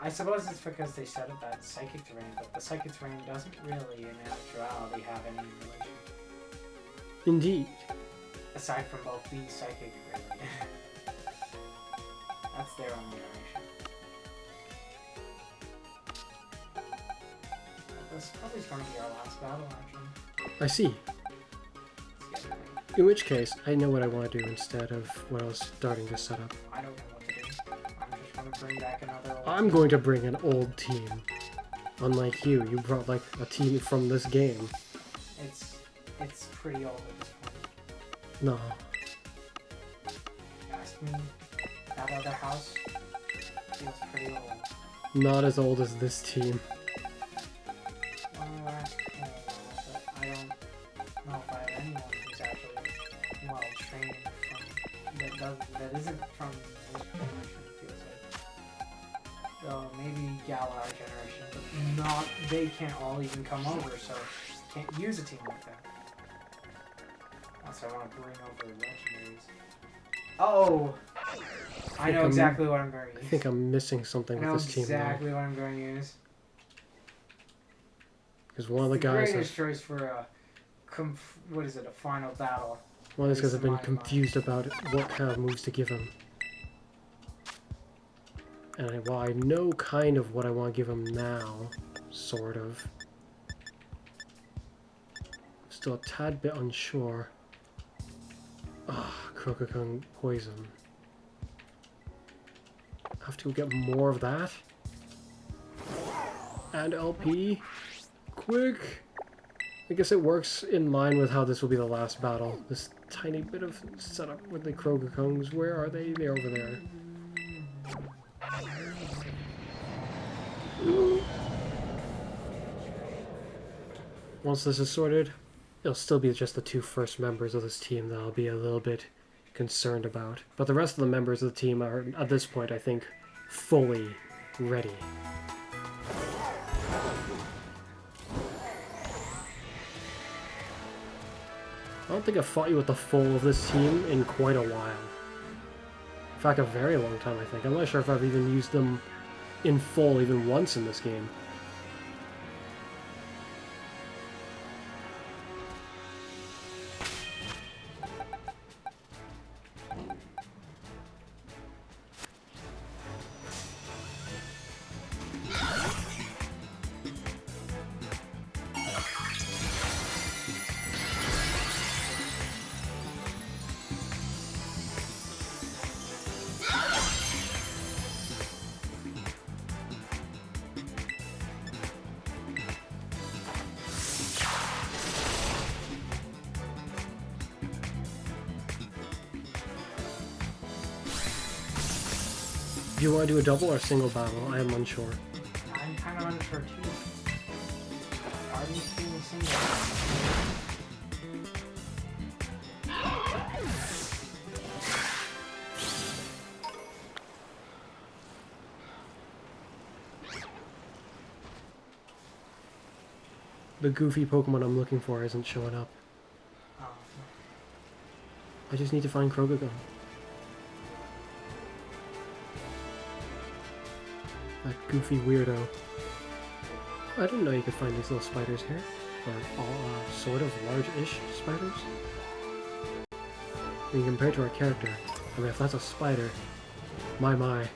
Speaker 2: I suppose it's because they set up that Psychic Terrain, but the Psychic Terrain doesn't really, in actuality, have any relation.
Speaker 1: Indeed.
Speaker 2: Aside from both being psychic, really. That's their only relation. This probably is going to be our last battle, actually.
Speaker 1: I see.
Speaker 2: Let's get ready.
Speaker 1: In which case, I know what I want to do instead of what I was starting to set up.
Speaker 2: I don't know what to do. I'm just going to bring back another old
Speaker 1: I'm going to bring an old team. Unlike you brought like a team from this game.
Speaker 2: It's pretty old at this point.
Speaker 1: No.
Speaker 2: Ask me, that other house feels pretty old.
Speaker 1: Not as old as this team.
Speaker 2: Well, ask me, but I don't know if I have anyone who's actually well trained that isn't from this generation, it feels like. So maybe Galar generation, but not, they can't all even come over, so can't use a team like that. Also, I want to bring over the legendaries. Oh! I know exactly what I'm going to use.
Speaker 1: I think I'm missing something with this team now.
Speaker 2: exactly what I'm going to use.
Speaker 1: Because one of the guys...
Speaker 2: The greatest choice for a... what is it? A final battle.
Speaker 1: One of these guys have been confused about what kind of moves to give him. And while I know kind of what I want to give him now, sort of, still a tad bit unsure. Ah, Krokakung Poison. Have to get more of that. And LP. Quick! I guess it works in line with how this will be the last battle. This tiny bit of setup with the Krogakungs. Where are they? They're over there. Once this is sorted, it'll still be just the 2 first members of this team that I'll be a little bit concerned about. But the rest of the members of the team are, at this point, I think, fully ready. I don't think I've fought you with the full of this team in quite a while. In fact, a very long time, I think. I'm not sure if I've even used them in full even once in this game. Do you want to do a double or single battle? I am unsure.
Speaker 2: I'm kind of unsure too. Are these doing single?
Speaker 1: The goofy Pokemon I'm looking for isn't showing up.
Speaker 2: Oh,
Speaker 1: I just need to find Krogagon. That goofy weirdo. I didn't know you could find these little spiders here. Or all sort of large-ish spiders. I mean, compared to our character, I mean, if that's a spider, my.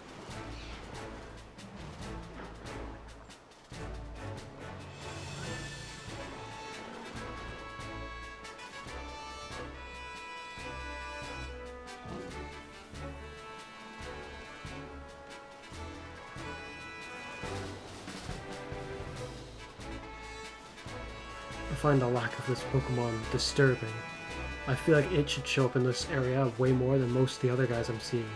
Speaker 1: I find the lack of this Pokemon disturbing. I feel like it should show up in this area way more than most of the other guys I'm seeing.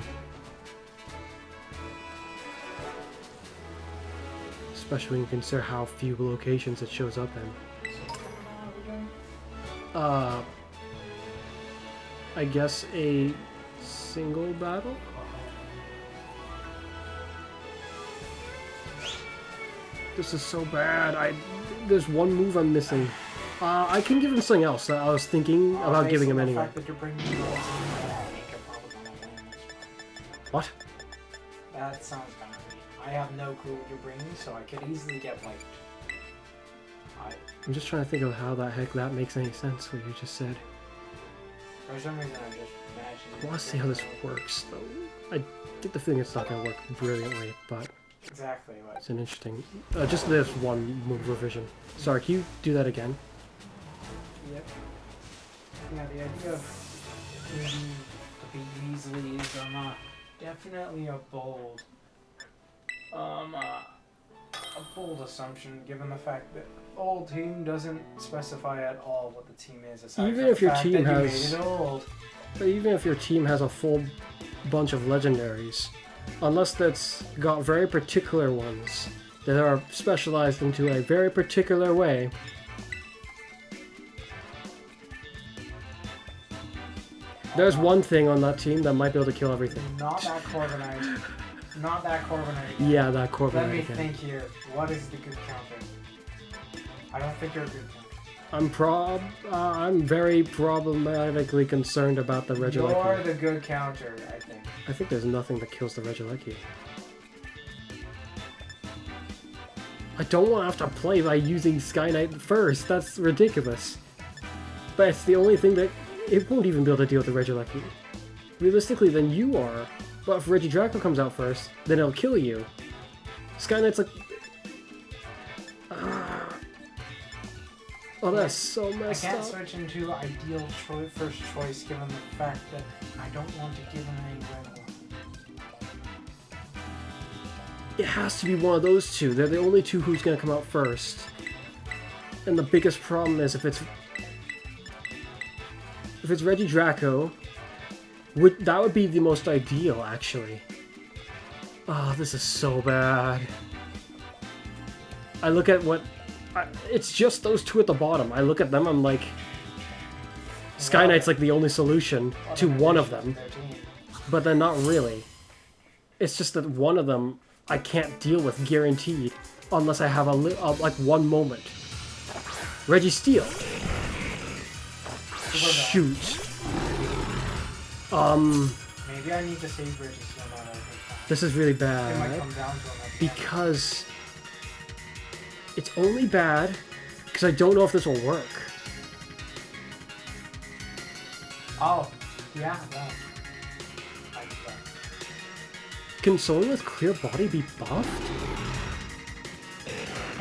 Speaker 1: Especially when you consider how few locations it shows up in. I guess a single battle? This is so bad. There's one move I'm missing. I can give him something else. I was thinking about giving him
Speaker 2: the
Speaker 1: anyway.
Speaker 2: fact that you're bringing me rolls in, I think I'm probably gonna win this one.
Speaker 1: What?
Speaker 2: That sounds kind of mean. I have no clue what you're bringing, so I could easily get wiped.
Speaker 1: I'm just trying to think of how the heck that makes any sense, what you just said.
Speaker 2: For some reason, I'm just imagining.
Speaker 1: I want to see how this works, though. I get the feeling it's not going to work brilliantly, but
Speaker 2: Exactly what.
Speaker 1: it's an interesting... just this one move revision. Sorry, can you do that again?
Speaker 2: Yep. Yeah, the idea of using the big Weasleys is definitely a bold assumption, given the fact that old team doesn't specify at all what the team is. Aside
Speaker 1: Even
Speaker 2: from
Speaker 1: if
Speaker 2: the
Speaker 1: your
Speaker 2: fact
Speaker 1: team
Speaker 2: that you
Speaker 1: has-
Speaker 2: made it old.
Speaker 1: But even if your team has a full bunch of legendaries, unless that's got very particular ones that are specialized into a very particular way, there's one thing on that team that might be able to kill everything.
Speaker 2: Not that Corviknight. Not that Corviknight.
Speaker 1: Yeah, that Corviknight
Speaker 2: Let me
Speaker 1: again.
Speaker 2: think here. What is the good counter? I don't think you're a good counter.
Speaker 1: I'm very problematically concerned about the
Speaker 2: You're
Speaker 1: Regieleki.
Speaker 2: the good counter, I think.
Speaker 1: I think there's nothing that kills the Regieleki. I don't want to have to play by using Skyknight first. That's ridiculous. But it's the only thing that... It won't even be able to deal with the Regieleki. Realistically, then you are. But if Regidraco comes out first, then it'll kill you. Skyknight's like... Oh, that's so
Speaker 2: I
Speaker 1: messed
Speaker 2: can't
Speaker 1: up.
Speaker 2: switch into ideal first choice given the fact that I don't want to give him any red one.
Speaker 1: It has to be one of those two. They're the only two who's going to come out first. And the biggest problem is if it's Regidraco, that would be the most ideal, actually. Oh, this is so bad. I look at what... it's just those two at the bottom. I look at them, I'm like, Sky Knight's like the only solution to one of them,
Speaker 2: 13.
Speaker 1: but then not really. It's just that one of them I can't deal with guaranteed unless I have like one moment. Reggie Steele. Shoot.
Speaker 2: Maybe I need to save Reggie Steele now that I think that.
Speaker 1: This is really
Speaker 2: It might
Speaker 1: bad
Speaker 2: come down to him at the end.
Speaker 1: because it's only bad because I don't know if this will work.
Speaker 2: Oh, yeah, no. I get that.
Speaker 1: Can someone with clear body be buffed?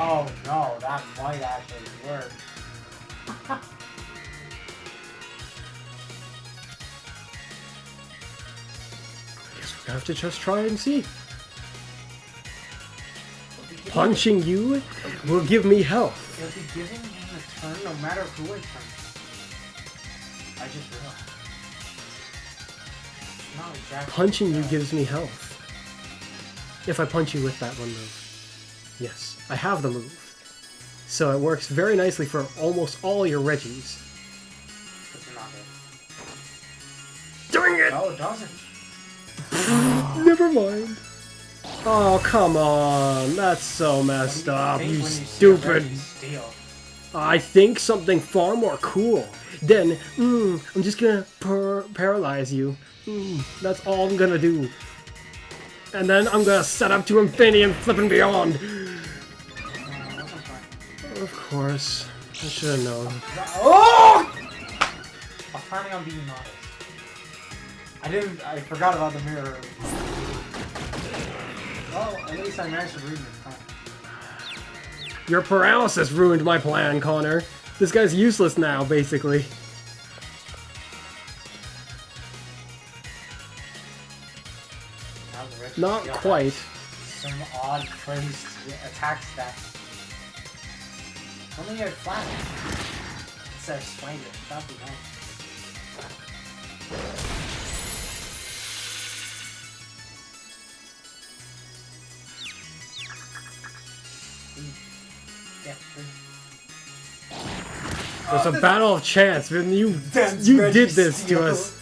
Speaker 2: Oh no, that might actually work.
Speaker 1: I guess we're gonna have to just try and see. Punching you will give me health.
Speaker 2: It'll be giving him a turn no matter who I turn. I just realized. It's not exactly
Speaker 1: Punching you
Speaker 2: that.
Speaker 1: gives me health. If I punch you with that one move. Yes, I have the move. So it works very nicely for almost all your Reggies.
Speaker 2: But you're not it.
Speaker 1: Dang it!
Speaker 2: No, it doesn't.
Speaker 1: Never mind. Oh, come on. That's so messed up,
Speaker 2: Think
Speaker 1: you
Speaker 2: when see a
Speaker 1: stupid.
Speaker 2: Reggie Steele.
Speaker 1: I think something far more cool. Then, I'm just gonna paralyze you. That's all I'm gonna do. And then I'm gonna set up to infinity and flip and beyond.
Speaker 2: That's fine.
Speaker 1: Of course. I should have known.
Speaker 2: Oh! I was planning on being modest. I forgot about the mirror. Well, at least I managed to read your plan.
Speaker 1: Your paralysis ruined my plan, Connor. This guy's useless now, basically.
Speaker 2: Now the Reggie
Speaker 1: Not
Speaker 2: Steele
Speaker 1: quite.
Speaker 2: has some odd placed attack stat. Only had flat. Instead of spider. That'd be nice. Yeah, true.
Speaker 1: There's a battle of chance, man. You
Speaker 2: Dense
Speaker 1: did
Speaker 2: Reggie
Speaker 1: this
Speaker 2: Steele.
Speaker 1: to us.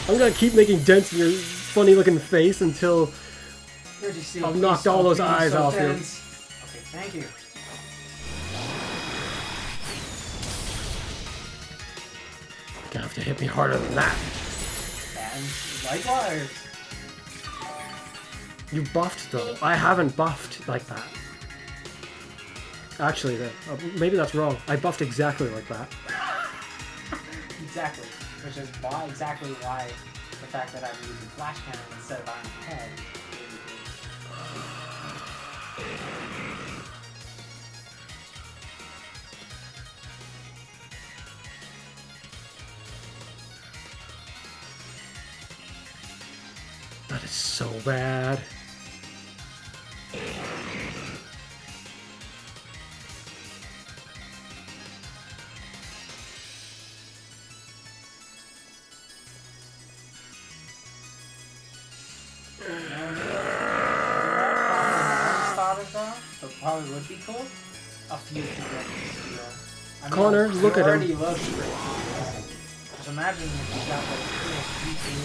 Speaker 1: I'm gonna keep making dents in your funny looking face until
Speaker 2: Reggie Steele,
Speaker 1: I've
Speaker 2: please
Speaker 1: knocked
Speaker 2: stop
Speaker 1: all those
Speaker 2: being
Speaker 1: eyes
Speaker 2: so
Speaker 1: off you.
Speaker 2: tense. Okay, thank you.
Speaker 1: gonna have to hit me harder than that.
Speaker 2: And likewise.
Speaker 1: You buffed though. I haven't buffed like that. Actually, maybe that's wrong. I buffed exactly like that.
Speaker 2: Exactly. Which is exactly why the fact that I'm using flash cannon instead of iron head.
Speaker 1: That is so bad.
Speaker 2: Probably would be cool. A few to get steel. I mean,
Speaker 1: Connor, look at him.
Speaker 2: already love just imagine if you got like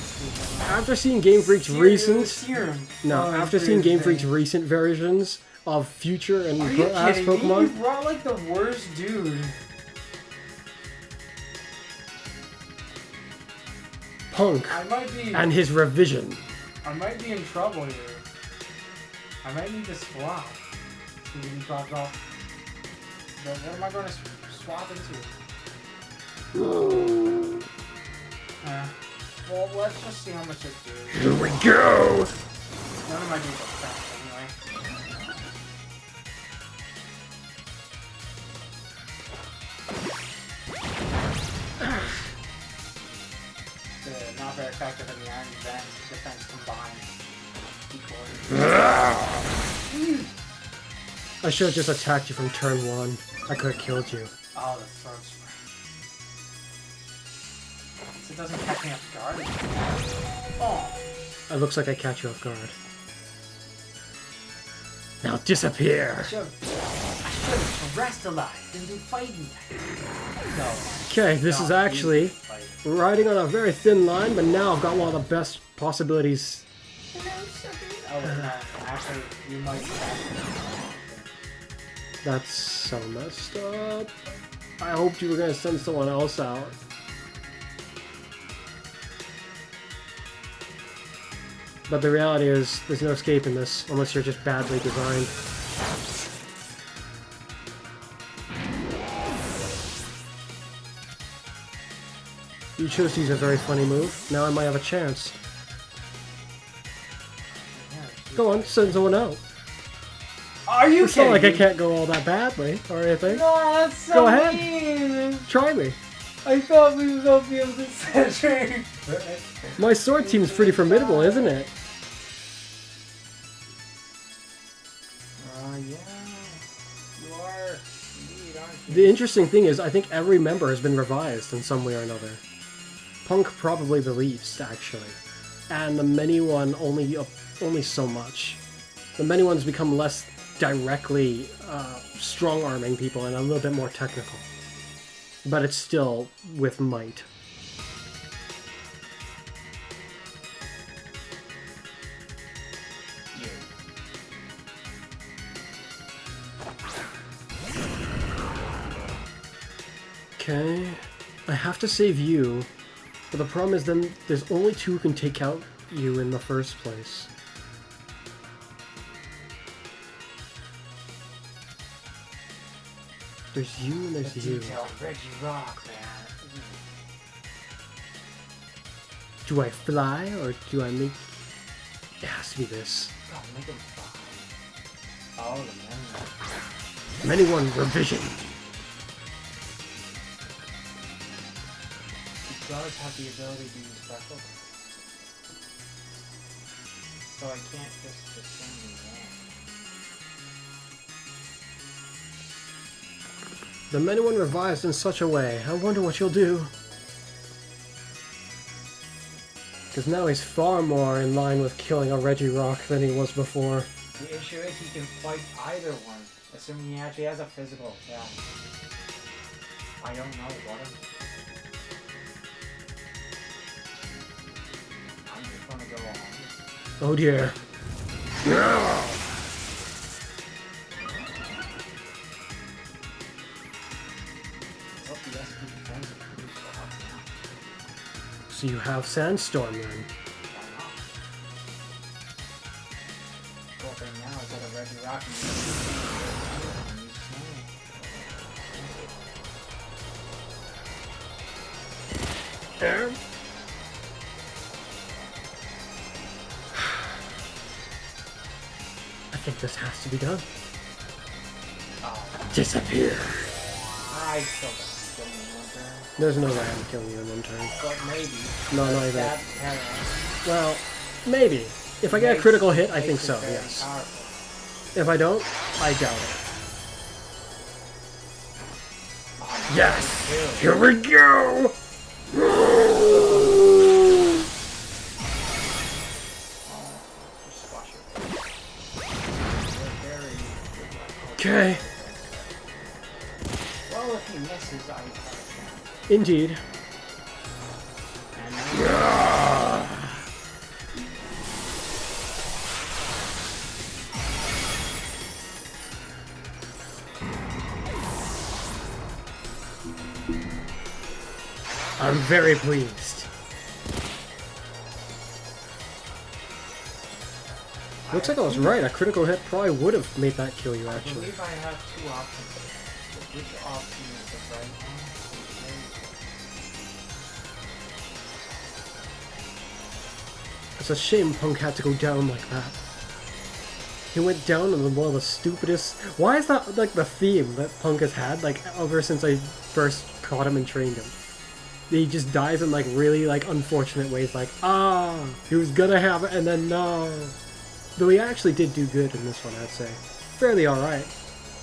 Speaker 2: steel.
Speaker 1: After seeing Game Freak's recent,
Speaker 2: Serum.
Speaker 1: no, after seeing Game Freak's recent versions of future and
Speaker 2: Are you
Speaker 1: past
Speaker 2: kidding me?
Speaker 1: Pokemon,
Speaker 2: You brought like the worst dude.
Speaker 1: Punk,
Speaker 2: I might be.
Speaker 1: and his revision.
Speaker 2: I might be in trouble here. I might need to swap. See what he dropped off. But what am I going to swap into? Well, let's just see how much it do.
Speaker 1: Here we go!
Speaker 2: None of my dudes are fast anyway. Not very effective in the Iron Vent defense combined.
Speaker 1: I should have just attacked you from turn 1. I could have killed you.
Speaker 2: Oh, the throat spray. So it doesn't catch me off guard. Oh.
Speaker 1: It looks like I catch you off guard. Now disappear!
Speaker 2: I should have progressed alive and been fighting. No.
Speaker 1: Okay, this is actually riding on a very thin line, but now I've got one of the best possibilities.
Speaker 3: Oh, no. Actually, you might
Speaker 1: That's so messed up. I hoped you were gonna send someone else out. But the reality is, there's no escaping this, unless you're just badly designed. You chose to use a very funny move. Now I might have a chance. Go on, send someone out.
Speaker 3: Are you
Speaker 1: It's not
Speaker 3: kidding
Speaker 1: like
Speaker 3: me?
Speaker 1: I can't go all that badly or anything.
Speaker 3: No, that's so
Speaker 1: Go ahead.
Speaker 3: mean.
Speaker 1: Try me.
Speaker 3: I thought we were going to be able to center.
Speaker 1: My sword team's pretty formidable, isn't it?
Speaker 3: Yeah. You are indeed, aren't you?
Speaker 1: The interesting thing is, I think every member has been revised in some way or another. Punk probably the least, actually. And the mini one only so much. The many ones become less directly strong-arming people and a little bit more technical. But it's still with might. Okay, I have to save you, but the problem is then there's only two who can take out you in the first place. There's you and there's you.
Speaker 3: Detailed Reggie Rock, man.
Speaker 1: Do I fly or do I make... It has to be this.
Speaker 3: God, make him fly. Oh, the memory.
Speaker 1: Many one revision.
Speaker 3: He does have the ability to use special. So I can't just assume he won't.
Speaker 1: The many one revised in such a way. I wonder what you'll do. Because now he's far more in line with killing a Reggie Rock than he was before.
Speaker 3: The issue is he can fight either one, assuming he actually has a physical attack. I don't know what I'm just gonna go on.
Speaker 1: Oh dear.
Speaker 3: Hope the SP defense is pretty strong now.
Speaker 1: So you have Sandstorm then.
Speaker 3: Why not? Cool thing now is that a Reggie Rock can use snow.
Speaker 1: I think this has to be done.
Speaker 3: Oh,
Speaker 1: Disappear.
Speaker 3: I still got to kill him in one turn.
Speaker 1: There's no way I'm killing you in one turn.
Speaker 3: But maybe.
Speaker 1: No, not even.
Speaker 3: That parallel
Speaker 1: Well, maybe. If I get a
Speaker 3: makes-
Speaker 1: critical hit, I
Speaker 3: makes
Speaker 1: think
Speaker 3: it
Speaker 1: so,
Speaker 3: very
Speaker 1: yes.
Speaker 3: powerful.
Speaker 1: If I don't, I doubt it.
Speaker 3: Oh,
Speaker 1: Yes!
Speaker 3: too.
Speaker 1: Here we go!
Speaker 3: Just squash it. Very good.
Speaker 1: Okay,
Speaker 3: Well, if he misses, I have a chance.
Speaker 1: indeed.
Speaker 3: And now
Speaker 1: I'm very pleased. Looks like I was right. A critical hit probably would have made that kill you,
Speaker 3: I
Speaker 1: actually.
Speaker 3: believe I have two options. Which option is the right one?
Speaker 1: It's a shame Punk had to go down like that. He went down in one of the stupidest... Why is that like the theme that Punk has had, like, ever since I first caught him and trained him? He just dies in like really like unfortunate ways, like, he was gonna have it and then no. Though he actually did do good in this one, I'd say. Fairly alright.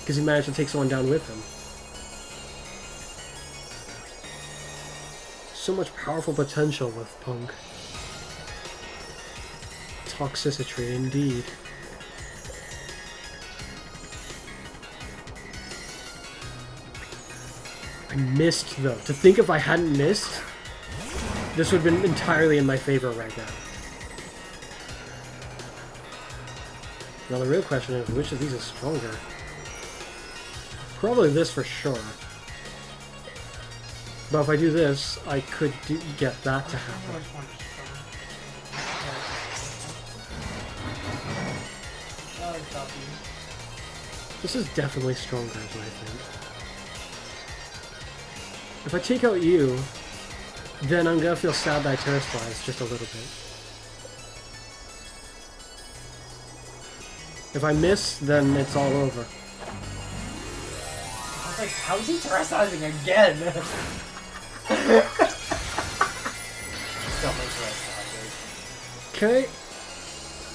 Speaker 1: Because he managed to take someone down with him. So much powerful potential with Punk. Toxicity indeed. I missed, though. To think if I hadn't missed, this would have been entirely in my favor right now. Now the real question is, which of these is stronger? Probably this for sure. But if I do this, I could get that to happen. This is definitely stronger, is what I think. If I take out you, then I'm gonna feel sad that I terrestrialized just a little bit. If I miss, then it's all over.
Speaker 3: I was like, how is he terrestrializing again?
Speaker 1: Okay.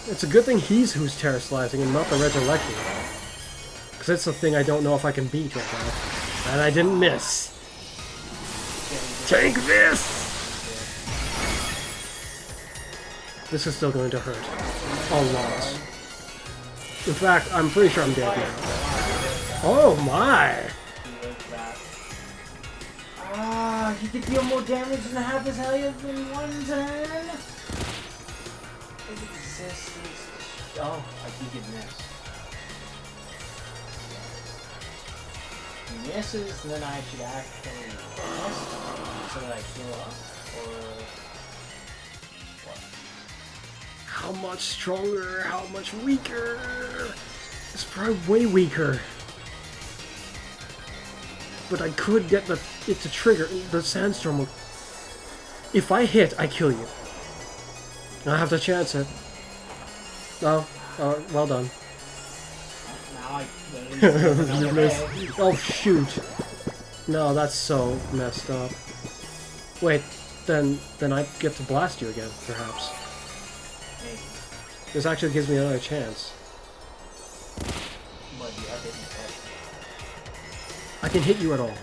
Speaker 1: It's a good thing he's who's terrestrializing and not the Regilecki. Because that's the thing I don't know if I can beat right now. And I didn't miss. Take this! This is still going to hurt. A lot. In fact, I'm pretty sure I'm dead now. Oh my!
Speaker 3: Ah, he could deal more damage than half his health in one turn. It exists. Oh, I think it missed. He misses, and then I should actually miss so that I heal up, or what?
Speaker 1: How much stronger? How much weaker? It's probably way weaker. But I could get it to trigger. The sandstorm will... If I hit, I kill you. I have to chance it. Oh, well done.
Speaker 3: Now I
Speaker 1: You missed. Oh shoot. No, that's so messed up. Wait, then I get to blast you again, perhaps.
Speaker 3: Maybe.
Speaker 1: This actually gives me another chance.
Speaker 3: But you have to hit my head.
Speaker 1: I can hit you at all.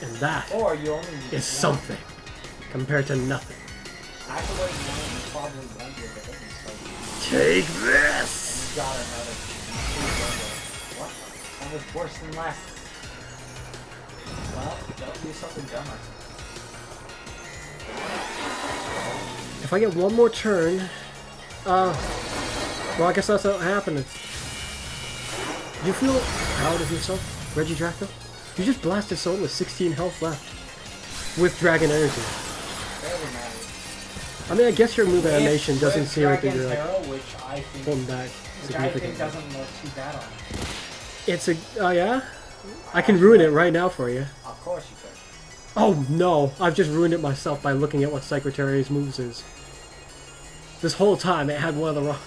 Speaker 1: And that
Speaker 3: Or you only need
Speaker 1: is something compared to nothing.
Speaker 3: Actually, no, you probably won't be able to hit me, so
Speaker 1: Take this!
Speaker 3: and you got another. What? That was worse than last. Well, don't do something dumber.
Speaker 1: If I get one more turn, well, I guess that's not happening. Do you feel proud of yourself, Reggie Draco? You just blasted someone with 16 health left. With Dragon Energy.
Speaker 3: Barely matters.
Speaker 1: I mean, I guess your move animation doesn't
Speaker 3: With
Speaker 1: seem like
Speaker 3: Dragon's
Speaker 1: you're like
Speaker 3: Arrow, which I think,
Speaker 1: pulling back
Speaker 3: which I think
Speaker 1: significantly.
Speaker 3: doesn't look too bad on it.
Speaker 1: It's a... Oh, yeah? I can ruin it right now for you.
Speaker 3: Of course you could.
Speaker 1: Oh, no. I've just ruined it myself by looking at what Secretary's moves is. This whole time, it had one of the wrong...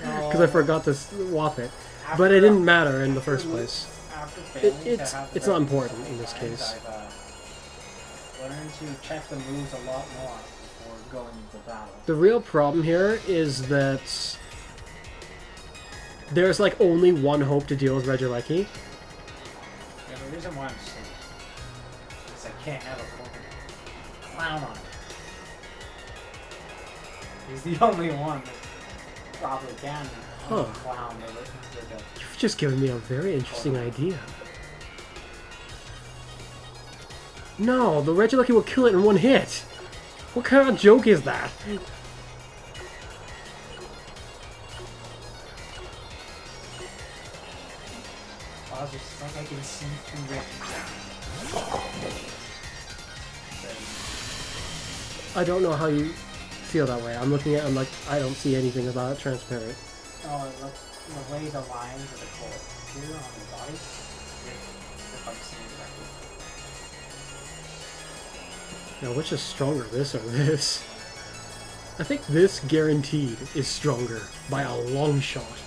Speaker 1: Because I forgot to swap it. But it didn't matter in the first place.
Speaker 3: After failing to have the
Speaker 1: It's not
Speaker 3: very
Speaker 1: important
Speaker 3: first
Speaker 1: in this
Speaker 3: times,
Speaker 1: case.
Speaker 3: I've learned to check the moves a lot more before going into battle.
Speaker 1: The real problem here is that there's like only one hope to deal with Regilecki.
Speaker 3: Yeah, the reason why I'm sick is I can't have a fucking clown on it. He's the only one that probably can clown the
Speaker 1: You've just given me a very interesting idea. No, the Regilecki will kill it in one hit. What kind of joke is that?
Speaker 3: I was just like I can see through it.
Speaker 1: I don't know how you feel that way. I'm looking at it, I'm like, I don't see anything about it transparent.
Speaker 3: Oh, it looks the way the lines of the coal appear on the body. If I'm seeing correctly.
Speaker 1: Now, which is stronger, this or this? I think this guaranteed is stronger by a long shot.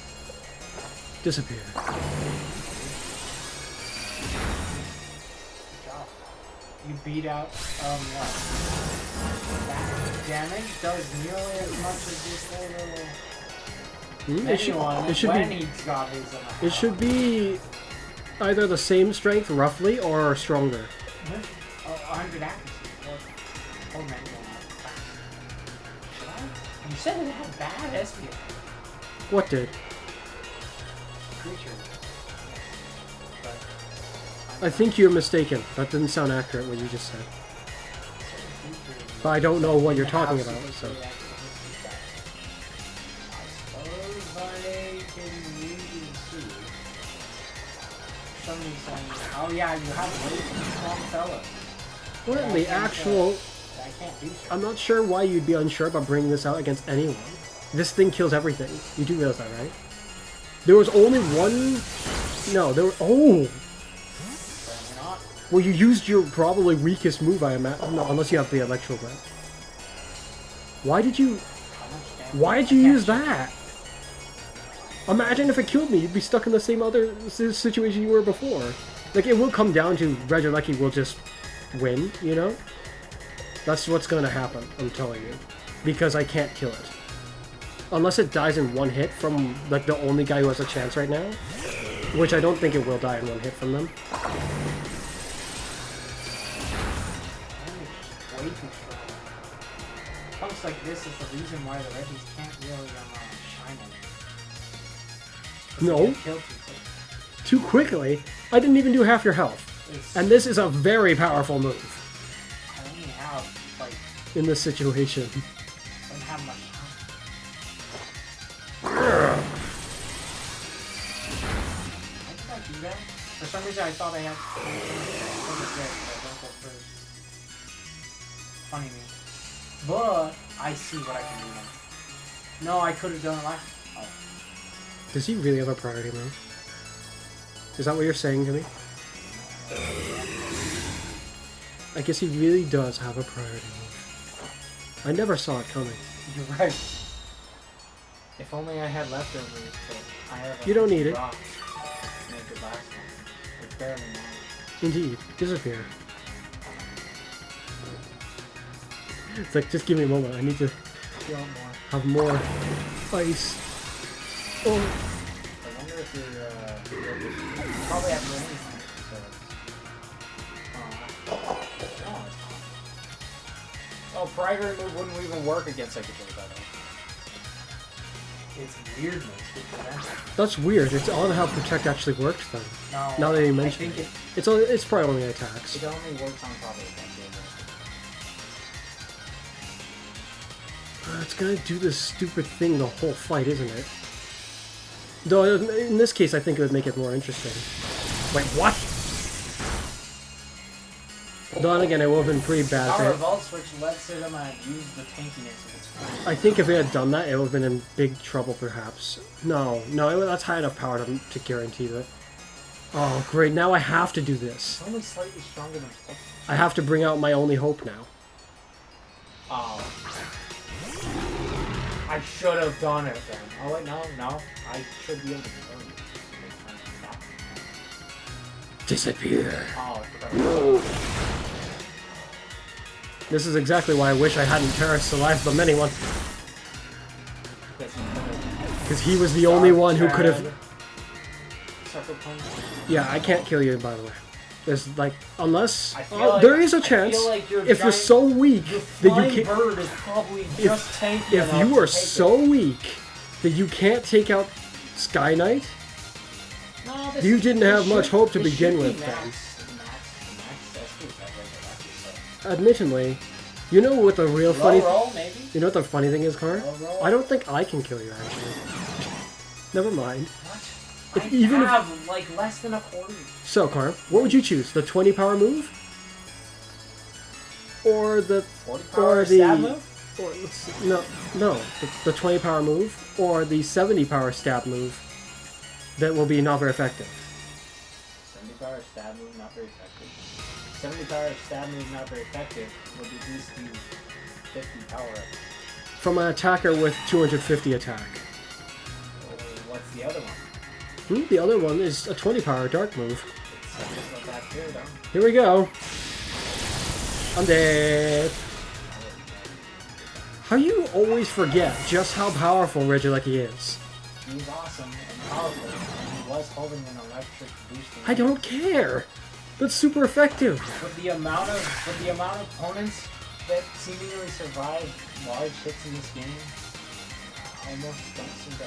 Speaker 1: Disappear.
Speaker 3: Good job. You beat out what? That damage does nearly as much as this little.
Speaker 1: It should be either the same strength, roughly, or stronger.
Speaker 3: 100 accuracy. Or maybe should I? You said it had bad SPF.
Speaker 1: What did?
Speaker 3: Creature. But I'm
Speaker 1: I think you're mistaken. That didn't sound accurate, what you just said. But I don't know what you're talking about, so...
Speaker 2: Oh yeah, you have way too strong fellas.
Speaker 1: What in the actual...
Speaker 2: I can't do so.
Speaker 1: I'm not sure why you'd be unsure about bringing this out against anyone. This thing kills everything. You do realize that, right? There was only one... No, there were... Oh! Well, you used your probably weakest move, I imagine. No, unless you have the electrograph. Why did you... Why did you use that? Imagine if it killed me, you'd be stuck in the same other situation you were before. Like, it will come down to Regilecki will just win, you know? That's what's gonna happen, I'm telling you. Because I can't kill it. Unless it dies in one hit from, like, the only guy who has a chance right now. Which I don't think it will die in one hit from them.
Speaker 2: Way too strong. Punks like this is the reason why the Reggies can't really shine on it.
Speaker 1: No. Too quickly? I didn't even do half your health. And this is a very powerful move.
Speaker 2: I only have, like...
Speaker 1: In this situation.
Speaker 2: I don't have much time. Why did I do that? For some reason I thought I had... Funny me. But I see what I can do now. No, I could have done it last... Oh.
Speaker 1: Does he really have a priority move? Is that what you're saying to me? I guess he really does have a priority move. I never saw it coming.
Speaker 2: You're right. If only I had leftovers, but I have a
Speaker 1: You don't need it.
Speaker 2: rock to make it last long. It's barely mine.
Speaker 1: Indeed. Disappear. It's like, just give me a moment. I need to
Speaker 2: You want more?
Speaker 1: have more ice. Oh.
Speaker 2: I wonder if you're, you probably have range, so... Oh, priority move wouldn't even work against Psychic, by the way. It's weirdness with prevent.
Speaker 1: That's weird. It's odd how Protect actually works then.
Speaker 2: No,
Speaker 1: Now that you
Speaker 2: I
Speaker 1: mention
Speaker 2: think
Speaker 1: it. It's probably only attacks.
Speaker 2: it only works on probably one game.
Speaker 1: It's gonna do this stupid thing the whole fight, isn't it? Though, in this case, I think it would make it more interesting. Wait, what? Then again, it would have been pretty bad.
Speaker 2: Our
Speaker 1: If
Speaker 2: Revolt Switch lets it use the tankiness of its friend.
Speaker 1: I think if it had done that, it would have been in big trouble, perhaps. No, that's high enough power to guarantee that. Oh, great, now I have to do this.
Speaker 2: It's only slightly stronger than Fuzz.
Speaker 1: I have to bring out my only hope now.
Speaker 2: Oh. I should have done it then. Oh wait, no. I should be able to kill you.
Speaker 1: Disappear.
Speaker 2: Oh,
Speaker 1: This is exactly why I wish I hadn't terrorist alive the many one. Because he was the only one who could have... Yeah, I can't kill you, by the way. There's like, unless... there is a chance,
Speaker 2: like
Speaker 1: if you're so weak that you can't...
Speaker 2: bird is probably just tanky
Speaker 1: If you are so weak that you can't take out Sky Knight, you didn't have much hope to begin with then. Admittedly, you know what the real funny... You know what the funny thing is, Car? I don't think I can kill you, actually. Never mind.
Speaker 2: I have like less than a quarter.
Speaker 1: So, Car, what would you choose? The 20 power move? Or the...
Speaker 2: 40 power stab move?
Speaker 1: Or, no. The 20 power move, or the 70 power stab move that will be not very effective.
Speaker 3: 70 power stab move, not very effective. 70 power stab move, not very effective, would reduce the 50 power up.
Speaker 1: From an attacker with 250 attack.
Speaker 3: What's the other one?
Speaker 1: The other one is a 20 power dark move.
Speaker 3: It's attack here, though.
Speaker 1: Here we go. I'm dead. How you always forget just how powerful Regilecki is?
Speaker 3: He's awesome and powerful, and he was holding an electric boost.
Speaker 1: I don't care. That's super effective.
Speaker 3: With the amount of opponents that seemingly survive large hits in this game, almost don't seem to.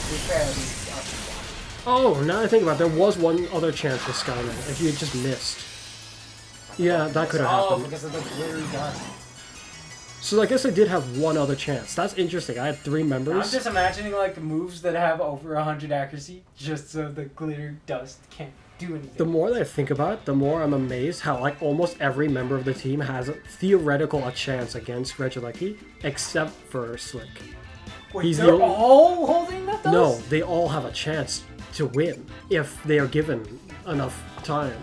Speaker 3: To be fair, these are
Speaker 1: Oh, now that I think about it, there was one other chance with Skynet. If you had just missed. Yeah, that could have happened.
Speaker 3: because of the glittery dust.
Speaker 1: So I guess I did have one other chance. That's interesting. I had 3 members.
Speaker 3: I'm just imagining like moves that have over 100 accuracy, just so the glitter dust can't do anything.
Speaker 1: The more that I think about it, the more I'm amazed how like almost every member of the team has a theoretical chance against Regieleki, except for Slick.
Speaker 3: Wait,
Speaker 1: He's
Speaker 3: they're
Speaker 1: the only...
Speaker 3: all holding that dust?
Speaker 1: No, they all have a chance to win if they are given enough time.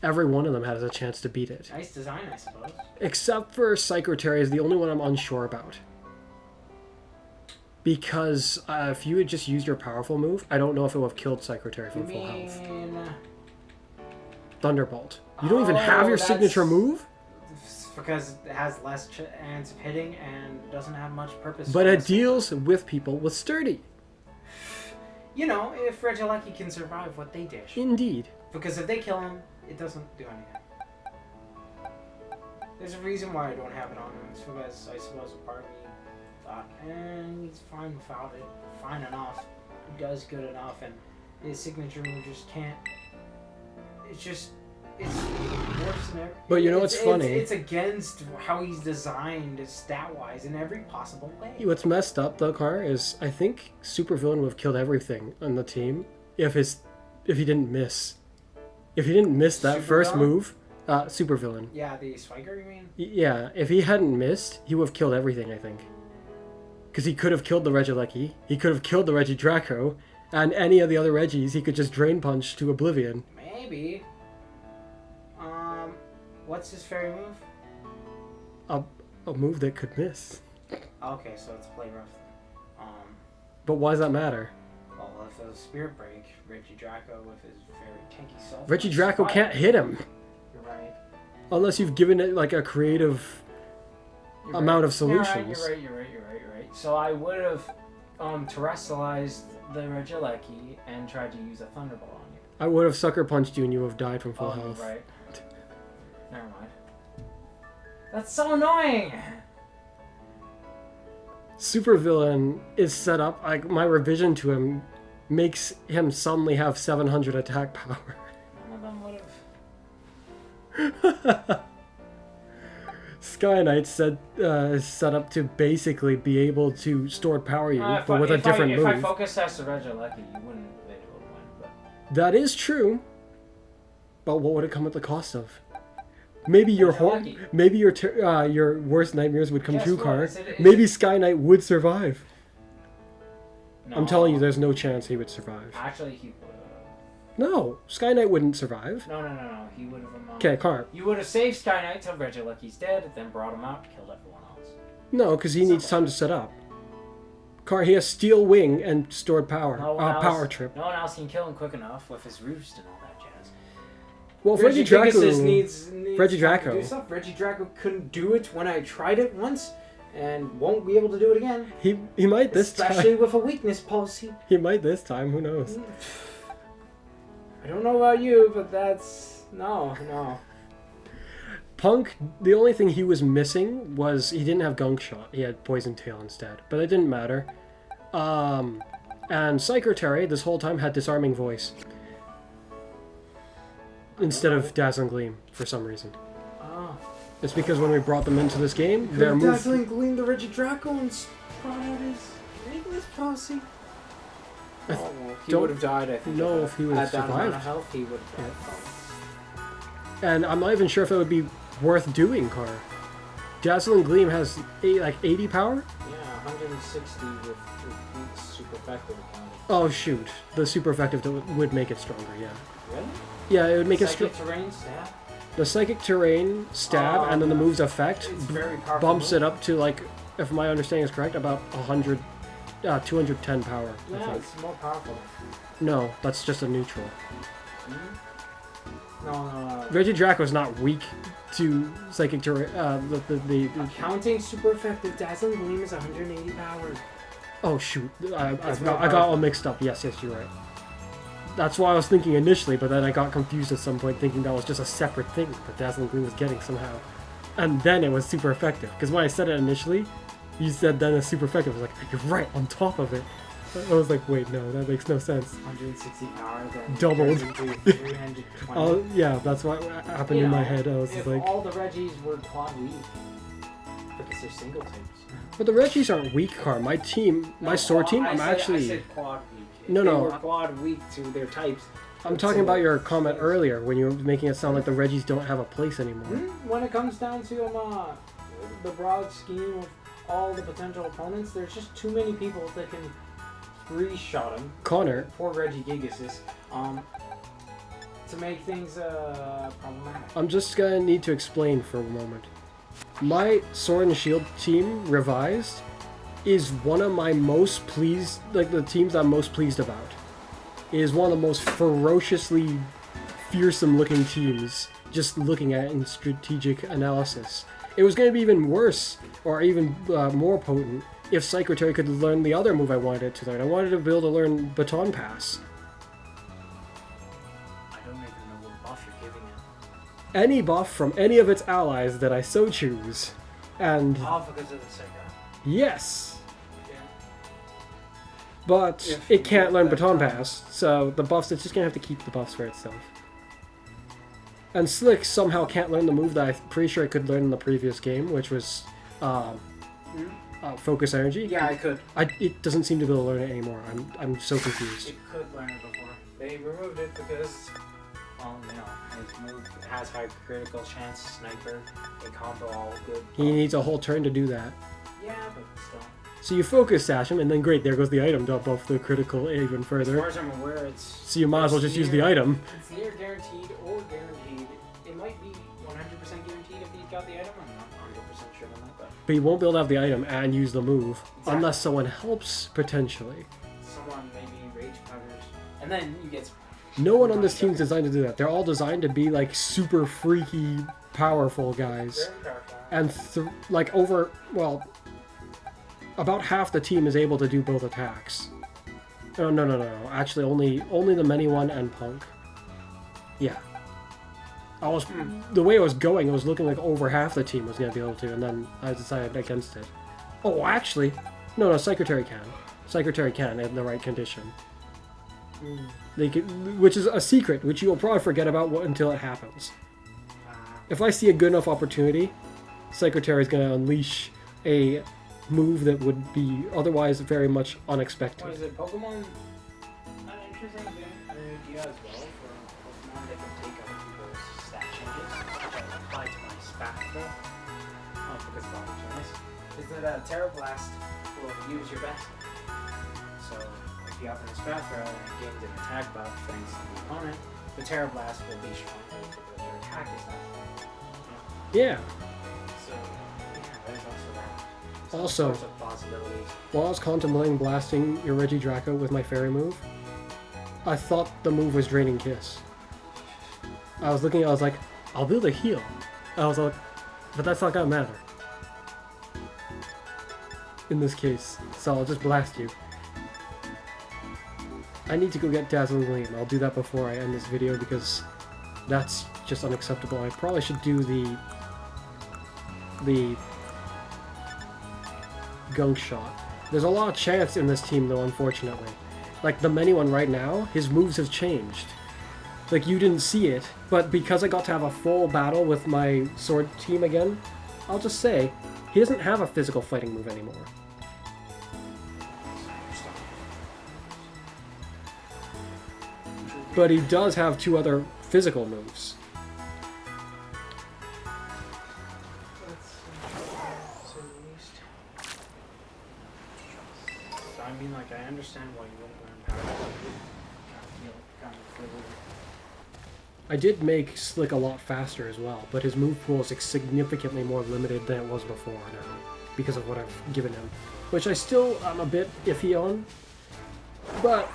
Speaker 1: Every one of them has a chance to beat it.
Speaker 3: Nice design, I suppose.
Speaker 1: Except for Secretary is the only one I'm unsure about. Because if you had just used your powerful move, I don't know if it would have killed Secretary from full health. Thunderbolt. You don't even have your signature move?
Speaker 3: Because it has less chance of hitting and doesn't have much purpose.
Speaker 1: But it deals with people with sturdy.
Speaker 3: You know, if Regieleki can survive what they dish.
Speaker 1: Indeed.
Speaker 3: Because if they kill him, it doesn't do anything. There's a reason why I don't have it on him. It's because I suppose a part of me thought, he's fine without it. Fine enough. He does good enough, and his signature move just can't. It's worse than ever.
Speaker 1: But you know what's funny?
Speaker 3: It's against how he's designed stat-wise in every possible way.
Speaker 1: What's messed up though, Car, is I think Supervillain would have killed everything on the team if he didn't miss. If he didn't miss that first move, Supervillain.
Speaker 3: Yeah, the Spiker, you mean?
Speaker 1: Yeah, if he hadn't missed, he would have killed everything, I think. Because he could have killed the Regieleki, he could have killed the Regidraco, and any of the other Regis he could just Drain Punch to oblivion.
Speaker 3: Maybe. What's his fairy move?
Speaker 1: A move that could miss.
Speaker 3: Okay, so it's play rough.
Speaker 1: But why does that matter?
Speaker 3: Well, if it was Spirit Break, Regidraco with his very tanky self.
Speaker 1: Regidraco can't hit him.
Speaker 3: You're right.
Speaker 1: Unless you've given it like a creative amount of solutions.
Speaker 3: You're right. So I would have terrestrialized the Regieleki and tried to use a Thunderbolt on you.
Speaker 1: I would have Sucker Punched you and you would have died from full health.
Speaker 3: Right. Never mind. That's so annoying!
Speaker 1: Supervillain is set up, like my revision to him makes him suddenly have 700 attack power.
Speaker 3: None of them would have.
Speaker 1: Sky Knight is set up to basically be able to stored power you, but with a different move.
Speaker 3: If I focus as the Regieleki, you wouldn't be able to win. But...
Speaker 1: That is true. But what would it come at the cost of? Maybe your your worst nightmares would come true, Car. Maybe Sky Knight would survive.
Speaker 3: No.
Speaker 1: I'm telling you, there's no chance he would survive.
Speaker 3: Actually, he would have.
Speaker 1: No, Sky Knight wouldn't survive.
Speaker 3: No. He would have.
Speaker 1: Okay, Car.
Speaker 3: You would have saved Sky Knight till Regieleki's dead, then brought him out, killed everyone else.
Speaker 1: No, because he needs time to set up. Car, he has Steel Wing and stored power. Power Trip.
Speaker 3: No one else can kill him quick enough with his roost and all that jazz.
Speaker 1: Well,
Speaker 3: Regidraco
Speaker 1: needs
Speaker 3: Regidraco. Regidraco couldn't do it when I tried it once, and won't be able to do it again.
Speaker 1: He might this time.
Speaker 3: Especially with a weakness policy.
Speaker 1: He might this time. Who knows?
Speaker 3: I don't know about you, but that's no.
Speaker 1: Punk, the only thing he was missing was he didn't have Gunk Shot. He had Poison Tail instead, but it didn't matter. And Secretary this whole time had Disarming Voice instead of Dazzling Gleam for some reason.
Speaker 3: Oh.
Speaker 1: It's because when we brought them into this game, their move...
Speaker 3: Dazzling Gleam the Regidraco and brought out his weakness policy. He would have died, I think.
Speaker 1: No, if he would have survived.
Speaker 3: At that amount of health, he would have died.
Speaker 1: Yeah. And I'm not even sure if it would be worth doing, Car. Dazzling Gleam has 80 power?
Speaker 3: Yeah, 160 with super effective accounting.
Speaker 1: Oh shoot, the super effective would make it stronger, yeah.
Speaker 3: Really?
Speaker 1: Yeah, it would make
Speaker 3: Psychic terrain stab?
Speaker 1: The Psychic Terrain stab and then the move's effect bumps it up to, like, if my understanding is correct, about 210 power.
Speaker 3: Yeah, it's more powerful.
Speaker 1: No, that's just a neutral.
Speaker 3: No.
Speaker 1: Regidraco is not weak to Psychic Terrain. The
Speaker 3: Accounting super effective Dazzling Gleam is 180 power.
Speaker 1: Oh shoot, I got all mixed up. Yes, you're right. That's why I was thinking initially, but then I got confused at some point thinking that was just a separate thing that Dazzling Gleam was getting somehow. And then it was super effective. Because when I said it initially, you said then it's super effective. I was like, you're right, on top of it. I was like, wait, no, that makes no sense.
Speaker 3: 160 power, then
Speaker 1: Doubled.
Speaker 3: turns into 320.
Speaker 1: Oh, yeah, that's what happened in my head. I was
Speaker 3: if
Speaker 1: just like,
Speaker 3: all the Reggies were quad weak, because they're single types.
Speaker 1: but the Reggies aren't weak, Car. My team, my sword team, I
Speaker 3: said quad weak. If
Speaker 1: No,
Speaker 3: they
Speaker 1: no.
Speaker 3: were quad weak to their types.
Speaker 1: I'm talking about your comment earlier when you were making it sound like the Reggies don't have a place anymore.
Speaker 3: When it comes down to the broad scheme of all the potential opponents, there's just too many people that can three-shot him.
Speaker 1: Connor,
Speaker 3: Poor Reggie Gigasis. To make things problematic.
Speaker 1: I'm just gonna need to explain for a moment. My Sword and Shield team, revised, is one of my most pleased, like the teams I'm most pleased about. It is one of the most ferociously fearsome looking teams, just looking at it in strategic analysis. It was going to be even worse, or even more potent, if Secretary could learn the other move I wanted it to learn. I wanted to be able to learn Baton Pass.
Speaker 3: I don't even know what buff you're giving it.
Speaker 1: Any buff from any of its allies that I so choose. And
Speaker 2: All because of the Sega.
Speaker 1: yes,
Speaker 2: Yeah.
Speaker 1: but
Speaker 2: If
Speaker 1: it
Speaker 2: you
Speaker 1: can't
Speaker 2: get
Speaker 1: learn
Speaker 2: that
Speaker 1: Baton
Speaker 2: time.
Speaker 1: Pass, so the buffs, it's just going to have to keep the buffs for itself. And Slick somehow can't learn the move that I'm pretty sure it could learn in the previous game, which was Focus Energy.
Speaker 2: Yeah, I could.
Speaker 1: It doesn't seem to be able to learn it anymore. I'm so confused.
Speaker 2: It could learn it before. They removed it because
Speaker 3: His move has high critical chance, sniper, a combo, all good.
Speaker 1: He needs a whole turn to do that.
Speaker 3: Yeah, but still.
Speaker 1: So you focus sash him, and then great, there goes the item to buff the critical even
Speaker 3: As
Speaker 1: further.
Speaker 3: far as I'm aware, it's
Speaker 1: So you might as well just use the
Speaker 3: near-
Speaker 1: item.
Speaker 3: It's near guaranteed or guaranteed. It might be 100% guaranteed if he's got the item. I'm not 100% sure on that, but
Speaker 1: But you won't be able to have the item and use the move.
Speaker 3: Exactly.
Speaker 1: Unless someone helps, potentially.
Speaker 3: someone maybe rage covers, and then you get.
Speaker 1: No one on this team is designed to do that. They're all designed to be like super freaky, powerful guys.
Speaker 3: Very powerful.
Speaker 1: And about half the team is able to do both attacks. No. Actually, only the many one and Punk. Yeah. The way it was going, it was looking like over half the team was going to be able to, and then I decided against it. Oh, actually, no, Secretary can. Secretary can in the right condition. They can, which is a secret, which you will probably forget about until it happens. If I see a good enough opportunity, Secretary is going to unleash a move that would be otherwise very much unexpected.
Speaker 3: What is it? Pokemon? An interesting idea as well for Pokemon that can take other people's stat changes, which I apply to my Spatful. Because of opportunities. Is that Terra Blast will use your best. So if you open a Spatful and it gains an attack buff thanks to the opponent, the Terra Blast will be stronger because your attack is not strong.
Speaker 1: Yeah.
Speaker 3: So yeah, there's also that.
Speaker 1: Also,
Speaker 3: Sorts of possibilities.
Speaker 1: while I was contemplating blasting your Regidraco with my fairy move, I thought the move was Draining Kiss. I was like, I'll build a heal. I was like, but that's not gonna matter. In this case, so I'll just blast you. I need to go get Dazzling Gleam. I'll do that before I end this video because that's just unacceptable. I probably should do the gunk shot. There's a lot of chance in this team though, unfortunately. Like the many one right now, his moves have changed. Like you didn't see it, but because I got to have a full battle with my sword team again, I'll just say, he doesn't have a physical fighting move anymore. But he does have two other physical moves.
Speaker 3: So I mean, like, I understand why you wouldn't learn power. Kind of frivolous.
Speaker 1: I did make Slick a lot faster as well, but his move pool is significantly more limited than it was before now, because of what I've given him. Which I still am a bit iffy on, but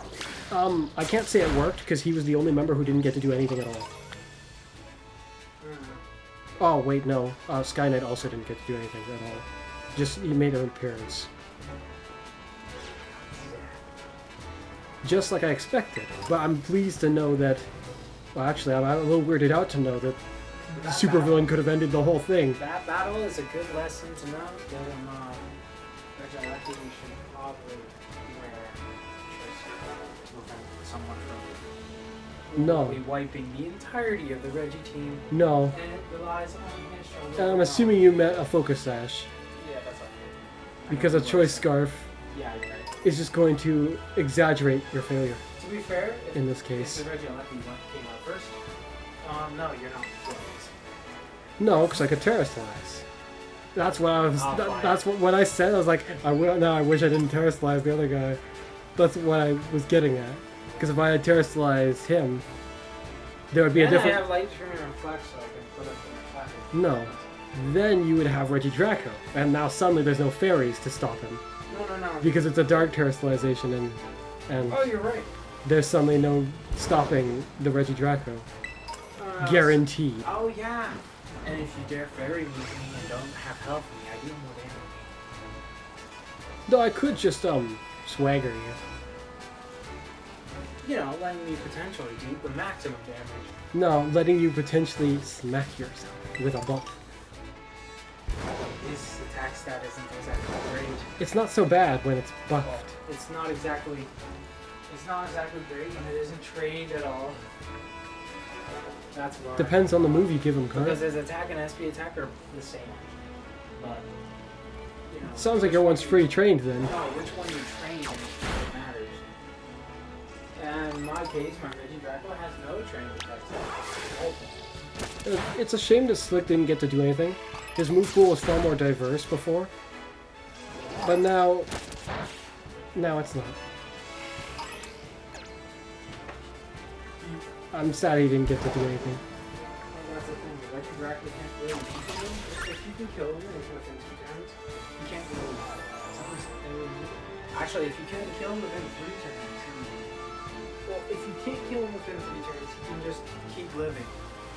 Speaker 1: I can't say it worked, because he was the only member who didn't get to do anything at all. Oh, wait, no. Skynet also didn't get to do anything at all. Just, he made an appearance. Just like I expected. But I'm pleased to know that... Well, actually, I'm a little weirded out to know that the supervillain could have ended the whole thing.
Speaker 3: That battle is a good lesson to know that Regieleki should probably wear
Speaker 2: prevent someone from
Speaker 1: No.
Speaker 2: literally wiping the entirety of the Reggie team,
Speaker 1: No.
Speaker 2: and it relies on his shoulder.
Speaker 1: And I'm assuming you meant a focus sash.
Speaker 2: Yeah, that's all.
Speaker 1: Because a choice scarf
Speaker 2: Yeah, you're right.
Speaker 1: is just going to exaggerate your failure
Speaker 2: To be fair,
Speaker 1: in this
Speaker 2: if
Speaker 1: case.
Speaker 2: the Reggie Lucky one came out first, no, you're not.
Speaker 1: No, because I could terrestrialize. That's what I was.
Speaker 2: Oh, fine.
Speaker 1: That's what when I said. I was like, I wish I didn't terrestrialize the other guy. That's what I was getting at. Because if I had terrestrialized him, there would be a
Speaker 2: And
Speaker 1: different.
Speaker 2: I have light stream and reflect, so I can put up the traffic.
Speaker 1: No. Then you would have Reggie Draco, and now suddenly there's no fairies to stop him
Speaker 2: No.
Speaker 1: because it's a dark terrestrialization, and
Speaker 2: Oh, you're right.
Speaker 1: there's suddenly no stopping the Reggie Draco. Guaranteed.
Speaker 2: Oh yeah. And if you dare fairy move me and don't have help me, I deal more damage.
Speaker 1: Though I could just swagger you.
Speaker 2: You know, letting me potentially do the maximum damage.
Speaker 1: No, letting you potentially smack yourself with a buff.
Speaker 2: His attack stat isn't exactly great.
Speaker 1: It's not so bad when it's
Speaker 2: Well,
Speaker 1: buffed.
Speaker 2: it's not exactly great when it isn't trained at all. That's why.
Speaker 1: Depends on the move you give him,
Speaker 2: Because
Speaker 1: Kurt.
Speaker 2: his attack and SP attack are the same. But you know.
Speaker 1: Sounds like
Speaker 2: which
Speaker 1: your
Speaker 2: one
Speaker 1: one's
Speaker 2: you-
Speaker 1: free trained then.
Speaker 2: No, which one you train is what matters. And in my case, my Reggie Draco has no trained attack stat.
Speaker 1: It's a shame that Slick didn't get to do anything. His move pool was far more diverse before. But now it's not. I'm sad he didn't get to do anything.
Speaker 2: Well, that's the thing. The Reggie Draco can't really beat him. If you can kill him within 2 turns, you can't really. Actually, if you can't kill him within 3 turns, well, if you can't kill him within 3 turns, you can just keep living,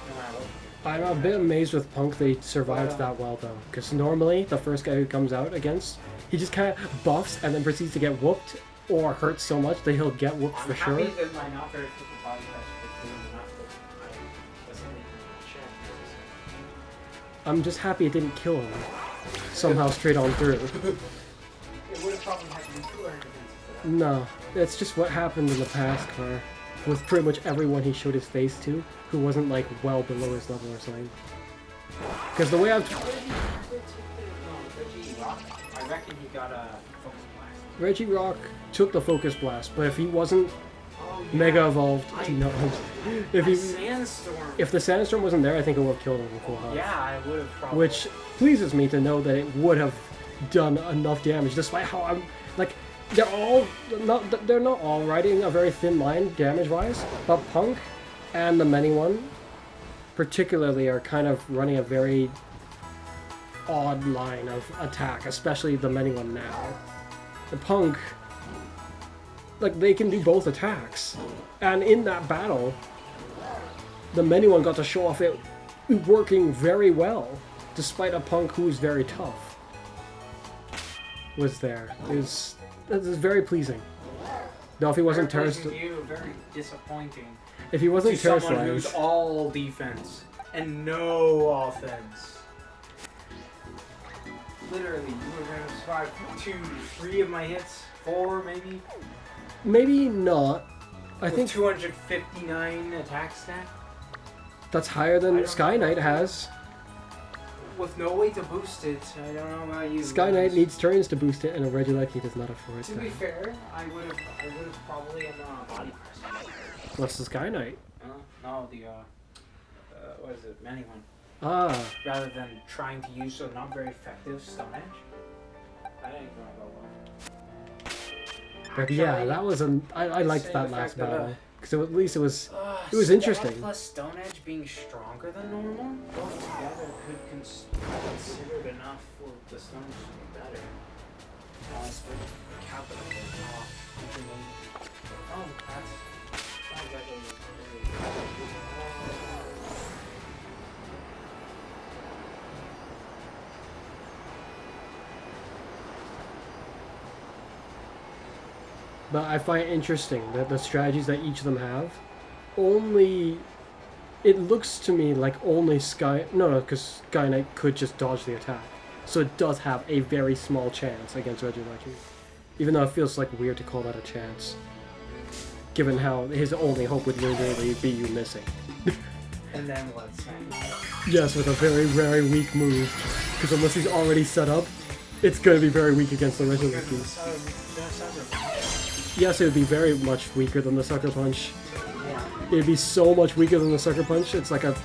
Speaker 2: no matter what.
Speaker 1: I'm a bit amazed with Punk they survived that well though. Because normally the first guy who comes out against, he just kind of buffs and then proceeds to get whooped or hurts so much that he'll get whooped for sure.
Speaker 2: I'm happy that my not very frequent body press was doing enough that I wasn't leaving check.
Speaker 1: I'm just happy it didn't kill him. Somehow straight on through.
Speaker 2: It would have probably had to be 200 against for that.
Speaker 1: No, it's just what happened in the past, Car. With pretty much everyone he showed his face to, who wasn't like well below his level or something. Because the way I've...
Speaker 2: Reggie Rock, I reckon he got a focus blast.
Speaker 1: Reggie Rock took the focus blast, but if he wasn't
Speaker 2: Oh, yeah.
Speaker 1: mega evolved, no. If he,
Speaker 2: Sandstorm.
Speaker 1: if the sandstorm wasn't there, I think it would have killed him in full health.
Speaker 2: Yeah, I would have probably.
Speaker 1: Which pleases me to know that it would have done enough damage, despite how I'm like they're not all riding a very thin line damage-wise, but Punk and the Many One particularly are kind of running a very odd line of attack, especially the Many One now. The Punk, like, they can do both attacks, and in that battle, the Many One got to show off it working very well, despite a Punk who's very tough. Was there. It was very pleasing. Though if he wasn't
Speaker 2: Very
Speaker 1: terrorist,
Speaker 2: pleasing to you, very disappointing.
Speaker 1: if he wasn't
Speaker 2: To someone who's
Speaker 1: terrorist,
Speaker 2: all defense and no offense. Literally, you were going to survive 2, 3 of my hits, 4 maybe.
Speaker 1: maybe not. I
Speaker 2: With
Speaker 1: think
Speaker 2: 259 attack stat.
Speaker 1: that's higher
Speaker 2: I
Speaker 1: than
Speaker 2: don't
Speaker 1: Sky
Speaker 2: know.
Speaker 1: Knight has.
Speaker 2: With no way to boost it, I don't know about you.
Speaker 1: Sky Knight needs turns to boost it, and a Regieleki does not afford
Speaker 2: To be
Speaker 1: that.
Speaker 2: fair, I would have probably body press.
Speaker 1: What's the Sky Knight?
Speaker 2: No, the what is it, Many One.
Speaker 1: Ah,
Speaker 2: Rather than trying to use a not very effective Stone Edge. That ain't gonna go well.
Speaker 1: but yeah, that was I liked
Speaker 2: Same
Speaker 1: that last
Speaker 2: effect of
Speaker 1: battle because at least it was
Speaker 2: Stab
Speaker 1: interesting.
Speaker 2: plus Stone Edge being stronger than normal, both together could be considered enough for the Stone Edge to be better. Capital. Oh, that's sounds like a
Speaker 1: But I find it interesting that the strategies that each of them have only. It looks to me like only Sky. No, because Sky Knight could just dodge the attack. So it does have a very small chance against Regieleki. Even though it feels like weird to call that a chance. given how his only hope would really be you missing.
Speaker 2: And then what? Smack.
Speaker 1: Yes, with a very, very weak move. Because unless he's already set up, it's going to be very weak against the Regielekis. Yes, it would be very much weaker than the Sucker Punch.
Speaker 2: Yeah.
Speaker 1: It'd be so much weaker than the Sucker Punch, it's like a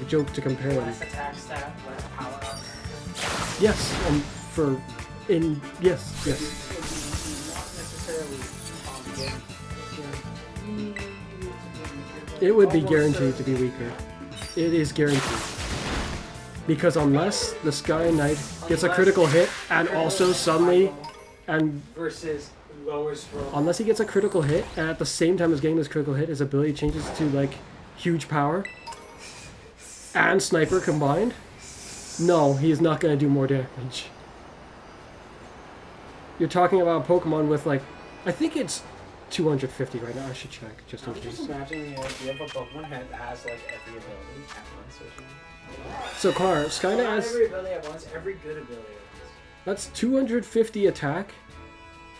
Speaker 1: joke to compare them.
Speaker 2: Less attack stat, less power up.
Speaker 1: Yes, yes.
Speaker 2: Not necessarily
Speaker 1: It would be guaranteed to be weaker. It is guaranteed. Because unless the Sky Knight gets a critical hit and also suddenly
Speaker 2: versus lower scroll.
Speaker 1: unless he gets a critical hit and at the same time as getting this critical hit his ability changes to like huge power and sniper combined, no, he's not going to do more damage. You're talking about a Pokemon with like, I think it's 250 right now. I should check just in
Speaker 2: I'm
Speaker 1: case.
Speaker 2: just imagining the idea of a Pokemon that has like every ability at once or something.
Speaker 1: So Connor, Sky Knight
Speaker 2: Not
Speaker 1: has
Speaker 2: every ability at once, every good ability at once.
Speaker 1: that's 250 attack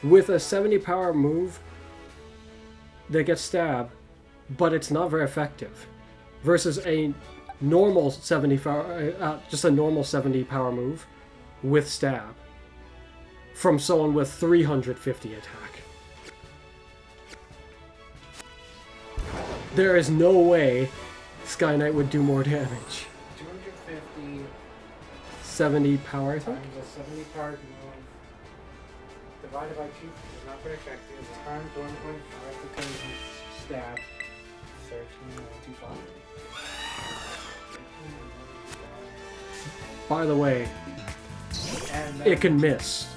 Speaker 1: with a 70 power move that gets stab, but it's not very effective. Versus a normal 70 power, just a normal 70 power move with stab from someone with 350 attack. There is no way Sky Knight would do more damage.
Speaker 2: 250
Speaker 1: 70 power, I think?
Speaker 2: times a 70 power move divided by 2 is not very effective. Times 1.5 because you stab 13.25.
Speaker 1: By the way,
Speaker 2: And
Speaker 1: it can miss.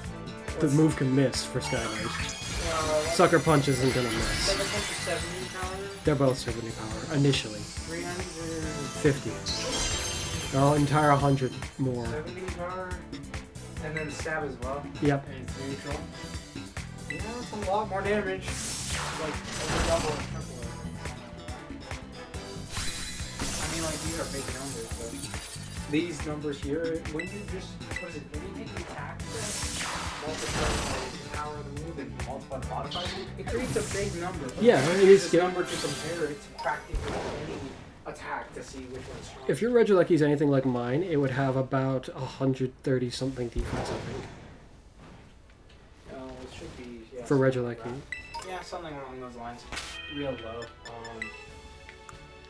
Speaker 1: The move can miss for Sky Knight. Sucker Punch isn't gonna miss.
Speaker 2: 70 power,
Speaker 1: They're both 70 power, initially.
Speaker 2: 350
Speaker 1: 50. Oh, entire 100 more.
Speaker 2: power, and then stab as well.
Speaker 1: Yep.
Speaker 2: And it's neutral. Yeah, that's a lot more damage. Like over double or triple it. I mean, like these are big numbers, but these numbers here, when you just what is it? When you take the attack, multiply the power of the move and multiply the modifier, it creates a big number. But
Speaker 1: Yeah,
Speaker 2: you
Speaker 1: it
Speaker 2: use
Speaker 1: is
Speaker 2: this
Speaker 1: good.
Speaker 2: number to compare it to practically any attack to see which one's stronger.
Speaker 1: If your Regieleki is anything like mine, it would have about 130 something defense, I think.
Speaker 2: It should be yeah,
Speaker 1: For
Speaker 2: something
Speaker 1: Regieleki.
Speaker 2: like that. Yeah, something along those lines. Real low.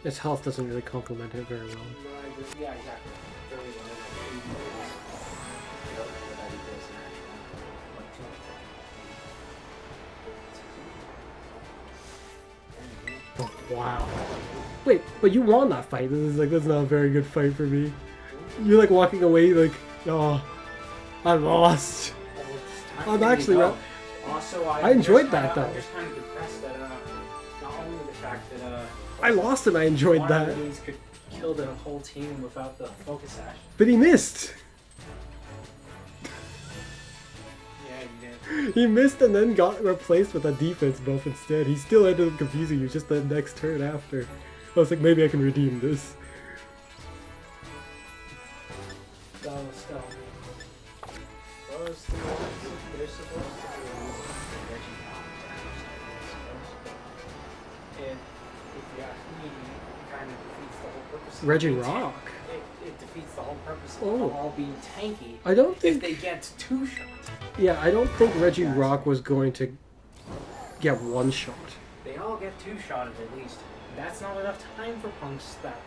Speaker 1: Its health doesn't really complement it very well.
Speaker 2: Yeah, exactly. Very low.
Speaker 1: Oh, wow. Wait, but you won that fight. That's not a very good fight for me. You're like walking away like, oh, I lost. I'm actually
Speaker 2: Also,
Speaker 1: I enjoyed that, though.
Speaker 2: I'm just kind of depressed that not only the fact that
Speaker 1: I lost and I enjoyed
Speaker 2: one
Speaker 1: that.
Speaker 2: of these could kill the whole team without the focus ash.
Speaker 1: But he missed.
Speaker 2: Yeah, you did.
Speaker 1: He missed and then got replaced with a defense buff instead. He still ended up confusing you just the next turn after. I was like, maybe I can redeem this.
Speaker 2: Still. They're supposed to be and if you ask me, it kind of defeats the whole purpose.
Speaker 1: Regirock.
Speaker 2: It defeats the whole purpose of
Speaker 1: Oh.
Speaker 2: them all being tanky.
Speaker 1: I don't
Speaker 2: If
Speaker 1: think.
Speaker 2: they get two shots,
Speaker 1: Yeah, I don't think Regirock was going to get one shot.
Speaker 2: they all get two shots at least. That's not enough time for punks that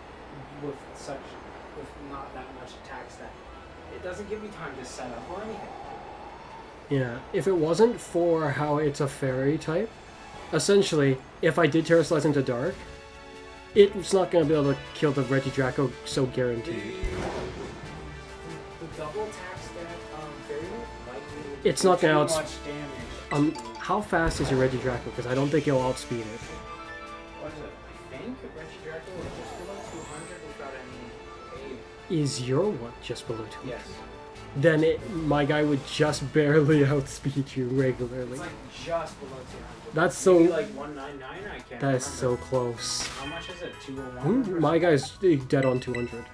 Speaker 2: with not that much attack stat. It doesn't give you time to set up or anything.
Speaker 1: Yeah, if it wasn't for how it's a fairy type, essentially, if I did Terra Slice into Dark, it's not going to be able to kill the Regidraco so guaranteed.
Speaker 2: The double attack stat fairy likely would
Speaker 1: It's
Speaker 2: do
Speaker 1: not gonna
Speaker 2: too
Speaker 1: outs-
Speaker 2: much damage.
Speaker 1: How fast is your Regidraco? Because I don't think it'll outspeed it.
Speaker 2: What is it? I think Regidraco is just below 200 without any aid.
Speaker 1: Is your what just below 2?
Speaker 2: Yes.
Speaker 1: Then my guy would just barely outspeed you regularly.
Speaker 2: It's like just below 200.
Speaker 1: That's so-
Speaker 2: Maybe like 199, I can't
Speaker 1: That
Speaker 2: remember.
Speaker 1: is so close.
Speaker 2: How much is it? 201?
Speaker 1: My guy's dead on 200.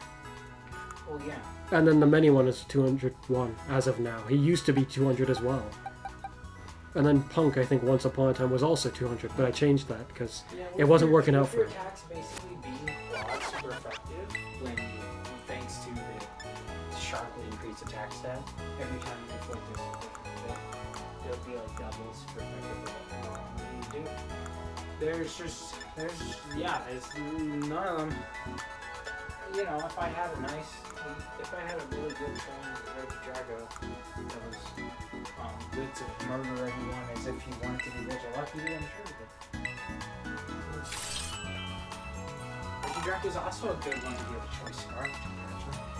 Speaker 2: Well, yeah.
Speaker 1: And then the many one is 201 as of now. He used to be 200 as well. And then Punk, I think, once upon a time was also 200, but I changed that because
Speaker 3: Yeah,
Speaker 1: it wasn't working out for
Speaker 3: your
Speaker 1: him.
Speaker 3: attacks basically being quad super effective when thanks to the sharply increased attack stat. Every time you inflict this, it'll be like double super effective for what you do. There's none of them. You know, if I had a really good trained Red Drago that was good to murder everyone as if he wanted to be Rich Lucky, I'm sure he could. Reggie Draco's also a good one to give a choice scar.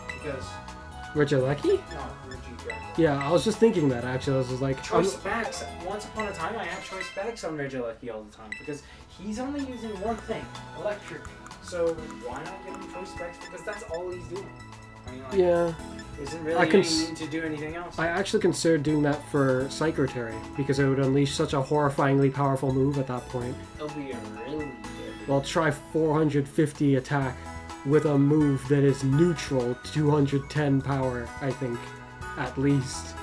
Speaker 3: Because
Speaker 1: Regieleki?
Speaker 3: no, Reggie Draco.
Speaker 1: Yeah, I was just thinking that actually. I was just like,
Speaker 3: Choice specs. Once upon a time, I had choice specs on Regieleki all the time because he's only using one thing, electric. So why not give him choice specs? Because that's all he's doing. I mean, like,
Speaker 1: yeah.
Speaker 3: isn't really any need to do anything else.
Speaker 1: I actually considered doing that for Psychotary because it would unleash such a horrifyingly powerful move at that point.
Speaker 3: It'll be a really good.
Speaker 1: Well, try 450 attack with a move that is neutral, 210 power, I think, at least.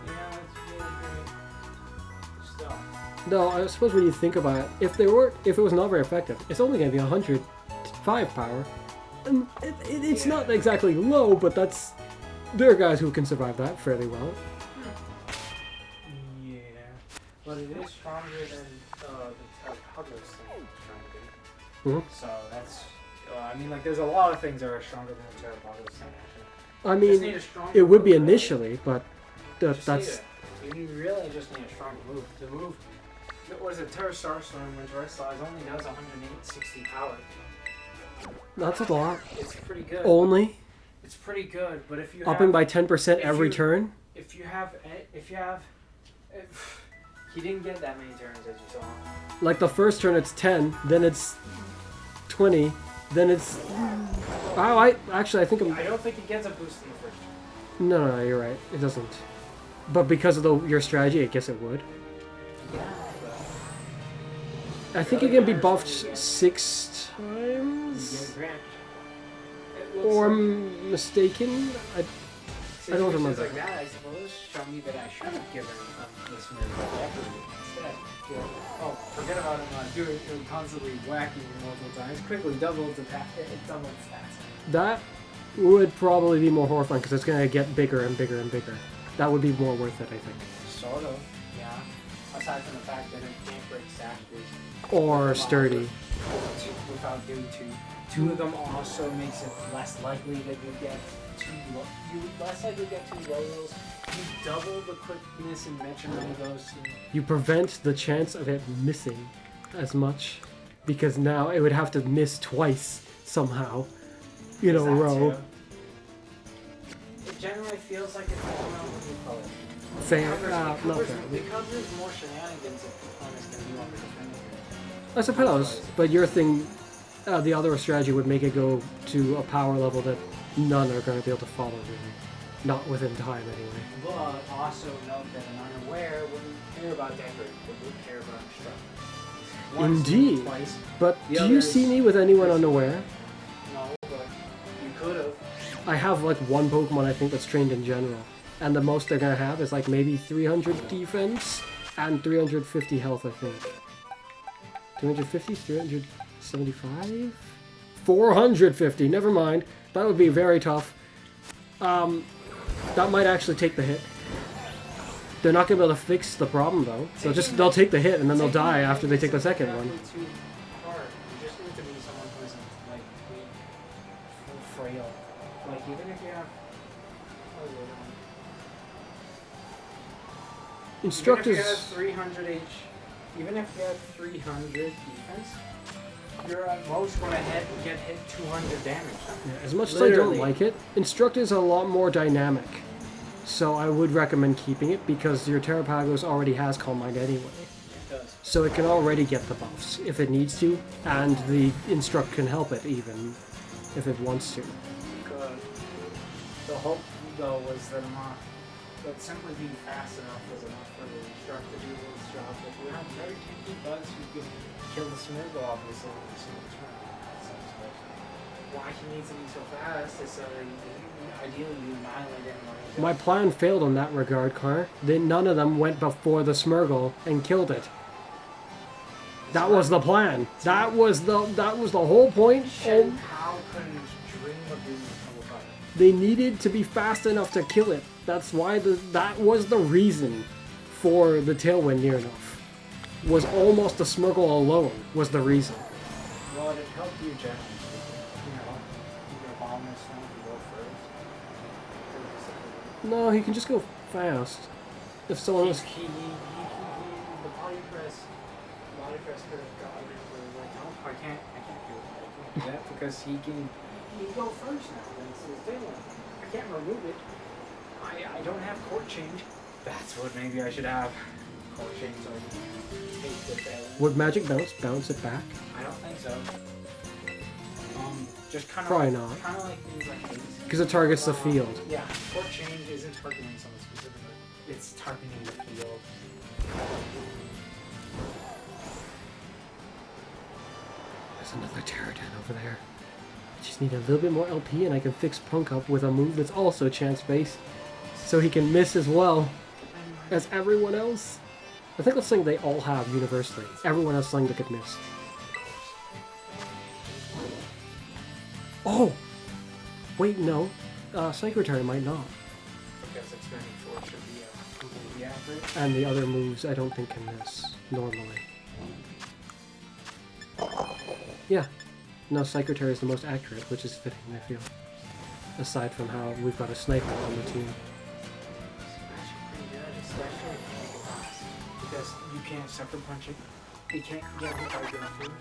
Speaker 3: Yeah, it's really great stuff.
Speaker 1: No, I suppose when you think about it, if it was not very effective, it's only going to be 105 power. And it's not exactly low, but there are guys who can survive that fairly well.
Speaker 3: Yeah, but it is stronger than the Huggles thing I'm trying to do.
Speaker 1: Mhm.
Speaker 3: So that's, I mean, like, there's a lot of things that are stronger than the Terrapoggles thing, actually.
Speaker 1: I
Speaker 3: Just
Speaker 1: mean,
Speaker 3: need a stronger
Speaker 1: it would be
Speaker 3: move, really.
Speaker 1: initially, but that's...
Speaker 3: You really just need a strong move. The move, what is it, Terra Starstorm, when Dress Size only does 160 power.
Speaker 1: That's a lot.
Speaker 3: It's pretty good.
Speaker 1: Only?
Speaker 3: It's pretty good, but if you
Speaker 1: Upping
Speaker 3: have,
Speaker 1: by 10% every
Speaker 3: you-
Speaker 1: turn?
Speaker 3: if he didn't get that many turns as you saw.
Speaker 1: Like the first turn it's 10, then it's 20, then it's... Oh, I think I'm...
Speaker 3: I don't think he gets a boost in the first turn.
Speaker 1: No, you're right. It doesn't. But because of your strategy, I guess it would.
Speaker 3: Yeah,
Speaker 1: I think it can be buffed 6 times?
Speaker 3: Grant.
Speaker 1: Or I'm mistaken? I don't remember.
Speaker 3: Like that, I suppose, show me that I should have given this miracle effort instead. Yeah. Oh, forget about him doing it constantly whacking you multiple times. Quickly double its attack. Double its stats.
Speaker 1: That would probably be more horrifying because it's going to get bigger and bigger and bigger. That would be more worth it, I think.
Speaker 3: Sort of, yeah. Aside from the fact that it can't break sashes.
Speaker 1: Or sturdy.
Speaker 3: Without doing two of them also makes it less likely that you get less likely to get two low rolls. You double the quickness and metronome of those two.
Speaker 1: You prevent the chance of it missing as much because now it would have to miss twice somehow in a row.
Speaker 3: Too. It generally feels like it's all around what you call it.
Speaker 1: Fair,
Speaker 3: It
Speaker 1: not
Speaker 3: covers
Speaker 1: fair.
Speaker 3: more shenanigans that the opponents can do on the defending.
Speaker 1: I suppose, but your thing, the other strategy would make it go to a power level that none are going to be able to follow, really. Not within time, anyway.
Speaker 3: But also note that an unaware wouldn't care about decorate, but would care about instruct.
Speaker 1: Indeed.
Speaker 3: Twice.
Speaker 1: But
Speaker 3: The
Speaker 1: do you
Speaker 3: others-
Speaker 1: see me with anyone unaware?
Speaker 3: No, but you could have.
Speaker 1: I have like one Pokemon I think that's trained in general. And the most they're going to have is like maybe 300 defense and 350 health, I think. 250? 375? 450, never mind. That would be very tough. That might actually take the hit. They're not going to be able to fix the problem though. They'll take the hit and then they'll die after they take the second one.
Speaker 3: Too hard. You just need to be someone who isn't like weak, frail. Like even if you have
Speaker 1: Instructors.
Speaker 3: Even if you have 300 defense, you're at most going to get hit 200 damage.
Speaker 1: Yeah, as much as I don't
Speaker 3: Literally.
Speaker 1: like it, Instruct is a lot more dynamic. So I would recommend keeping it because your Terrapagos already has Calm Mind anyway.
Speaker 3: It does.
Speaker 1: So it can already get the buffs if it needs to, and the Instruct can help it even if it wants to.
Speaker 3: Good. The hope, though, was that that simply being fast enough was enough for the Instruct to do its job. But we have very tanky bugs who can kill the Smeargle, obviously, with a single turn. That's
Speaker 2: why he needs to be so fast is so that you ideally you annihilate anyone.
Speaker 1: My plan failed in that regard, Connor. None of them went before the Smurgle and killed it. That was the plan. That was the whole point.
Speaker 2: Shen Hao couldn't dream of being a fire.
Speaker 1: They needed to be fast enough to kill it. That's why that was the reason for the Tailwind near enough. Was almost the Smurgle alone was the reason.
Speaker 2: Well, it helped you generally. You know, you go bomb this one, you go first.
Speaker 1: No, he can just go fast. If someone was...
Speaker 2: The body press could have gotten it for like, oh, I can't do that because he can go first now. That's his Tailwind. I can't remove it. I don't have court change. That's what maybe I should have. Court change so I can take the Tailwind.
Speaker 1: Would magic bounce it back?
Speaker 2: I don't think so. Just kind of
Speaker 1: Probably not.
Speaker 2: Kind of like things like these.
Speaker 1: Because it targets the field.
Speaker 2: Yeah, court change isn't targeting someone specifically. It's targeting the field.
Speaker 1: There's another Pterodon over there. I just need a little bit more LP and I can fix Punk up with a move that's also chance-based. So he can miss as well as everyone else. I think that's something they all have universally. Everyone has something that could miss. Oh! Wait, no. Secretary might not.
Speaker 2: Because expanding force should be completely accurate.
Speaker 1: And the other moves I don't think can miss normally. Yeah. No, Secretary is the most accurate, which is fitting, I feel. Aside from how we've got a sniper on the team.
Speaker 2: It's actually pretty good, especially if you make it last. Because you can't sucker punch it. You can't get hit by going through.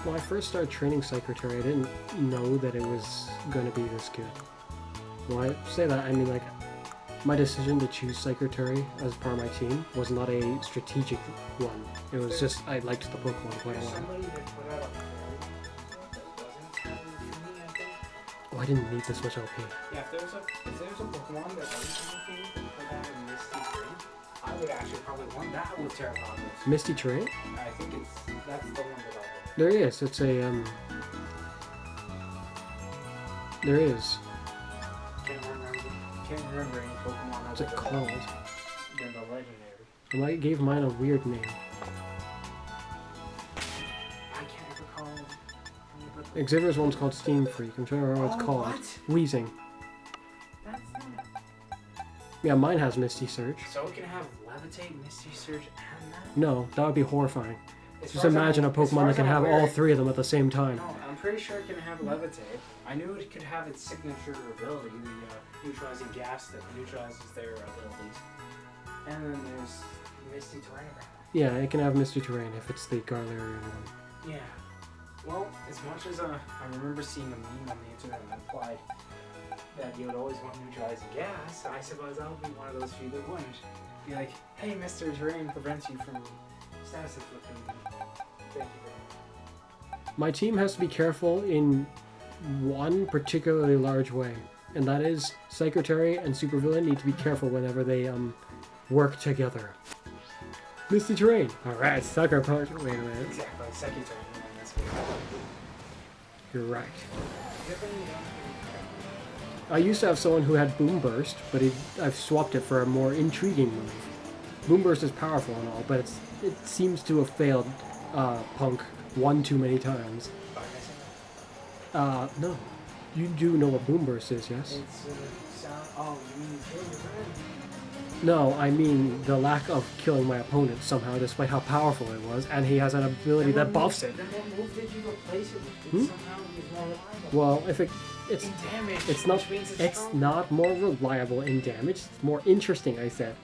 Speaker 1: When I first started training Secretary, I didn't know that it was going to be this good. When I say that, I mean like, my decision to choose Secretary as part of my team was not a strategic one. It was just, I liked the Pokemon quite a
Speaker 2: There's
Speaker 1: lot.
Speaker 2: somebody that put out a fairy that wasn't for me, I think.
Speaker 1: Oh, I didn't need this much LP.
Speaker 2: Yeah, if there's a Pokemon that wasn't for me that put out a Misty Terrain, I would actually probably want that with Terrapagos.
Speaker 1: Misty Terrain?
Speaker 2: I think that's the one that I would.
Speaker 1: There is. It's a, there is.
Speaker 2: Can't remember any Pokemon
Speaker 1: What's it
Speaker 2: other
Speaker 1: called?
Speaker 2: than the legendary.
Speaker 1: I might gave mine a weird name.
Speaker 2: I can't recall.
Speaker 1: Exhibitor's one's called Steam Freak. I'm trying to remember what it's called.
Speaker 2: What?
Speaker 1: Wheezing.
Speaker 2: That's not.
Speaker 1: Yeah, mine has Misty Surge.
Speaker 2: So it can have Levitate, Misty Surge, and that?
Speaker 1: No, that would be horrifying.
Speaker 2: As
Speaker 1: Just
Speaker 2: far as
Speaker 1: imagine a
Speaker 2: I'm- as far
Speaker 1: Pokemon that
Speaker 2: as
Speaker 1: can
Speaker 2: I'm
Speaker 1: have
Speaker 2: aware-
Speaker 1: all three of them at the same time.
Speaker 2: No, I'm pretty sure it can have Levitate. I knew it could have its signature ability, the neutralizing gas that neutralizes their abilities. And then there's Misty Terrain.
Speaker 1: Yeah, it can have Misty Terrain if it's the Garlarian one.
Speaker 2: Yeah. Well, as much as I remember seeing a meme on the internet that implied that you would always want neutralizing gas, I suppose I'll be one of those few that wouldn't. Be like, hey, Mr. Terrain prevents you from status flipping. Thank you very much.
Speaker 1: My team has to be careful in one particularly large way, and that is Secretary and Supervillain need to be careful whenever they work together. Misty Terrain. Alright, Sucker Punch. Wait a minute.
Speaker 2: Exactly, second turn. That's good.
Speaker 1: You're right.
Speaker 2: Good thing you don't
Speaker 1: I used to have someone who had Boom Burst, but I've swapped it for a more intriguing move. Boom Burst is powerful and all, but it seems to have failed Punk one too many times. No. You do know what Boom Burst is, yes?
Speaker 2: It's sound. Oh, you mean kill your friend?
Speaker 1: No, I mean the lack of killing my opponent somehow, despite how powerful it was, and he has an ability that buffs it.
Speaker 2: Then what move did you replace it with? Somehow he's more reliable.
Speaker 1: Well, if it's
Speaker 2: In damage,
Speaker 1: it's not
Speaker 2: which means
Speaker 1: it's
Speaker 2: stronger.
Speaker 1: not more reliable in damage. It's more interesting, I said.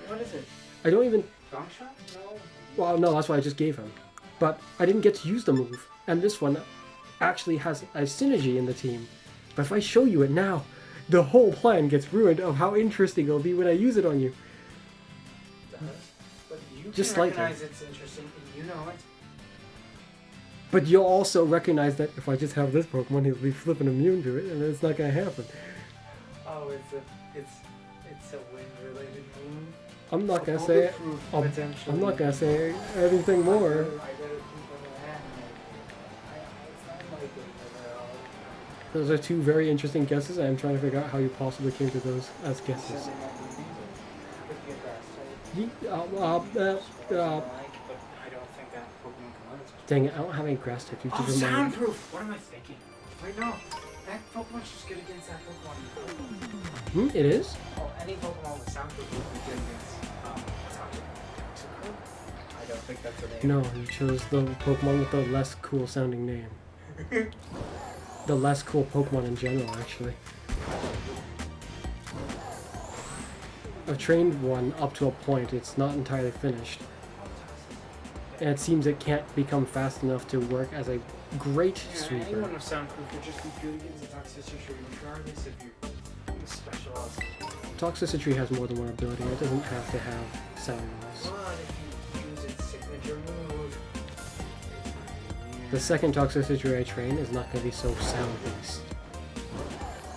Speaker 2: What is it?
Speaker 1: I don't even.
Speaker 2: Gong shot? No.
Speaker 1: Well, no, that's what I just gave him. But I didn't get to use the move, and this one actually has a synergy in the team. But if I show you it now, the whole plan gets ruined of how interesting it'll be when I use it on you.
Speaker 2: It does. But you
Speaker 1: Just
Speaker 2: can
Speaker 1: slightly.
Speaker 2: recognize it's interesting, and you know it.
Speaker 1: But you'll also recognize that if I just have this Pokemon, he'll be flipping immune to it, and it's not gonna happen.
Speaker 2: Oh, it's a wind-related move.
Speaker 1: I'm not gonna say it. I'm not gonna say anything more. Those are two very interesting guesses. I'm trying to figure out how you possibly came to those as guesses. Dang it, I don't have any grass types.
Speaker 2: Oh, soundproof! What am I thinking? Wait, no. That Pokemon's just good against that Pokemon.
Speaker 1: It is?
Speaker 2: Oh, any Pokemon with soundproof would be good against Toxic. I don't think that's the name.
Speaker 1: No, you chose the Pokemon with the less cool sounding name. The less cool Pokemon in general, actually. I've trained one up to a point. It's not entirely finished. And it seems it can't become fast enough to work as a great sweeper.
Speaker 2: Anyone with soundproof would just be good against the Toxicity regardless if you're specialized.
Speaker 1: Toxicity has more than one ability. It doesn't have to have sound moves.
Speaker 2: But if you use its signature move...
Speaker 1: The second Toxicity I train is not going to be so sound-based.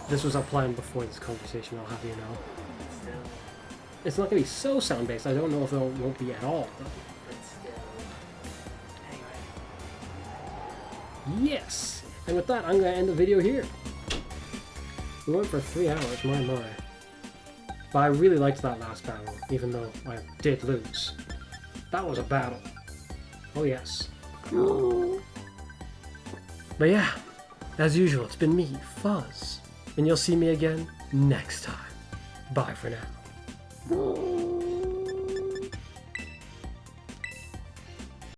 Speaker 1: This was our plan before this conversation, I'll have you know. It's not going to be so sound-based. I don't know if it won't be at all, though. Yes! And with that, I'm going to end the video here. We went for 3 hours, my. But I really liked that last battle, even though I did lose. That was a battle. Oh yes. But yeah, as usual, it's been me, Fuzz. And you'll see me again next time. Bye for now.